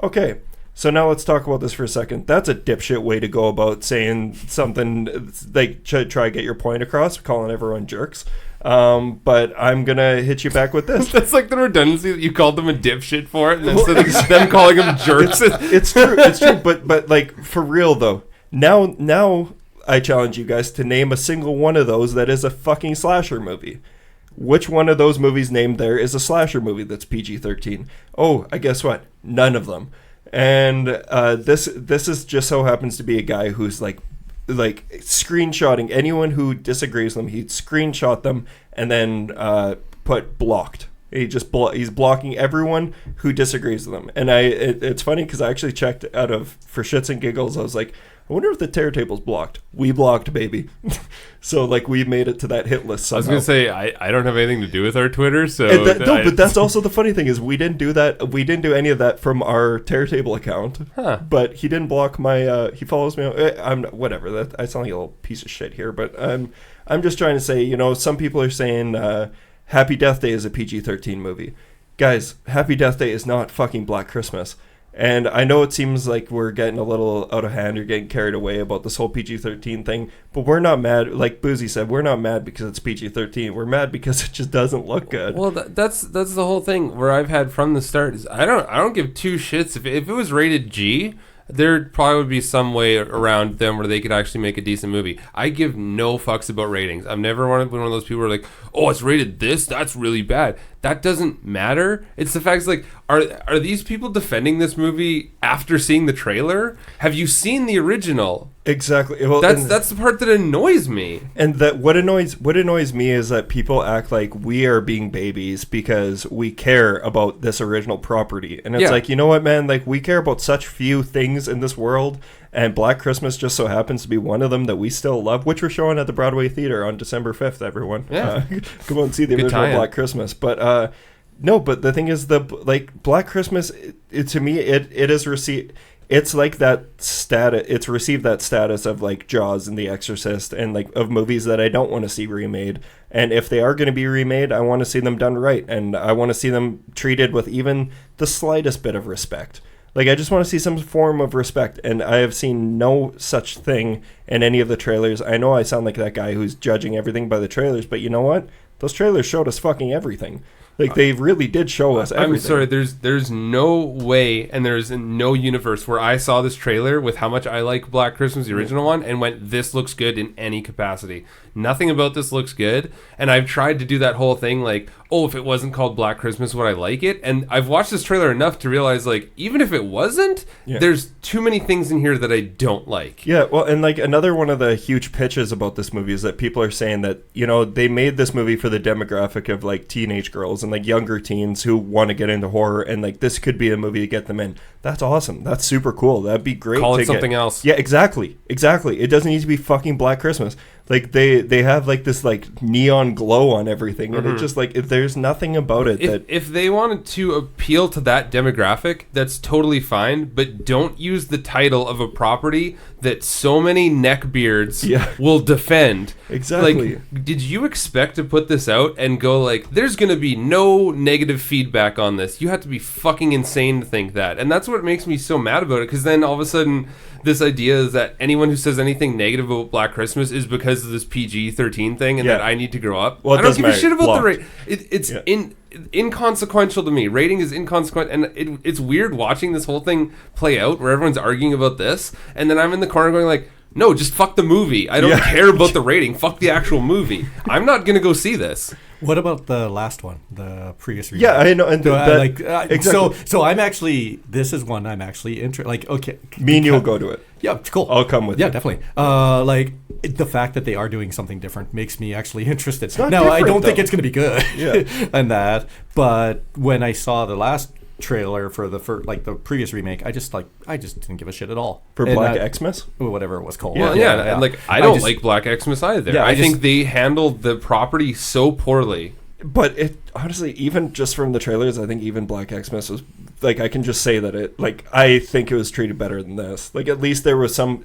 Okay, so now let's talk about this for a second. That's a dipshit way to go about saying something, like try to get your point across, calling everyone jerks. But I'm gonna hit you back with this. That's like the redundancy that you called them a dipshit for it, and instead of them calling them jerks. It's true. But like for real though. Now I challenge you guys to name a single one of those that is a fucking slasher movie. Which one of those movies named there is a slasher movie that's PG-13? Oh, I guess what? None of them. And this is just so happens to be a guy who's like screenshotting anyone who disagrees with him. He'd screenshot them and then put blocked. He's blocking everyone who disagrees with him. And it's funny because I actually checked for shits and giggles. I was like, I wonder if the Terror Table's blocked. We blocked, baby. So like we made it to that hit list somehow. I was gonna say I don't have anything to do with our Twitter, so but that's also the funny thing is we didn't do that. We didn't do any of that from our Terror Table account. Huh. But he didn't block my. He follows me. I'm whatever. That I sound like a little piece of shit here, but I'm just trying to say. You know, some people are saying Happy Death Day is a PG-13 movie. Guys, Happy Death Day is not fucking Black Christmas. And I know it seems like we're getting a little out of hand or getting carried away about this whole PG-13 thing, but we're not mad. Like Buzi said, we're not mad because it's PG-13. We're mad because it just doesn't look good. Well, that's the whole thing where I've had from the start is I don't give two shits if it was rated G. There probably would be some way around them where they could actually make a decent movie. I give no fucks about ratings. I've never been one of those people who are like, oh, it's rated this? That's really bad. That doesn't matter. It's the fact, like, are these people defending this movie after seeing the trailer? Have you seen the original? Exactly. Well, that's the part that annoys me. And that what annoys me is that people act like we are being babies because we care about this original property. And it's like, you know what, man? Like, we care about such few things in this world, and Black Christmas just so happens to be one of them that we still love, which we're showing at the Broadway Theater on December 5th, everyone. Yeah. Come on and see the original Black Christmas. But no, but the thing is, Black Christmas, to me, it is received. It's like that status. It's received that status of like Jaws and The Exorcist and like of movies that I don't want to see remade. And if they are going to be remade, I want to see them done right, and I want to see them treated with even the slightest bit of respect. Like, I just want to see some form of respect, and I have seen no such thing in any of the trailers. I know I sound like that guy who's judging everything by the trailers, but you know what? Those trailers showed us fucking everything. Like, they really did show us everything. I'm sorry, there's no way, and there's no universe where I saw this trailer with how much I like Black Christmas, the original one, and went, this looks good in any capacity. Nothing about this looks good, and I've tried to do that whole thing, like, oh, if it wasn't called Black Christmas, would I like it? And I've watched this trailer enough to realize, like, even if it wasn't, there's too many things in here that I don't like. Yeah, well, and like another one of the huge pitches about this movie is that people are saying that, you know, they made this movie for the demographic of like teenage girls and like younger teens who want to get into horror, and like this could be a movie to get them in. That's awesome. That's super cool. That'd be great. Call it something else. Yeah, exactly. It doesn't need to be fucking Black Christmas. Like they have like this like neon glow on everything, and it just like there's nothing about it if they wanted to appeal to that demographic, that's totally fine. But don't use the title of a property that so many neckbeards will defend. Exactly. Like, did you expect to put this out and go like, there's gonna be no negative feedback on this? You have to be fucking insane to think that, and that's what makes me so mad about it. Because then all of a sudden, this idea is that anyone who says anything negative about Black Christmas is because of this PG-13 thing, and that I need to grow up. Well, I don't give a shit about blocked. the rate. It's inconsequential to me. Rating is inconsequential, and it's weird watching this whole thing play out where everyone's arguing about this, and then I'm in the corner going like, no, just fuck the movie. I don't care about the rating. Fuck the actual movie. I'm not gonna go see this. What about the last one, the previous remake? Yeah, I know. And exactly. So I'm actually, this is one I'm actually interested. Like, okay, me and you'll go to it. Yeah, cool. I'll come with you. Yeah, definitely. Like the fact that they are doing something different makes me actually interested. Not now, I don't think though. it's going to be good. Yeah. And that, but when I saw the last trailer for the the previous remake, I just didn't give a shit at all For Black Xmas, or whatever it was called. Well, and like I don't like Black Xmas either. Yeah, I think they handled the property so poorly. But it honestly, even just from the trailers, I think even Black Xmas was like, I can just say that it, like, I think it was treated better than this. Like, at least there was some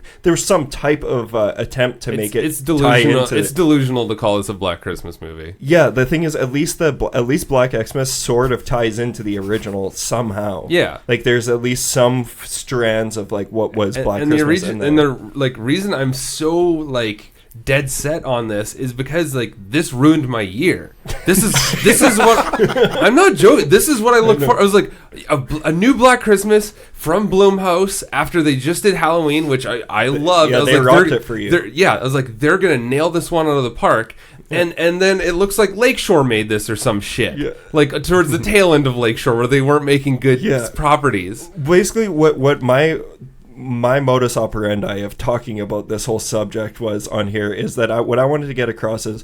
type of attempt to make it. It's delusional. It's delusional to call this a Black Christmas movie. Yeah, the thing is, at least Black Xmas sort of ties into the original somehow. Yeah, like there's at least some strands of like what was Black Christmas. The reason I'm so like dead set on this is because like this ruined my year. This is what I'm not joking. This is what I look for. I was like a new Black Christmas from Blumhouse after they just did Halloween, which I loved. Yeah, I was they like, rocked it for you. Yeah, I was like, they're gonna nail this one out of the park. And then it looks like Lakeshore made this or some shit. Yeah. Like towards the tail end of Lakeshore where they weren't making good properties. Basically, what my modus operandi of talking about this whole subject was on here is that what I wanted to get across is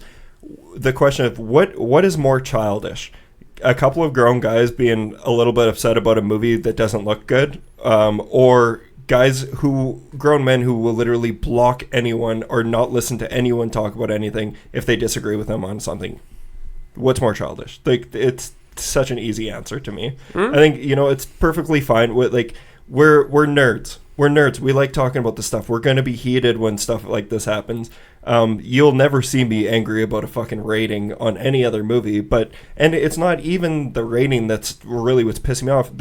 the question of what is more childish, a couple of grown guys being a little bit upset about a movie that doesn't look good, or grown men who will literally block anyone or not listen to anyone talk about anything if they disagree with them on something. What's more childish? Like, it's such an easy answer to me. I think, it's perfectly fine with, like, we're nerds. We're nerds. We like talking about this stuff. We're going to be heated when stuff like this happens. You'll never see me angry about a fucking rating on any other movie, and it's not even the rating that's really what's pissing me off.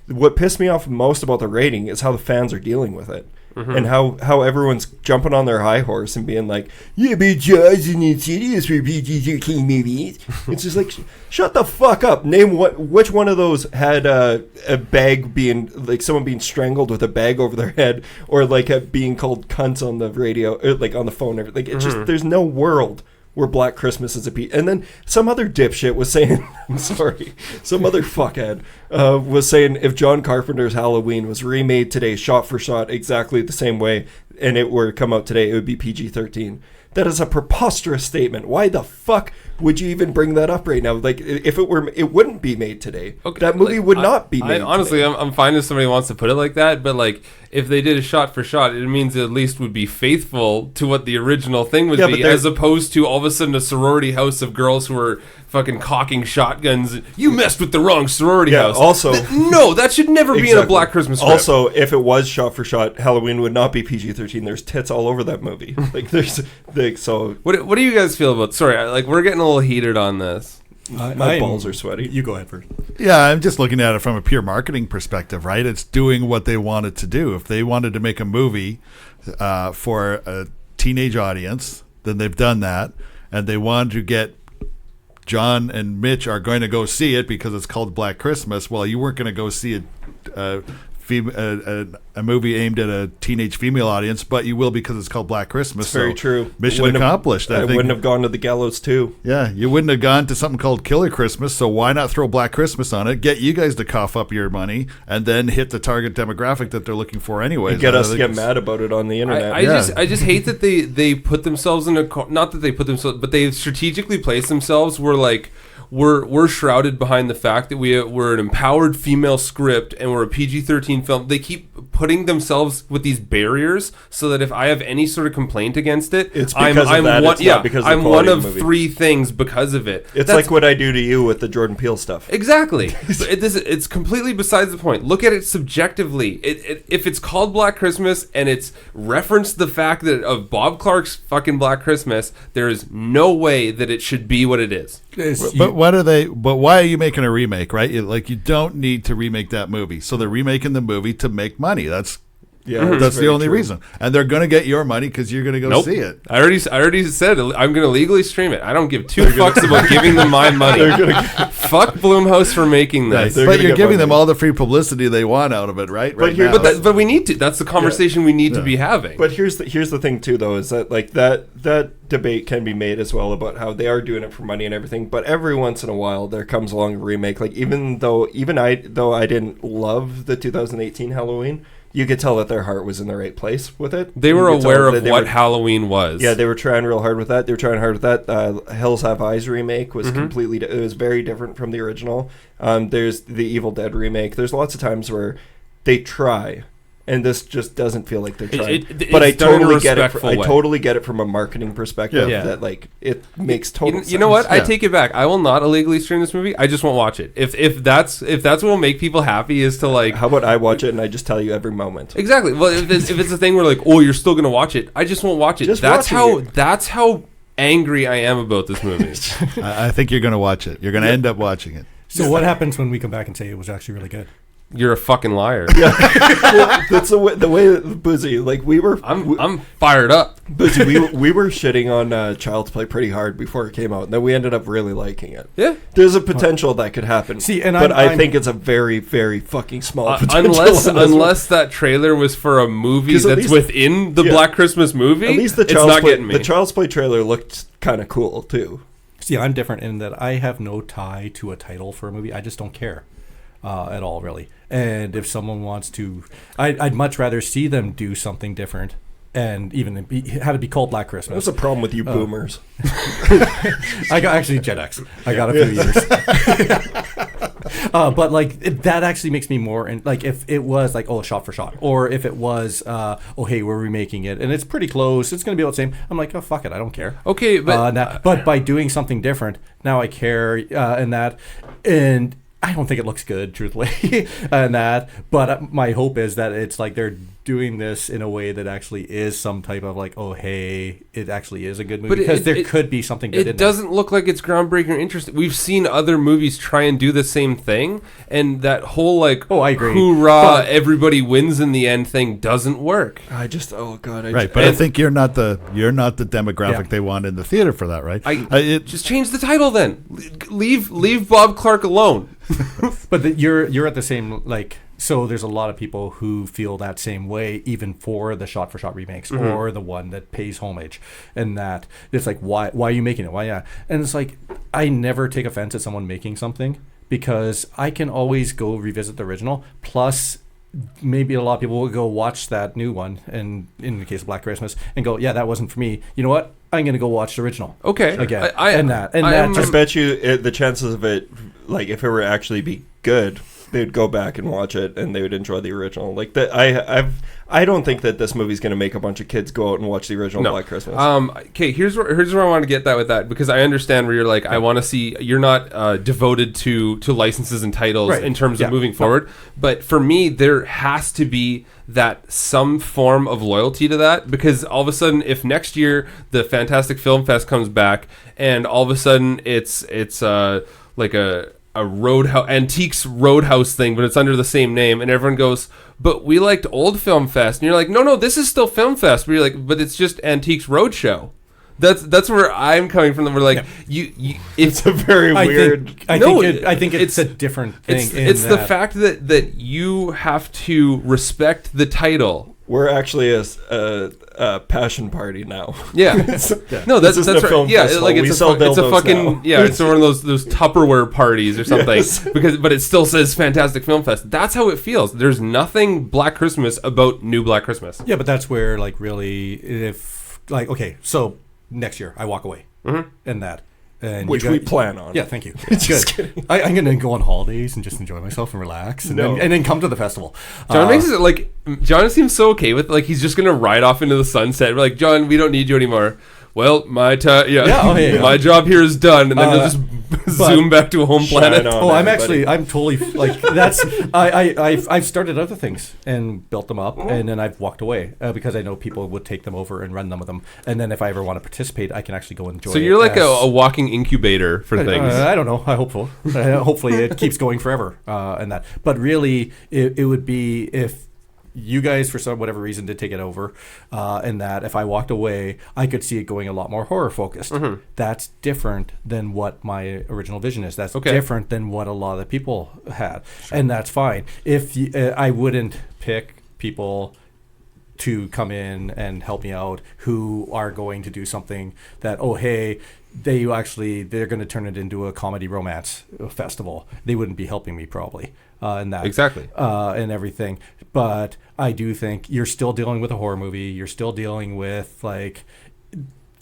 What pissed me off most about the rating is how the fans are dealing with it. And how everyone's jumping on their high horse and being like, yeah, but Jaws and Insidious for PG-13 movies. It's just like, shut the fuck up. Name which one of those had a bag being, like someone being strangled with a bag over their head, or like being called cunts on the radio, or like on the phone. Like, it's just, there's no world where Black Christmas is a piece. And then some other dipshit was saying, I'm sorry, some other fuckhead was saying if John Carpenter's Halloween was remade today, shot for shot, exactly the same way, and it were to come out today, it would be PG-13. That is a preposterous statement. Why the fuck would you even bring that up right now? Like, if it were, it wouldn't be made today. Okay, that movie would not be made. Honestly, today. I'm fine if somebody wants to put it like that, but like, if they did a shot for shot, it means it at least would be faithful to what the original thing would be, as opposed to all of a sudden a sorority house of girls who are fucking cocking shotguns. You messed with the wrong sorority house. Also, no, that should never be in a Black Christmas script. Also, if it was shot for shot, Halloween would not be PG-13. There's tits all over that movie. Like, so. What do you guys feel about? Sorry, like, we're getting a little heated on this. My balls are sweaty. You go ahead first. Yeah, I'm just looking at it from a pure marketing perspective, right? It's doing what they wanted to do. If they wanted to make a movie for a teenage audience, then they've done that. And they wanted to get John and Mitch are going to go see it because it's called Black Christmas. Well, you weren't going to go see a movie aimed at a teenage female audience, but you will because it's called Black Christmas. It's very true. Mission accomplished. I wouldn't have gone to the gallows too. Yeah, you wouldn't have gone to something called Killer Christmas, so why not throw Black Christmas on it, get you guys to cough up your money, and then hit the target demographic that they're looking for anyways. And get us to get mad about it on the internet. I just hate that they put themselves in a... Not that they put themselves... But they strategically placed themselves where, like, we're shrouded behind the fact that we're an empowered female script and we're a PG-13 film. They keep putting themselves with these barriers so that if I have any sort of complaint against it, it's because of that. It's not because of the I'm quality one of of the movie. 3 things because of it. It's like what I do to you with the Jordan Peele stuff. Exactly. It's completely besides the point. Look at it subjectively. If it's called Black Christmas and it's referenced the fact that of Bob Clark's fucking Black Christmas, there is no way that it should be what it is. But what are they? But why are you making a remake? Right? You don't need to remake that movie. So they're remaking the movie to make money. That's the only reason. And they're going to get your money because you're going to go see it. I already said I'm going to legally stream it. I don't give 2 fucks about giving them my money. Fuck Blumhouse for making this. But you're giving them all the free publicity they want out of it, right? But we need to. That's the conversation we need to be having. But here's the thing too, though, is that like that debate can be made as well about how they are doing it for money and everything. But every once in a while, there comes along a remake. Like even though I didn't love the 2018 Halloween, you could tell that their heart was in the right place with it. They were aware of what Halloween was. Yeah, they were trying real hard with that. Hills Have Eyes remake was it was very different from the original. There's the Evil Dead remake. There's lots of times where they try, and this just doesn't feel like they're trying. But I totally get it. I totally get it from a marketing perspective. Yeah. That like it makes total sense. You know what? I take it back. I will not illegally stream this movie. I just won't watch it. If that's what will make people happy is to like. How about I watch it and I just tell you every moment? Exactly. Well, if it's a thing where like, oh, you're still gonna watch it, I just won't watch it. That's how angry I am about this movie. I think you're gonna watch it. You're gonna end up watching it. So what happens when we come back and say it was actually really good? You're a fucking liar. Yeah, well, that's the way Buzi. Like I'm fired up. Buzi, we were shitting on Child's Play pretty hard before it came out, and then we ended up really liking it. Yeah, there's a potential that could happen. I think it's a very, very fucking small potential. Unless that trailer was for a movie that's within the Black Christmas movie, at least the Child's Play trailer looked kind of cool too. See, I'm different in that I have no tie to a title for a movie. I just don't care. At all, really. And if someone wants to, I'd much rather see them do something different, and even have it be called Black Christmas. What's the problem with you boomers? I got actually Gen X. I got a few years. But like that actually makes me more like if it was like shot for shot, or if it was hey, we're remaking it and it's pretty close, it's gonna be about the same. I'm like, oh fuck it, I don't care. Okay, but but by doing something different, now I care and I don't think it looks good, truthfully, and that. But my hope is that it's like they're doing this in a way that actually is some type of like, oh, hey, it actually is a good movie. Because there could be something good in it. It doesn't look like it's groundbreaking or interesting. We've seen other movies try and do the same thing, and that whole like, I agree. Hoorah, everybody wins in the end thing doesn't work. I think you're not the demographic they want in the theater for that, right? Just change the title then. Leave Bob Clark alone. But you're at the same like. So there's a lot of people who feel that same way, even for the shot-for-shot remakes or the one that pays homage, and that it's like, why are you making it? Why, yeah? And it's like, I never take offense at someone making something because I can always go revisit the original. Plus, maybe a lot of people will go watch that new one, and in the case of Black Christmas, and go, yeah, that wasn't for me. You know what? I'm going to go watch the original. Okay. Again. I bet you the chances of it, like if it were actually be good, they'd go back and watch it and they would enjoy the original. Like that, I don't think that this movie's going to make a bunch of kids go out and watch the original Black Christmas. Okay, here's where I want to get that with that, because I understand where you're like, I want to see, you're not devoted to licenses and titles in terms of moving forward. But for me, there has to be that some form of loyalty to that, because all of a sudden, if next year the Fantastic Film Fest comes back and all of a sudden it's like a Roadhouse, Antiques Roadhouse thing, but it's under the same name, and everyone goes, but we liked Old Film Fest, and you're like, no, this is still Film Fest, but you're like, but it's just Antiques Roadshow. That's where I'm coming from. We're like, it's a very weird. I think it's a different thing. It's the fact that you have to respect the title. We're actually a passion party now. Yeah. No, that's right. Yeah, like it's a fucking now. Yeah, it's one of those Tupperware parties or something. Yes. But it still says Fantastic Film Fest. That's how it feels. There's nothing Black Christmas about New Black Christmas. Yeah, but that's where like really if like okay, so next year I walk away and that And Which we plan on. Yeah, thank you. Just Good. kidding. I'm going to go on holidays and just enjoy myself and relax, and, then come to the festival. John makes it like John seems so okay with like he's just gonna ride off into the sunset. We're like, John, we don't need you anymore. Well, my my job here is done, and then he'll just zoom back to a home planet. I'm totally like that's I've started other things and built them up, and then I've walked away because I know people would take them over and run them with them, and then if I ever want to participate, I can actually go enjoy. So you're like a walking incubator for things. I don't know. I hope so. Hopefully, it keeps going forever, and that. But really, it would be if you guys, for whatever reason, did take it over, and that if I walked away, I could see it going a lot more horror focused. Mm-hmm. That's different than what my original vision is. That's different than what a lot of the people had, and that's fine. If I wouldn't pick people to come in and help me out who are going to do something that they're going to turn it into a comedy romance festival. They wouldn't be helping me probably. And that exactly and everything, but I do think you're still dealing with a horror movie. You're still dealing with like,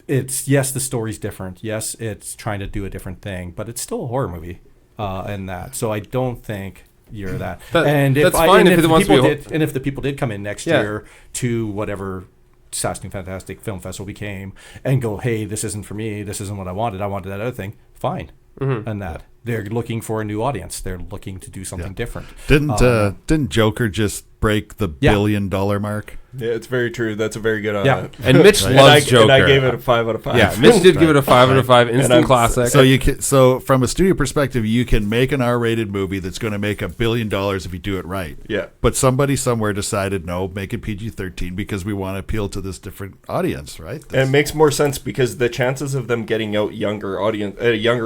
it's the story's different. Yes, it's trying to do a different thing, but it's still a horror movie, and that. So I don't think you're that. And if the people did come in next year to whatever Saskatoon Fantastic Film Festival became and go, hey, this isn't for me. This isn't what I wanted. I wanted that other thing. Fine, and that. They're looking for a new audience. They're looking to do something different. Didn't Joker just break the $1 billion mark? Yeah, it's very true. That's a very good. And Mitch loves Joker. And I gave it a 5 out of 5. Yeah, Mitch did give it a 5 out of 5. Instant classic. So from a studio perspective, you can make an R-rated movie that's going to make $1 billion if you do it right. Yeah. But somebody somewhere decided, no, make it PG-13 because we want to appeal to this different audience, right? And it makes more sense because the chances of them getting out a younger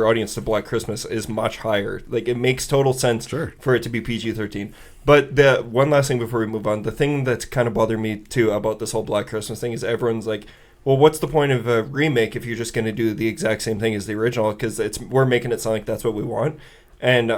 audience to Black Christmas is much higher. Like, it makes total sense for it to be PG-13. But the one last thing before we move on, the thing that's kind of bothered me too about this whole Black Christmas thing is everyone's like, well, what's the point of a remake if you're just going to do the exact same thing as the original? Because we're making it sound like that's what we want. And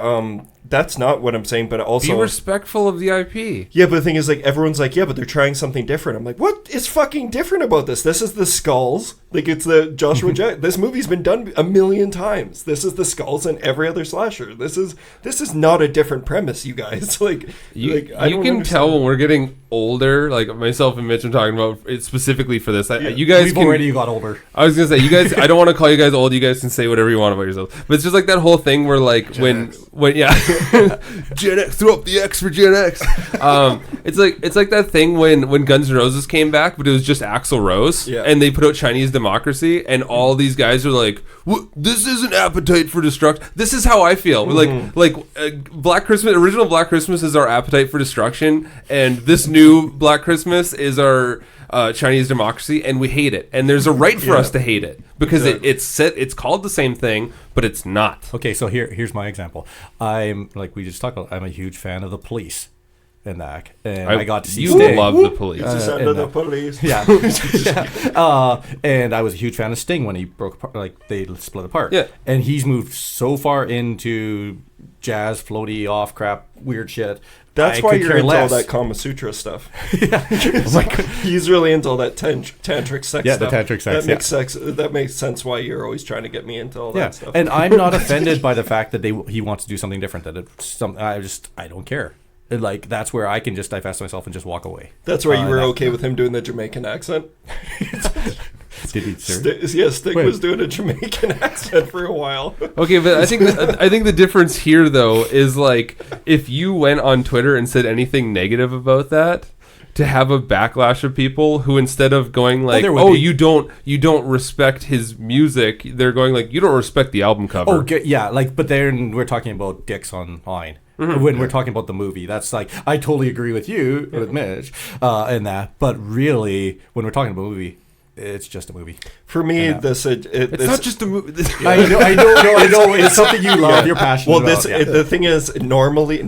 that's not what I'm saying, but also... Be respectful of the IP. Yeah, but the thing is, like, everyone's like, yeah, but they're trying something different. I'm like, what is fucking different about this? This is the skulls. Like, it's the Joshua Jack. This movie's been done 1,000,000 times. This is the skulls and every other slasher. This is not a different premise, you guys. Like, you can tell when we're getting older, like myself and Mitch, I'm talking about it specifically for this. You guys already got older. I was going to say, you guys, I don't want to call you guys old. You guys can say whatever you want about yourselves. But it's just like that whole thing where, like, when Gen X, throw up the X for Gen X. It's like that thing when Guns N' Roses came back, but it was just Axl Rose, and they put out Chinese Democracy, and all these guys are like, "This isn't Appetite for Destruction." This is how I feel. Black Christmas, original Black Christmas is our Appetite for Destruction, and this new Black Christmas is our Chinese Democracy, and we hate it. And there's a right for us to hate it because it's called the same thing, but it's not. Okay, so here's my example. I'm like we just talked about. I'm a huge fan of the Police. And I got to see Sting. Love the Police. The Police. Yeah. And I was a huge fan of Sting when he broke apart, like they split apart. Yeah. And he's moved so far into jazz, floaty, off crap, weird shit. That's why you're into all that Kama Sutra stuff. He's really into all that tantric sex stuff. Yeah, the tantric sex. That makes sense why you're always trying to get me into all that stuff. And I'm not offended by the fact that he wants to do something different. I don't care. Like, that's where I can just divest myself and just walk away. That's where you were okay with him doing the Jamaican accent? Did he, sir? Sting was doing a Jamaican accent for a while. Okay, but I think the difference here, though, is, like, if you went on Twitter and said anything negative about that, to have a backlash of people who, instead of going like, you don't respect his music, they're going like, you don't respect the album cover. Oh, yeah, like, but then we're talking about dicks online. Mm-hmm. When we're talking about the movie, that's like, I totally agree with you, with Mitch, and that. But really, when we're talking about a movie, it's just a movie. For me, it's not just a movie. I know. It's something you love. You're passionate about. The thing is, normally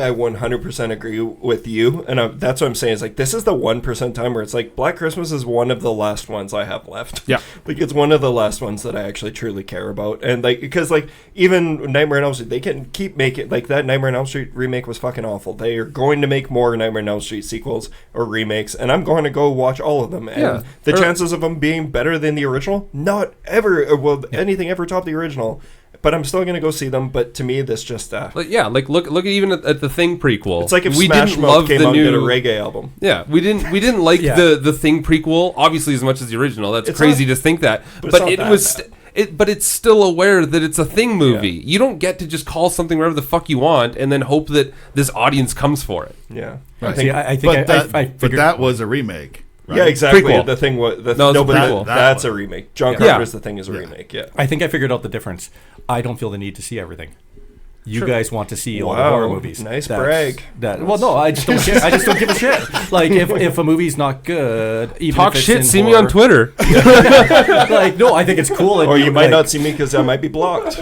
I 100% agree with you, and that's what I'm saying. Is like, this is the 1% time where it's like Black Christmas is one of the last ones I have left. Yeah, like it's one of the last ones that I actually truly care about, and like because like even Nightmare on Elm Street, they can keep making like that Nightmare on Elm Street remake was fucking awful. They are going to make more Nightmare on Elm Street sequels or remakes, and I'm going to go watch all of them. And the chances chances of them being better than the original? Not ever. Will anything ever top the original? But I'm still gonna go see them. But to me, this just look even at the Thing prequel. It's like if we Smash didn't Mouth love came the out new and did a reggae album. Yeah, we didn't like the Thing prequel obviously as much as the original. That's It's crazy not- to think that, but it's but not it that was. bad. But it's still aware that it's a Thing movie. Yeah. You don't get to just call something whatever the fuck you want and then hope that this audience comes for it. Yeah, Right. I think. But that was a remake. Right? Yeah, exactly. Prequel. The thing was No, it's a prequel. that's a remake. John Yeah. Carpenter's The Thing is a remake. Yeah. I think I figured out the difference. I don't feel the need to see everything. You Sure. guys want to see all the Wow, horror movies. nice brag. Well, no, I just don't care. I just don't give a shit. Like, if a movie's not good, even Talk if it's shit. in See me horror, on Twitter. Like, no, I think it's cool. And Or you might like, not see me because I might be blocked.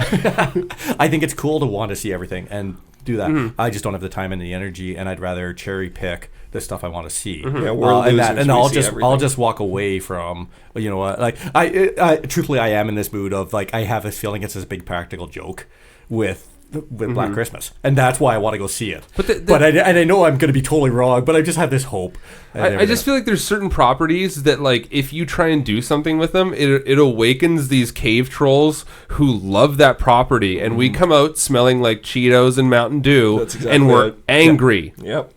I think it's cool to want to see everything and do that. Mm-hmm. I just don't have the time and the energy, and I'd rather cherry pick the stuff I want to see. Yeah, we're and losers. and We I'll see just everything. I'll just walk away from, you know what, like I truthfully I am in this mood of like I have this feeling it's this big practical joke with Black Christmas, and that's why I want to go see it. But I know I'm going to be totally wrong, but I just have this hope. I just feel like there's certain properties that, like, if you try and do something with them, it awakens these cave trolls who love that property, and we come out smelling like Cheetos and Mountain Dew, That's exactly and we're it. angry. Yep.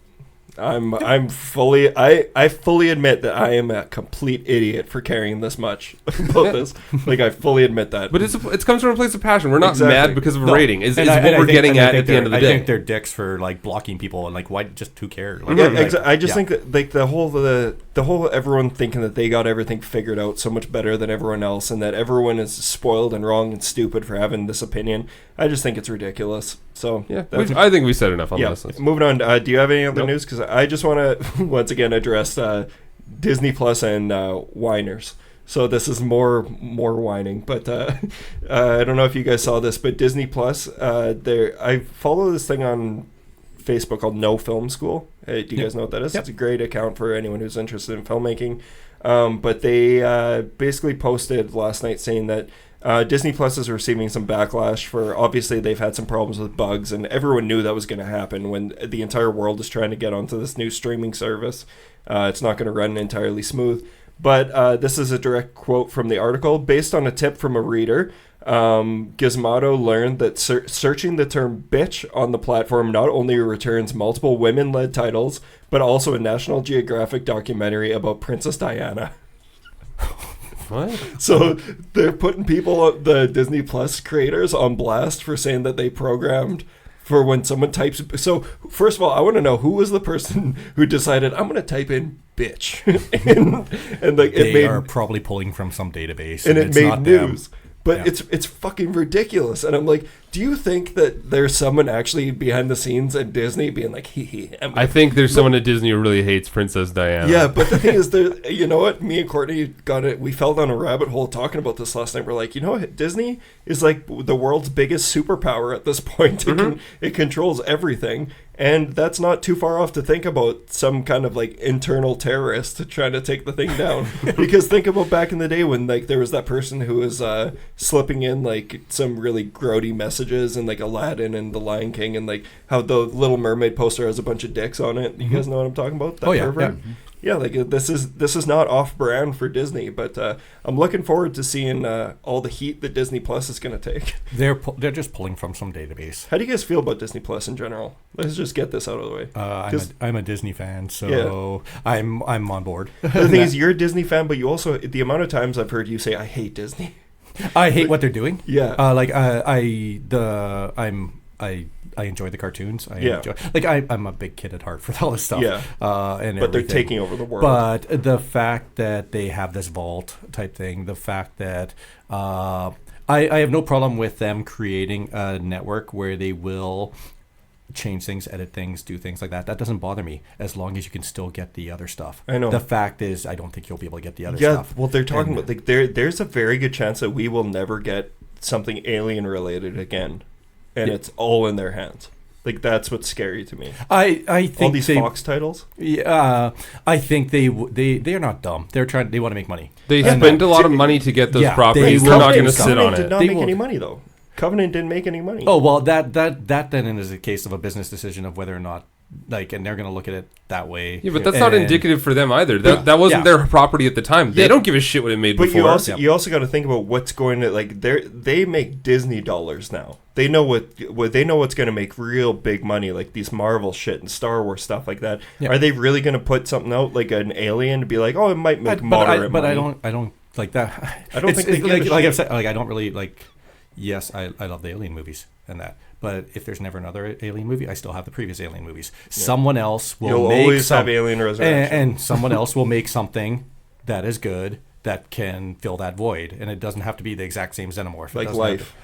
I'm fully I fully admit that I am a complete idiot for caring this much about this. Like I fully admit that. But it comes from a place of passion. We're not Exactly. mad because of a No. rating. Is And what I we're think- getting and I at think at the end of the I day. think they're dicks for like blocking people and like why just who cares? Like, yeah, like, I just yeah. think that like the whole everyone thinking that they got everything figured out so much better than everyone else, and that everyone is spoiled and wrong and stupid for having this opinion. I just think it's ridiculous. So Yeah, that's- I think we said enough on yeah. this. Moving on. Do you have any other Nope. news? Because I just want to once again address Disney Plus and whiners. So this is more whining, but I don't know if you guys saw this, but Disney Plus, I follow this thing on Facebook called No Film School. Hey, do you guys know what that is? Yep. It's a great account for anyone who's interested in filmmaking. But they basically posted last night saying that Disney Plus is receiving some backlash for, obviously they've had some problems with bugs, and everyone knew that was going to happen when the entire world is trying to get onto this new streaming service. It's not going to run entirely smooth. But this is a direct quote from the article. Based on a tip from a reader, Gizmodo learned that searching the term bitch on the platform not only returns multiple women-led titles, but also a National Geographic documentary about Princess Diana. What? So they're putting people, the Disney Plus creators, on blast for saying that they programmed for when someone types. So first of all, I want to know who was the person who decided I'm going to type in bitch, and like They it made are probably pulling from some database, and it it's made not them. news. But Yeah. it's fucking ridiculous. And I'm like, do you think that there's someone actually behind the scenes at Disney being like, hee hee? I think there's someone at Disney who really hates Princess Diana. Yeah, but the thing is, you know what? Me and Courtney got it. We fell down a rabbit hole talking about this last night. We're like, you know what? Disney is like the world's biggest superpower at this point. It controls everything. And that's not too far off to think about some kind of like internal terrorist trying to take the thing down. Because think about back in the day when like there was that person who was slipping in like some really grody messages and like Aladdin and the Lion King, and like how the Little Mermaid poster has a bunch of dicks on it. You guys know what I'm talking about? That Oh, yeah, pervert? yeah. Yeah, like this is not off brand for Disney, but I'm looking forward to seeing all the heat that Disney Plus is going to take. They're just pulling from some database. How do you guys feel about Disney Plus in general? Let's just get this out of the way. I'm a Disney fan, so I'm on board. The thing is, you're a Disney fan, but you also, the amount of times I've heard you say, I hate Disney. I hate what they're doing. Yeah. I enjoy the cartoons. Yeah. I'm a big kid at heart for all this stuff. Yeah. And But they're everything. taking over the world. But the fact that they have this vault type thing, the fact that I have no problem with them creating a network where they will change things, edit things, do things like that. That doesn't bother me as long as you can still get the other stuff. I know. The fact is, I don't think you'll be able to get the other Yeah, stuff. well, they're talking And- about, like, there's a very good chance that we will never get something alien related again. And it's all in their hands. Like, that's what's scary to me. I think All these they, Fox titles. Yeah, I think they are not dumb. They want to make money. They And spent a lot of money to get those Yeah, properties. they They're will- not going to Covenant sit on did it. not They make will- any money, though. Covenant didn't make any money. Oh well, that then is a case of a business decision of whether or not like, and they're going to look at it that way. Yeah, but that's not indicative for them either. That wasn't their property at the time. They don't give a shit what it made before. But you also got to think about what's going to, like, they make Disney dollars now. They know what they know what's going to make real big money, like these Marvel shit and Star Wars stuff like that. Yeah. Are they really going to put something out like an Alien to be like, oh, it might make moderate money? But I don't like that. I don't think they like I've said, like, I don't really like. Yes, I love the Alien movies and that. But if there's never another Alien movie, I still have the previous Alien movies. Yeah. Someone else will You'll make always have Alien Resurrection. And someone else will make something that is good that can fill that void. And it doesn't have to be the exact same Xenomorph. Like Life.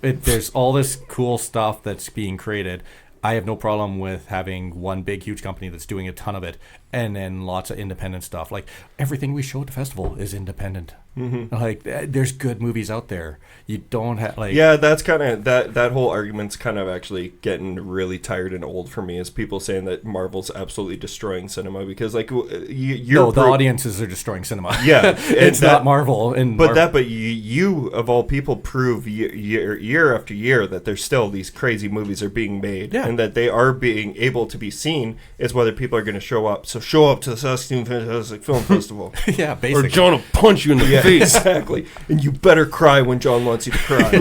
There's all this cool stuff that's being created. I have no problem with having one big, huge company that's doing a ton of it, and then lots of independent stuff. Like, everything we show at the festival is independent. Mm-hmm. Like, there's good movies out there. You don't have, like... Yeah, that's kind of... That whole argument's kind of actually getting really tired and old for me, is people saying that Marvel's absolutely destroying cinema, because, like, the audiences are destroying cinema. Yeah. It's not Marvel. But you, of all people, prove year after year that there's still these crazy movies are being made, and that they are being able to be seen. Is whether people are going to show up. So show up to the Saskatoon Fantastic Film Festival. Yeah, basically. Or John will punch you in the face. Exactly. And you better cry when John wants you to cry.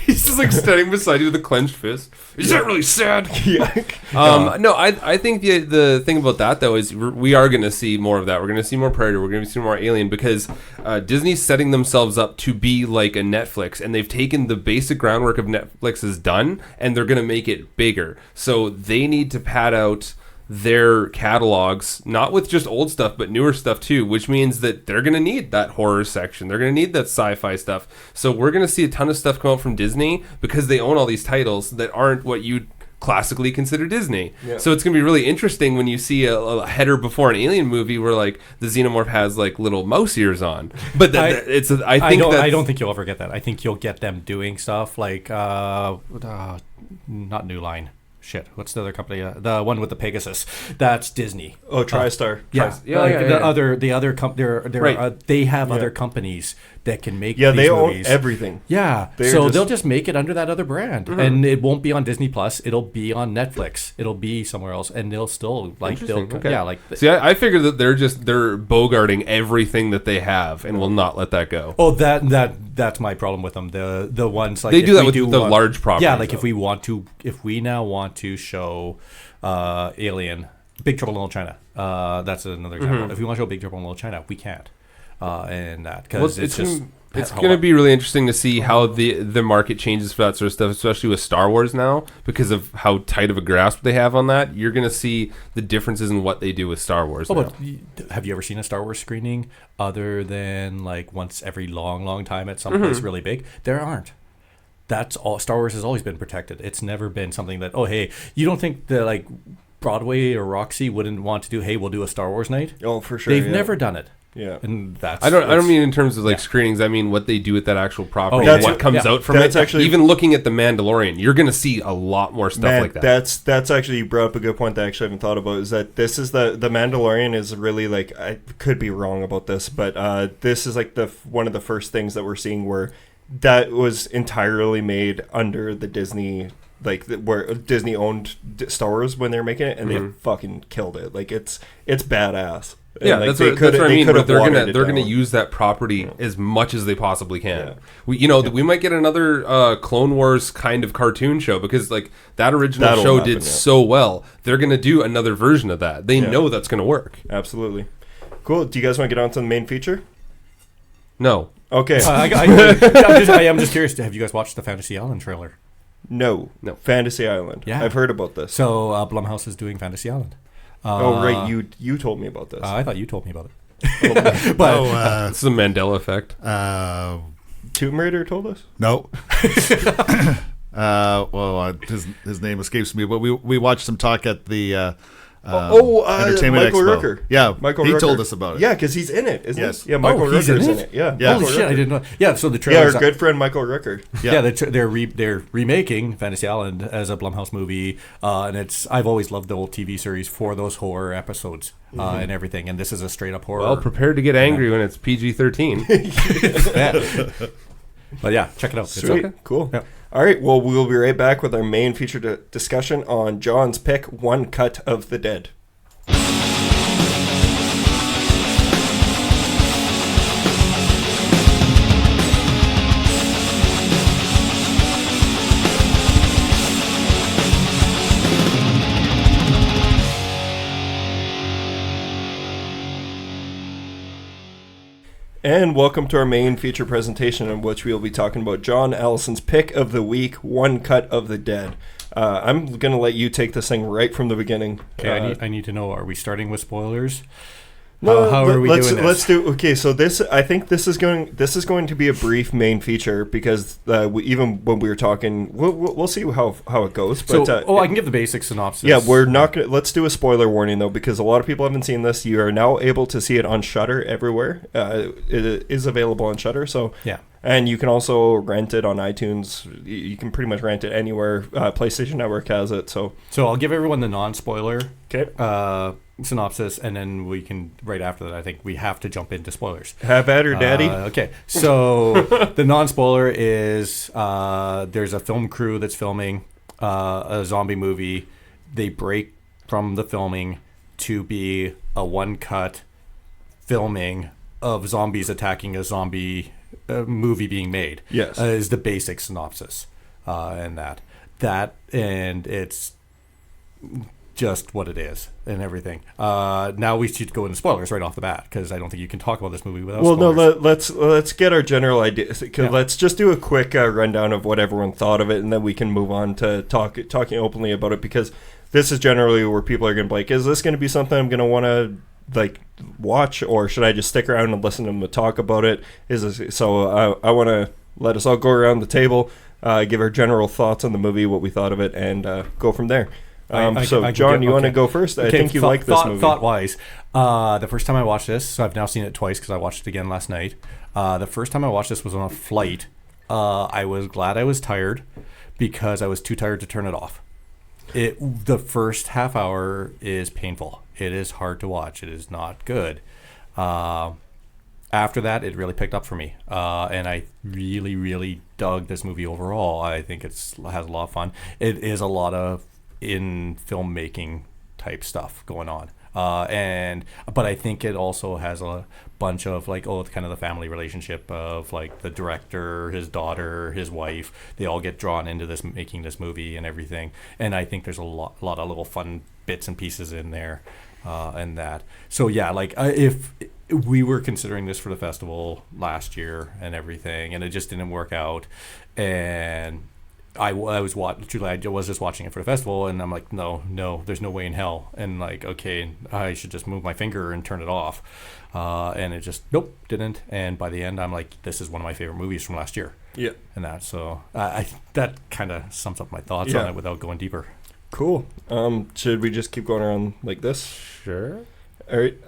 He's just like standing beside you with a clenched fist. Is that really sad? Yeah. No, I think the thing about that, though, is we are going to see more of that. We're going to see more Predator. We're going to see more Alien, because Disney's setting themselves up to be like a Netflix, and they've taken the basic groundwork of Netflix is done, and they're going to make it bigger. So they need to pad out their catalogs, not with just old stuff, but newer stuff too, which means that they're going to need that horror section. They're going to need that sci-fi stuff. So we're going to see a ton of stuff come out from Disney, because they own all these titles that aren't what you'd classically consider Disney. Yeah. So it's going to be really interesting when you see a header before an Alien movie where, like, the Xenomorph has, like, little mouse ears on. But I don't think you'll ever get that. I think you'll get them doing stuff like not New Line. Shit, what's the other company? The one with the Pegasus. That's Disney. Oh, TriStar. The other company. They have other companies that can make. Yeah, they movies. own everything. Yeah, they'll just make it under that other brand, and it won't be on Disney Plus. It'll be on Netflix. It'll be somewhere else, and they'll still See, I figure that they're bogarting everything that they have, and will not let that go. Oh, that's my problem with them. The ones like they do that with the large properties. Yeah, like if we now want to show Alien, Big Trouble in Little China. That's another example. Mm-hmm. If we want to show Big Trouble in Little China, we can't. And that because it's going to be really interesting to see how the market changes for that sort of stuff, especially with Star Wars now, because of how tight of a grasp they have on that. You're going to see the differences in what they do with Star Wars. But have you ever seen a Star Wars screening other than like once every long time at some place really big? There aren't. That's all. Star Wars has always been protected. It's never been something that, oh, hey, you don't think that like Broadway or Roxy wouldn't want to do, hey, we'll do a Star Wars night? Oh, for sure. They've never done it. Yeah, and I don't mean in terms of like screenings. I mean what they do with that actual property. What comes out from it. Actually, even looking at the Mandalorian, you're going to see a lot more stuff like that. That's actually, you brought up a good point that I actually haven't thought about. Is that this is the Mandalorian is really, like, I could be wrong about this, but this is like one of the first things that we're seeing where that was entirely made under the Disney. Like where Disney owned Star Wars when they were making it, and they fucking killed it. Like it's badass. Yeah, like that's what I mean. But they're gonna use that property as much as they possibly can. Yeah. We might get another Clone Wars kind of cartoon show, because like that original show did so well. They're gonna do another version of that. They know that's gonna work. Absolutely. Cool. Do you guys want to get on to the main feature? No. Okay. I am just curious. Have you guys watched the Fantasy Island trailer? No. Fantasy Island. Yeah, I've heard about this. So Blumhouse is doing Fantasy Island. Right. You told me about this. I thought you told me about it. But this is a Mandela effect. Tomb Raider told us. No. His name escapes me. But we watched some talk at the Entertainment Michael Expo. Rooker. Yeah, Michael He Rooker. told us about it. Yeah, because he's in it, isn't he? Yeah, Michael Rooker's in it. Yeah. Holy shit, I didn't know. Yeah, so the trailer. Yeah, our good friend Michael Rooker. Yeah, they're remaking Fantasy Island as a Blumhouse movie, and I've always loved the old TV series for those horror episodes and everything, and this is a straight up horror. Well, prepare to get angry when it's PG-13. But yeah, check it out. It's Sweet. okay. Cool. Yeah. All right. Well, we'll be right back with our main feature discussion on John's pick, One Cut of the Dead. And welcome to our main feature presentation, in which we will be talking about John Allison's pick of the week, One Cut of the Dead. I'm going to let you take this thing right from the beginning. Okay, I need to know, are we starting with spoilers? No, how are we doing this? Let's do. Okay, so I think this is going to be a brief main feature, because even when we were talking, we'll see how it goes. But I can give the basic synopsis. Yeah, we're not going to. Let's do a spoiler warning though, because a lot of people haven't seen this. You are now able to see it on Shudder everywhere. It is available on Shudder. So yeah. And you can also rent it on iTunes. You can pretty much rent it anywhere. PlayStation Network has it. So I'll give everyone the non-spoiler synopsis, and then we can, right after that, I think we have to jump into spoilers. Have at her, Daddy. Okay, so the non-spoiler is there's a film crew that's filming a zombie movie. They break from the filming to be a one-cut filming of zombies attacking a zombie movie being made. Yes. Is the basic synopsis. And it's just what it is and everything. Now we should go into spoilers right off the bat, because I don't think you can talk about this movie without spoilers. No, let's get our general ideas. Yeah. Let's just do a quick rundown of what everyone thought of it, and then we can move on to talking openly about it, because this is generally where people are going to be like, is this going to be something I'm going to want to watch, or should I just stick around and listen to them talk about it? I want to let us all go around the table, give our general thoughts on the movie, what we thought of it, and go from there. John, you want to go first? I think you like this movie. Thought-wise, the first time I watched this, so I've now seen it twice because I watched it again last night. The first time I watched this was on a flight. I was glad I was tired, because I was too tired to turn it off. The first half hour is painful. It is hard to watch. It is not good. After that, it really picked up for me, and I really, really dug this movie overall. I think it has a lot of fun. It is a lot of in filmmaking type stuff going on, but I think it also has a bunch of kind of the family relationship of the director, his daughter, his wife. They all get drawn into this, making this movie and everything. And I think there's a lot of little fun bits and pieces in there, and that. So yeah, if we were considering this for the festival last year and everything, and it just didn't work out, and I was just watching it for the festival, and I'm like, no, there's no way in hell. And okay, I should just move my finger and turn it off. And it just, didn't. And by the end, I'm like, this is one of my favorite movies from last year. Yeah. And that, so that kind of sums up my thoughts on it without going deeper. Cool. Should we just keep going around like this? Sure. All right.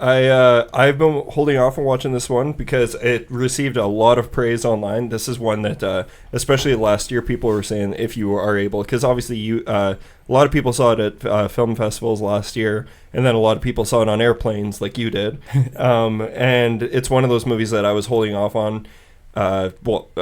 I've been holding off on watching this one because it received a lot of praise online. This is one that, especially last year, people were saying if you are able, because obviously a lot of people saw it at film festivals last year, and then a lot of people saw it on airplanes like you did. And it's one of those movies that I was holding off on. I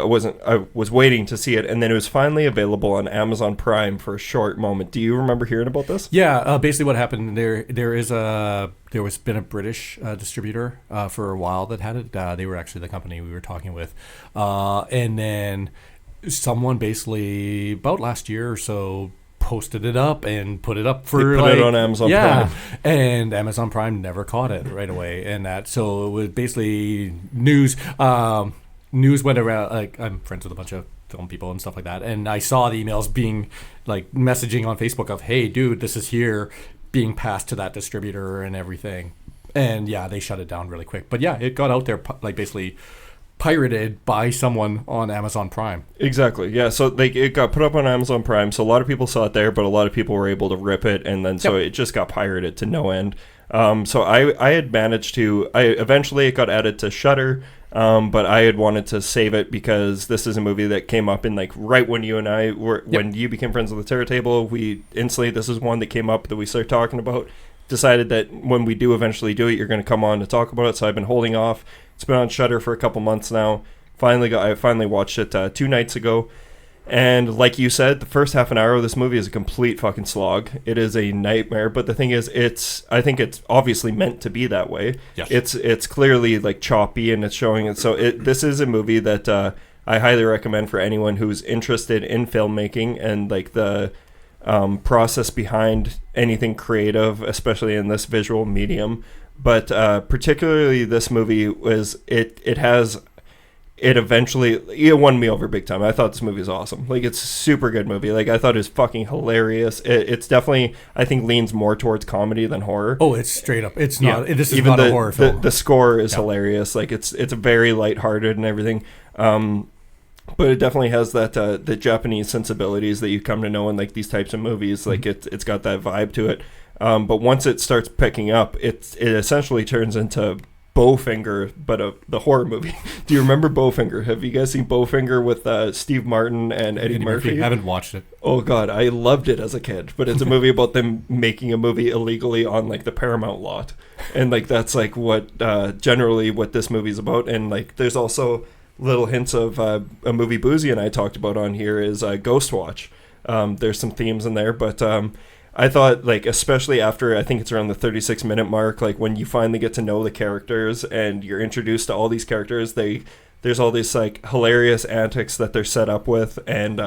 was waiting to see it, and then it was finally available on Amazon Prime for a short moment. Do you remember hearing about this? Yeah, basically what happened there was been a British distributor for a while that had it. They were actually the company we were talking with, and then someone basically about last year or so posted it up and put it up for it on Amazon Prime. And Amazon Prime never caught it right away, and that, so it was basically news. News went around, I'm friends with a bunch of film people and stuff like that, and I saw the emails being messaging on Facebook of, hey dude, this is here, being passed to that distributor and everything. And yeah, they shut it down really quick. But yeah, it got out there basically pirated by someone on Amazon Prime. Exactly. Yeah, so it got put up on Amazon Prime, so a lot of people saw it there, but a lot of people were able to rip it, and then so it just got pirated to no end. So I had managed to, eventually it got added to Shudder, but I had wanted to save it because this is a movie that came up in right when you and I were, when you became friends with the Terror Table, this is one that came up that we started talking about, decided that when we do eventually do it, you're going to come on to talk about it, so I've been holding off. It's been on Shudder for a couple months now. I finally watched it 2 nights ago. And like you said, the first half an hour of this movie is a complete fucking slog. It is a nightmare. But the thing is, I think it's obviously meant to be that way. Yes. It's clearly like choppy, and it's showing it. So this is a movie that I highly recommend for anyone who's interested in filmmaking and like the process behind anything creative, especially in this visual medium. But particularly this movie it won me over big time. I thought this movie was awesome. Like, it's a super good movie. Like, I thought it was fucking hilarious. It's definitely, I think, leans more towards comedy than horror. Oh, it's straight up. It's not. This is Even not a horror film. The score is hilarious. Like, it's very lighthearted and everything. But it definitely has that the Japanese sensibilities that you come to know in like these types of movies. Like, it's got that vibe to it. But once it starts picking up, it essentially turns into Bowfinger, but the horror movie. Do you remember Bowfinger? Have you guys seen Bowfinger with Steve Martin and Eddie Murphy? I haven't watched it. Oh god, I loved it as a kid. But it's a movie about them making a movie illegally on like the Paramount lot, and like that's like what generally what this movie's about. And like there's also little hints of a movie Buzi and I talked about on here is Ghost Watch. There's some themes in there, but I thought, like, especially after, I think it's around the 36-minute mark, like, when you finally get to know the characters and you're introduced to all these characters, there's all these, like, hilarious antics that they're set up with, and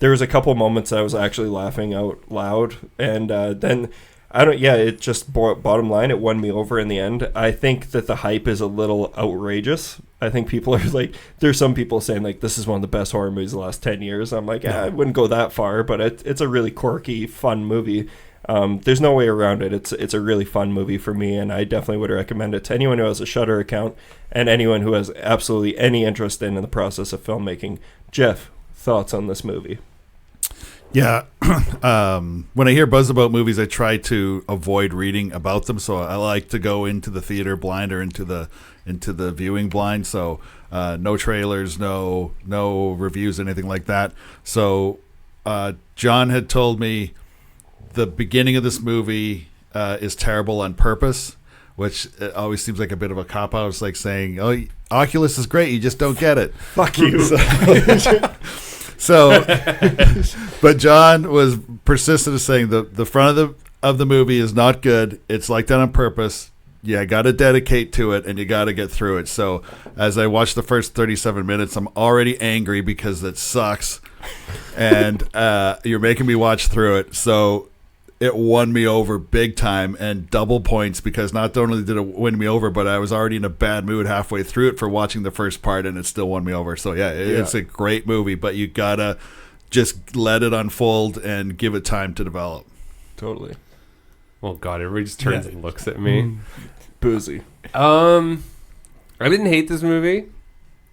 there was a couple moments I was actually laughing out loud, and then, it just, bottom line, it won me over in the end. I think that the hype is a little outrageous. I think people are, like, there's some people saying, like, this is one of the best horror movies of the last 10 years. I'm like, I wouldn't go that far, but it's a really quirky, fun movie. There's no way around it. It's a really fun movie for me, and I definitely would recommend it to anyone who has a Shudder account and anyone who has absolutely any interest in the process of filmmaking. Jeff, thoughts on this movie? Yeah. When I hear buzz about movies, I try to avoid reading about them. So I like to go into the theater blind or into the viewing blind. So no trailers, no reviews, anything like that. So John had told me the beginning of this movie is terrible on purpose, which always seems like a bit of a cop-out. It's like saying, oh, Oculus is great, you just don't get it. Fuck you. So, but John was persistent in saying the front of the movie is not good. It's like that on purpose. You got to dedicate to it, and you got to get through it. So, as I watch the first 37 minutes, I'm already angry because it sucks, and you're making me watch through it. So, it won me over big time and double points because not only did it win me over, but I was already in a bad mood halfway through it for watching the first part, and it still won me over. So it's a great movie, but you gotta just let it unfold and give it time to develop. Totally. Oh god, everybody just turns and looks at me. Boozy. I didn't hate this movie.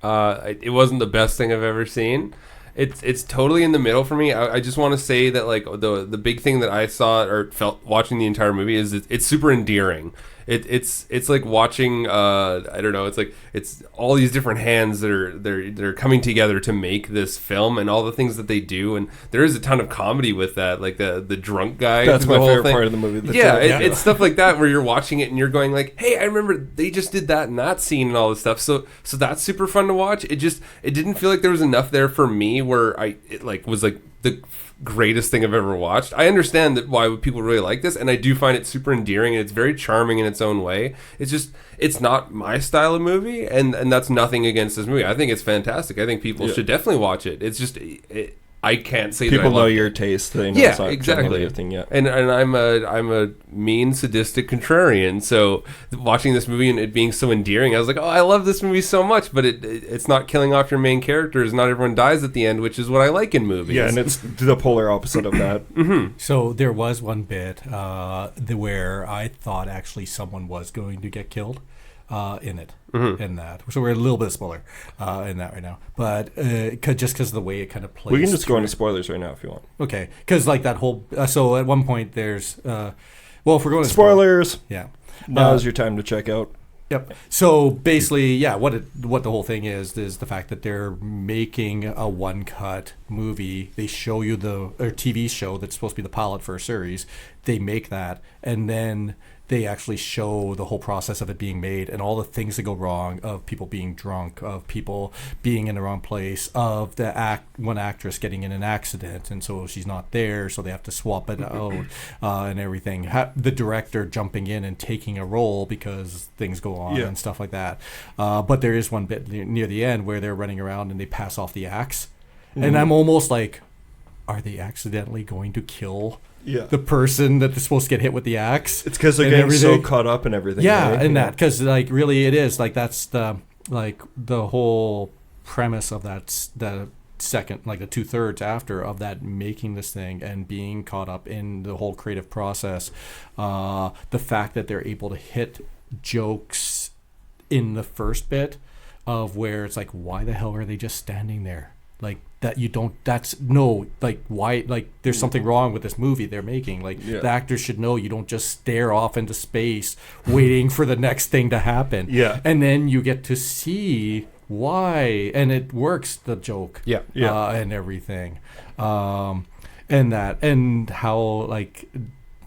It wasn't the best thing I've ever seen. It's totally in the middle for me. I just want to say that like the big thing that I saw or felt watching the entire movie is it's super endearing. It's like watching I don't know, it's all these different hands that are coming together to make this film and all the things that they do, and there is a ton of comedy with that, like the drunk guy. That's my whole favorite thing. part of the movie. It's stuff like that where you're watching it and you're going like, hey, I remember they just did that in that scene and all this stuff. So that's super fun to watch. It didn't feel like there was enough there for me where it was like the greatest thing I've ever watched. I understand that why people really like this, and I do find it super endearing, and it's very charming in its own way. It's not my style of movie, and that's nothing against this movie. I think it's fantastic. I think people should definitely watch it. It's just I can't say people that I know loved your it. taste. They know Yeah, exactly. Everything yet. And I'm a mean, sadistic contrarian. So watching this movie and it being so endearing, I was like, oh, I love this movie so much. But it's not killing off your main characters. Not everyone dies at the end, which is what I like in movies. Yeah, and it's the polar opposite of that. Mm-hmm. So there was one bit where I thought actually someone was going to get killed in it. Mm-hmm. In that, so we're a little bit of spoiler in that right now, but just because of the way it kind of plays. We can just go into spoilers right now if you want. Okay, because like that whole so at one point there's if we're going to spoilers, now's yeah, your time to check out. Yep. So basically, what the whole thing is the fact that they're making a one-cut movie. They show you the TV show that's supposed to be the pilot for a series. They make that, and then they actually show the whole process of it being made and all the things that go wrong, of people being drunk, of people being in the wrong place, of one actress getting in an accident and so she's not there, so they have to swap it out, and everything. The director jumping in and taking a role because things go on and stuff like that. But there is one bit near the end where they're running around and they pass off the axe, and I'm almost like, are they accidentally going to kill the person that is supposed to get hit with the axe? It's because they're getting so caught up in everything. Yeah, right? and that, because like really it is like that's the whole premise of the second, like the 2/3 after of that, making this thing and being caught up in the whole creative process. The fact that they're able to hit jokes in the first bit of where it's like, why the hell are they just standing there? Like that, you don't, that's no, like why, like there's something wrong with this movie they're making. Like the actors should know you don't just stare off into space waiting for the next thing to happen. Yeah. And then you get to see why, and it works, the joke. And everything. And that, and how like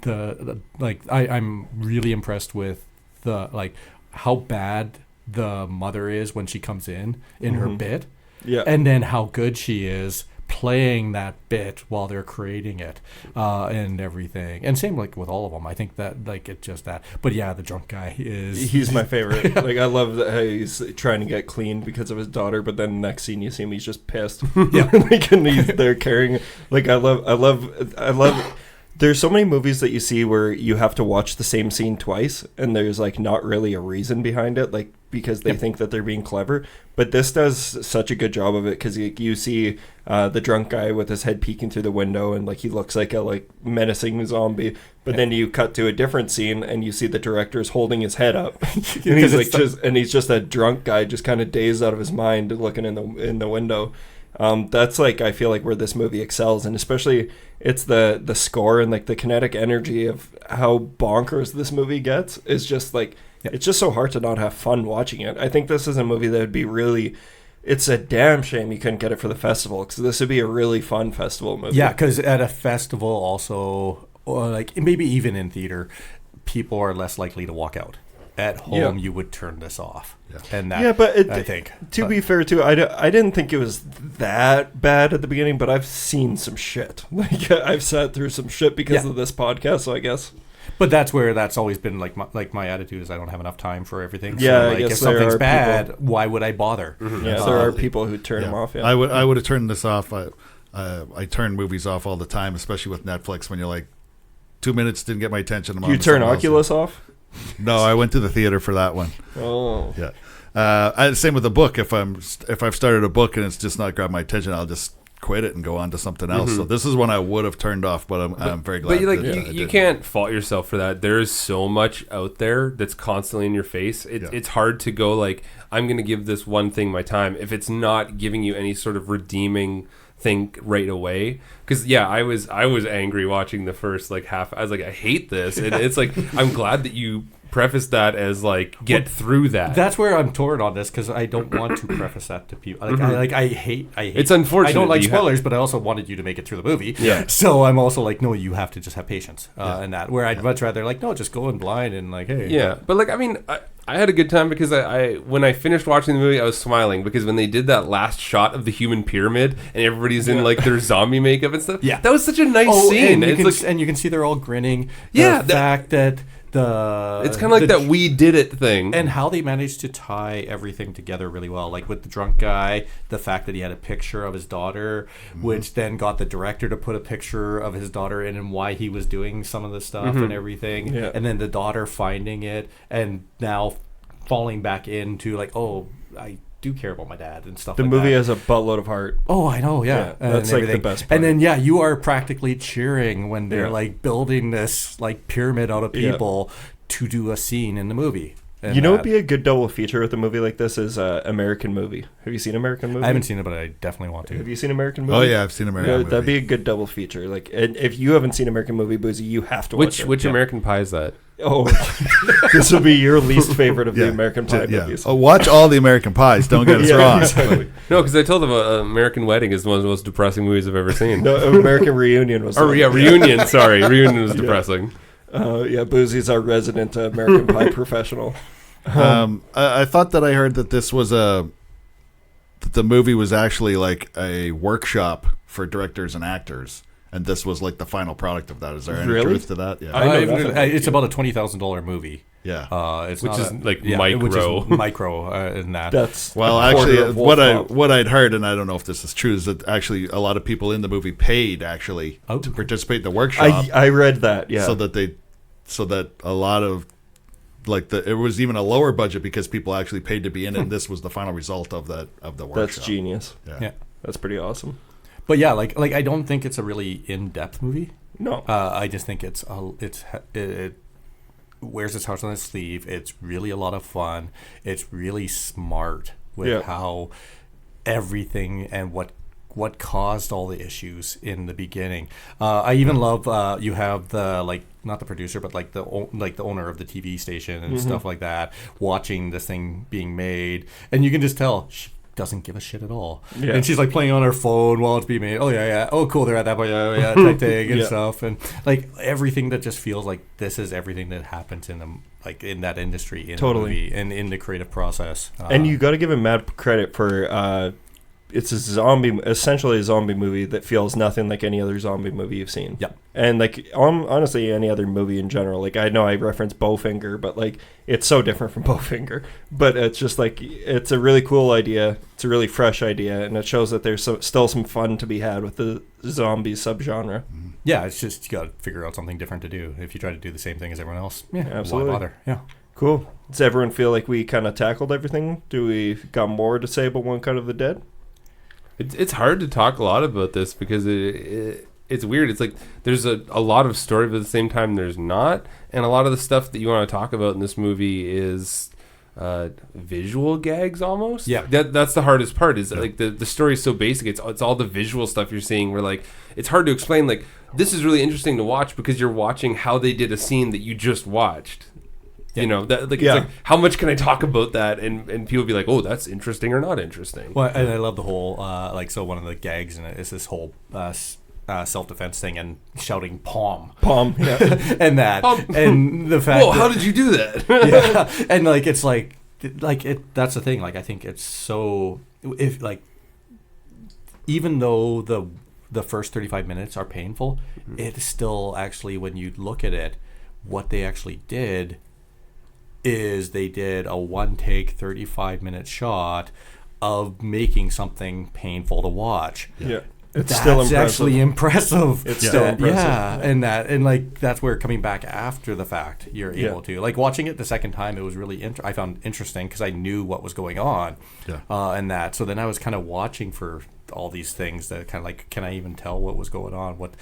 I'm really impressed with the, like how bad the mother is when she comes in her bit. Yeah. And then how good she is playing that bit while they're creating it, and everything. And same like with all of them. I think that like it just that. But yeah, the drunk guy he's my favorite. Like I love that how he's trying to get clean because of his daughter, but then next scene you see him, he's just pissed. Like, and they're carrying, like I love there's so many movies that you see where you have to watch the same scene twice and there's like not really a reason behind it, like because they think that they're being clever. But this does such a good job of it, because you see the drunk guy with his head peeking through the window and like he looks like a like menacing zombie, but then you cut to a different scene and you see the director's holding his head up and he's like he's just a drunk guy just kind of dazed out of his mind looking in the window. That's like, I feel like where this movie excels, and especially it's the score and like the kinetic energy of how bonkers this movie gets is just like, it's just so hard to not have fun watching it. I think this is a movie that would be really, it's a damn shame you couldn't get it for the festival, because this would be a really fun festival movie. Yeah, because at a festival also, or like maybe even in theater, people are less likely to walk out. At home, you would turn this off. And that, but I think. To be fair, too, I didn't think it was that bad at the beginning, but I've seen some shit. Like, I've sat through some shit because of this podcast, so I guess. But that's where that's always been like my attitude is I don't have enough time for everything. Yeah, so, like, I guess if something's bad, people, why would I bother? Yeah, there are people who turn them off. Yeah. I would have turned this off. I turn movies off all the time, especially with Netflix. When you're like, 2 minutes didn't get my attention. You turn Oculus off? No, I went to the theater for that one. Oh, yeah. Same with the book. If I've started a book and it's just not grabbed my attention, I'll just quit it and go on to something else. So this is one I would have turned off, but I'm very glad. But you can't fault yourself for that. There is so much out there that's constantly in your face. It's hard to go like, I'm going to give this one thing my time if it's not giving you any sort of redeeming thing right away. Because I was angry watching the first like half. I was like, I hate this, and it's like, I'm glad that you prefaced that as like, get through that. That's where I'm torn on this, because I don't want to preface that to people. Like I hate. It's unfortunate. I don't like spoilers, but I also wanted you to make it through the movie. Yeah. So I'm also like, no, you have to just have patience and that. Where I'd much rather like, no, just go in blind and like, hey. Yeah, but like, I mean, I had a good time because I when I finished watching the movie, I was smiling because when they did that last shot of the human pyramid and everybody's in like their zombie makeup and stuff, that was such a nice scene. And you can see they're all grinning. The fact that it's kind of like that we did it thing, and how they managed to tie everything together really well. Like with the drunk guy, the fact that he had a picture of his daughter, which then got the director to put a picture of his daughter in and why he was doing some of the stuff and everything, and then the daughter finding it and now falling back into like, oh, I do care about my dad and stuff. The movie has a buttload of heart. Oh, I know, that's like the best part. And then you are practically cheering when they're like building this like pyramid out of people to do a scene in the movie. And you know, it'd be a good double feature with a movie like this is American Movie. Have you seen American Movie? I haven't seen it, but I definitely want to. Have you seen American Movie? Oh yeah, I've seen American Movie. That'd be a good double feature. Like, and if you haven't seen American Movie, Buzi, you have to watch it. Which American Pie is that? Oh, this will be your least favorite of the American Pie movies. Oh, watch all the American Pies. Don't get us wrong. Exactly. No, because I told them American Wedding is one of the most depressing movies I've ever seen. No, American Reunion was. Reunion. Sorry, Reunion was depressing. Yeah, Buzi's our resident American Pie professional. I thought that I heard that this was that the movie was actually like a workshop for directors and actors, and this was like the final product of that. Is there any Really? truth to that? Yeah. I know nothing. It's about a $20,000 movie. Yeah. It's Which not is a- like yeah, micro. which is micro in that. That's Well, a quarter actually, of what Wolf Hall. I'd heard, and I don't know if this is true, is that actually a lot of people in the movie paid actually Oh. to participate in the workshop, I read that. Yeah. so that a lot of it was even a lower budget because people actually paid to be in it. And this was the final result of the workshop. That's genius. Yeah. That's pretty awesome. But yeah, like I don't think it's a really in-depth movie. No. I just think it wears its heart on its sleeve. It's really a lot of fun. It's really smart with how everything and what caused all the issues in the beginning. I even love you have the not the producer but the owner of the TV station and stuff like that watching this thing being made, and you can just tell she doesn't give a shit at all. Yeah. And she's like playing on her phone while it's being made. Oh yeah. Oh cool, they're at that point. Yeah, type thing and stuff, and like everything that just feels like this is everything that happens in in that industry in Totally. the movie and in the creative process. And you got to give him mad credit for it's essentially a zombie movie that feels nothing like any other zombie movie you've seen. Yeah. And honestly, any other movie in general. Like I know I referenced Bowfinger, but it's so different from Bowfinger. But it's just it's a really cool idea. It's a really fresh idea, and it shows that there's still some fun to be had with the zombie subgenre. Yeah, it's just you got to figure out something different to do. If you try to do the same thing as everyone else, Absolutely. why bother? Yeah. Cool. Does everyone feel like we kind of tackled everything? Do we got more to say about One Cut of the Dead? It's hard to talk a lot about this because it's weird. It's like there's a lot of story, but at the same time there's not. And a lot of the stuff that you want to talk about in this movie is visual gags almost. Yeah. That's the hardest part is the story is so basic. It's all the visual stuff you're seeing where it's hard to explain. This is really interesting to watch because you're watching how they did a scene that you just watched. You know, it's like, how much can I talk about that? And people be like, oh, that's interesting or not interesting. Well, and I love the whole, so one of the gags in it is this whole self-defense thing and shouting palm. Palm, yeah. And that. Palm. And the fact Whoa, how did you do that? yeah. And that's the thing. I think it's so, even though the first 35 minutes are painful, it's still actually, when you look at it, what they actually did is they did a one-take 35-minute shot of making something painful to watch. Yeah. It's That's still impressive. actually impressive. It's still impressive. Yeah, and that's where coming back after the fact, you're able to watching it the second time. It was really I found interesting because I knew what was going on, and that. So then I was kind of watching for all these things that kind of can I even tell what was going on? What?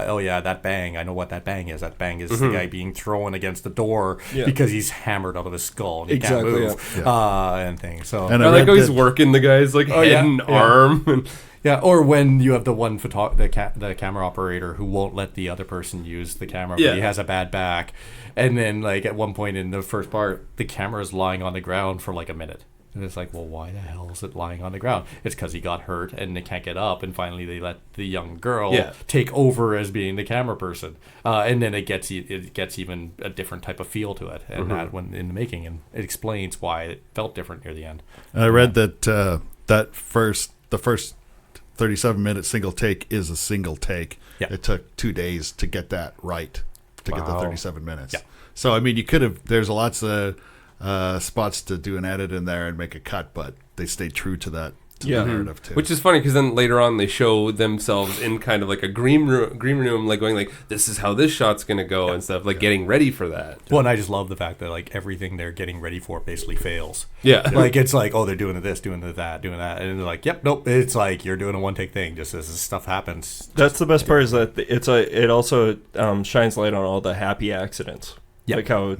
Oh yeah, that bang. I know what that bang is. That bang is the guy being thrown against the door because he's hammered out of his skull and he can't move. And things. So And I like how he's that- working the guy's head and arm. And yeah, or when you have the one the camera operator who won't let the other person use the camera, but he has a bad back, and then at one point in the first part, the camera is lying on the ground for a minute, and it's well, why the hell is it lying on the ground? It's because he got hurt and they can't get up, and finally they let the young girl take over as being the camera person, and then it gets even a different type of feel to it, and that when in the making, and it explains why it felt different near the end. And I read that the first 37-minute single take is a single take. Yeah. It took 2 days to get that right, to get the Wow. 37 minutes. Yeah. So, I mean, there's lots of spots to do an edit in there and make a cut, but they stayed true to that the narrative too. Which is funny because then later on they show themselves in kind of a green room going this is how this shot's going to go and stuff, getting ready for that. Well, and I just love the fact that everything they're getting ready for basically fails. Yeah. It's oh, they're doing this, doing that, and they're yep, nope. It's you're doing a one-take thing. Just as this stuff happens. That's the best part is that it also shines light on all the happy accidents. Yeah. How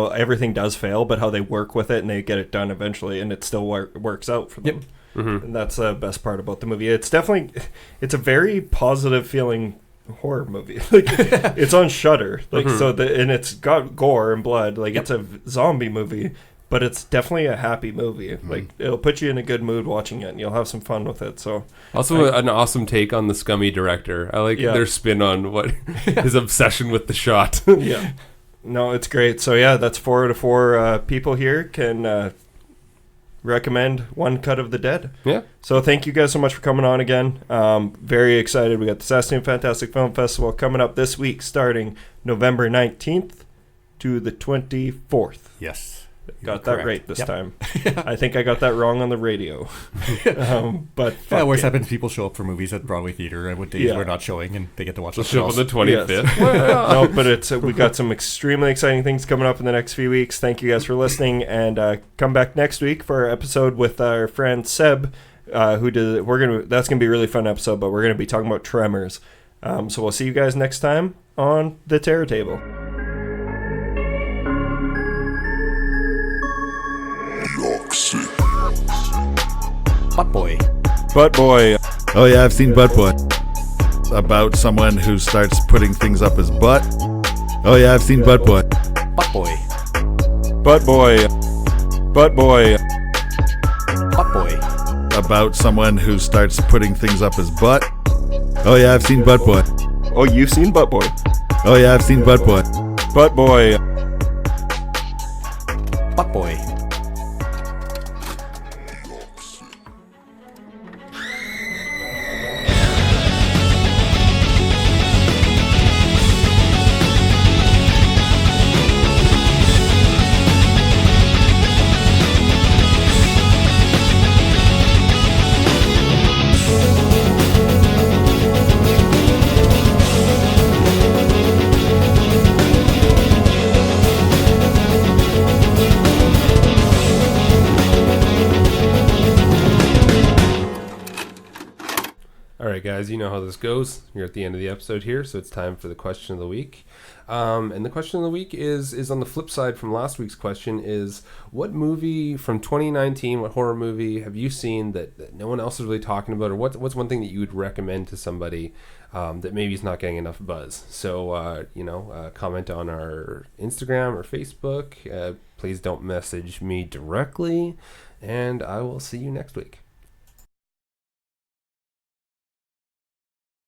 everything does fail, but how they work with it and they get it done eventually, and it still works out for them. Yep. And that's the best part about the movie. It's a very positive feeling horror movie. It's on Shudder, and it's got gore and blood. It's a zombie movie, but it's definitely a happy movie. It'll put you in a good mood watching it, and you'll have some fun with it. So Also an awesome take on the scummy director. I like their spin on what his obsession with the shot. yeah. No, it's great. So yeah, that's 4 out of 4 people here can recommend One Cut of the Dead. Yeah. So thank you guys so much for coming on again. Very excited. We got the Saskatoon Fantastic Film Festival coming up this week, starting November 19th to the 24th. Yes. Got Correct. that right this Yep. time. I think I got that wrong on the radio. But Yeah, worst it. happens, people show up for movies at Broadway Theater and what days Yeah. we're not showing, and they get to watch They'll something show up else. on the 25th. No, but it's we got some extremely exciting things coming up in the next few weeks. Thank you guys for listening, and come back next week for our episode with our friend Seb, who did. That's gonna be a really fun episode, but we're gonna be talking about Tremors. So we'll see you guys next time on the Terror Table. Butt Boy. Butt Boy. Oh yeah, I've seen Butt Boy. About someone who starts putting things up his butt. Oh yeah, I've seen Butt Boy. Butt Boy. Butt Boy. Butt Boy. Butt Boy. About someone who starts putting things up his butt. Oh yeah, I've seen Butt Boy. Oh, you've seen Butt Boy. Oh yeah, I've seen Butt Boy. Butt Boy. Butt Boy. All right, guys, you know how this goes. You're at the end of the episode here, so it's time for the question of the week. And the question of the week is on the flip side from last week's question is, what movie from 2019, what horror movie have you seen that no one else is really talking about, or what's one thing that you would recommend to somebody that maybe is not getting enough buzz? So, comment on our Instagram or Facebook. Please don't message me directly, and I will see you next week.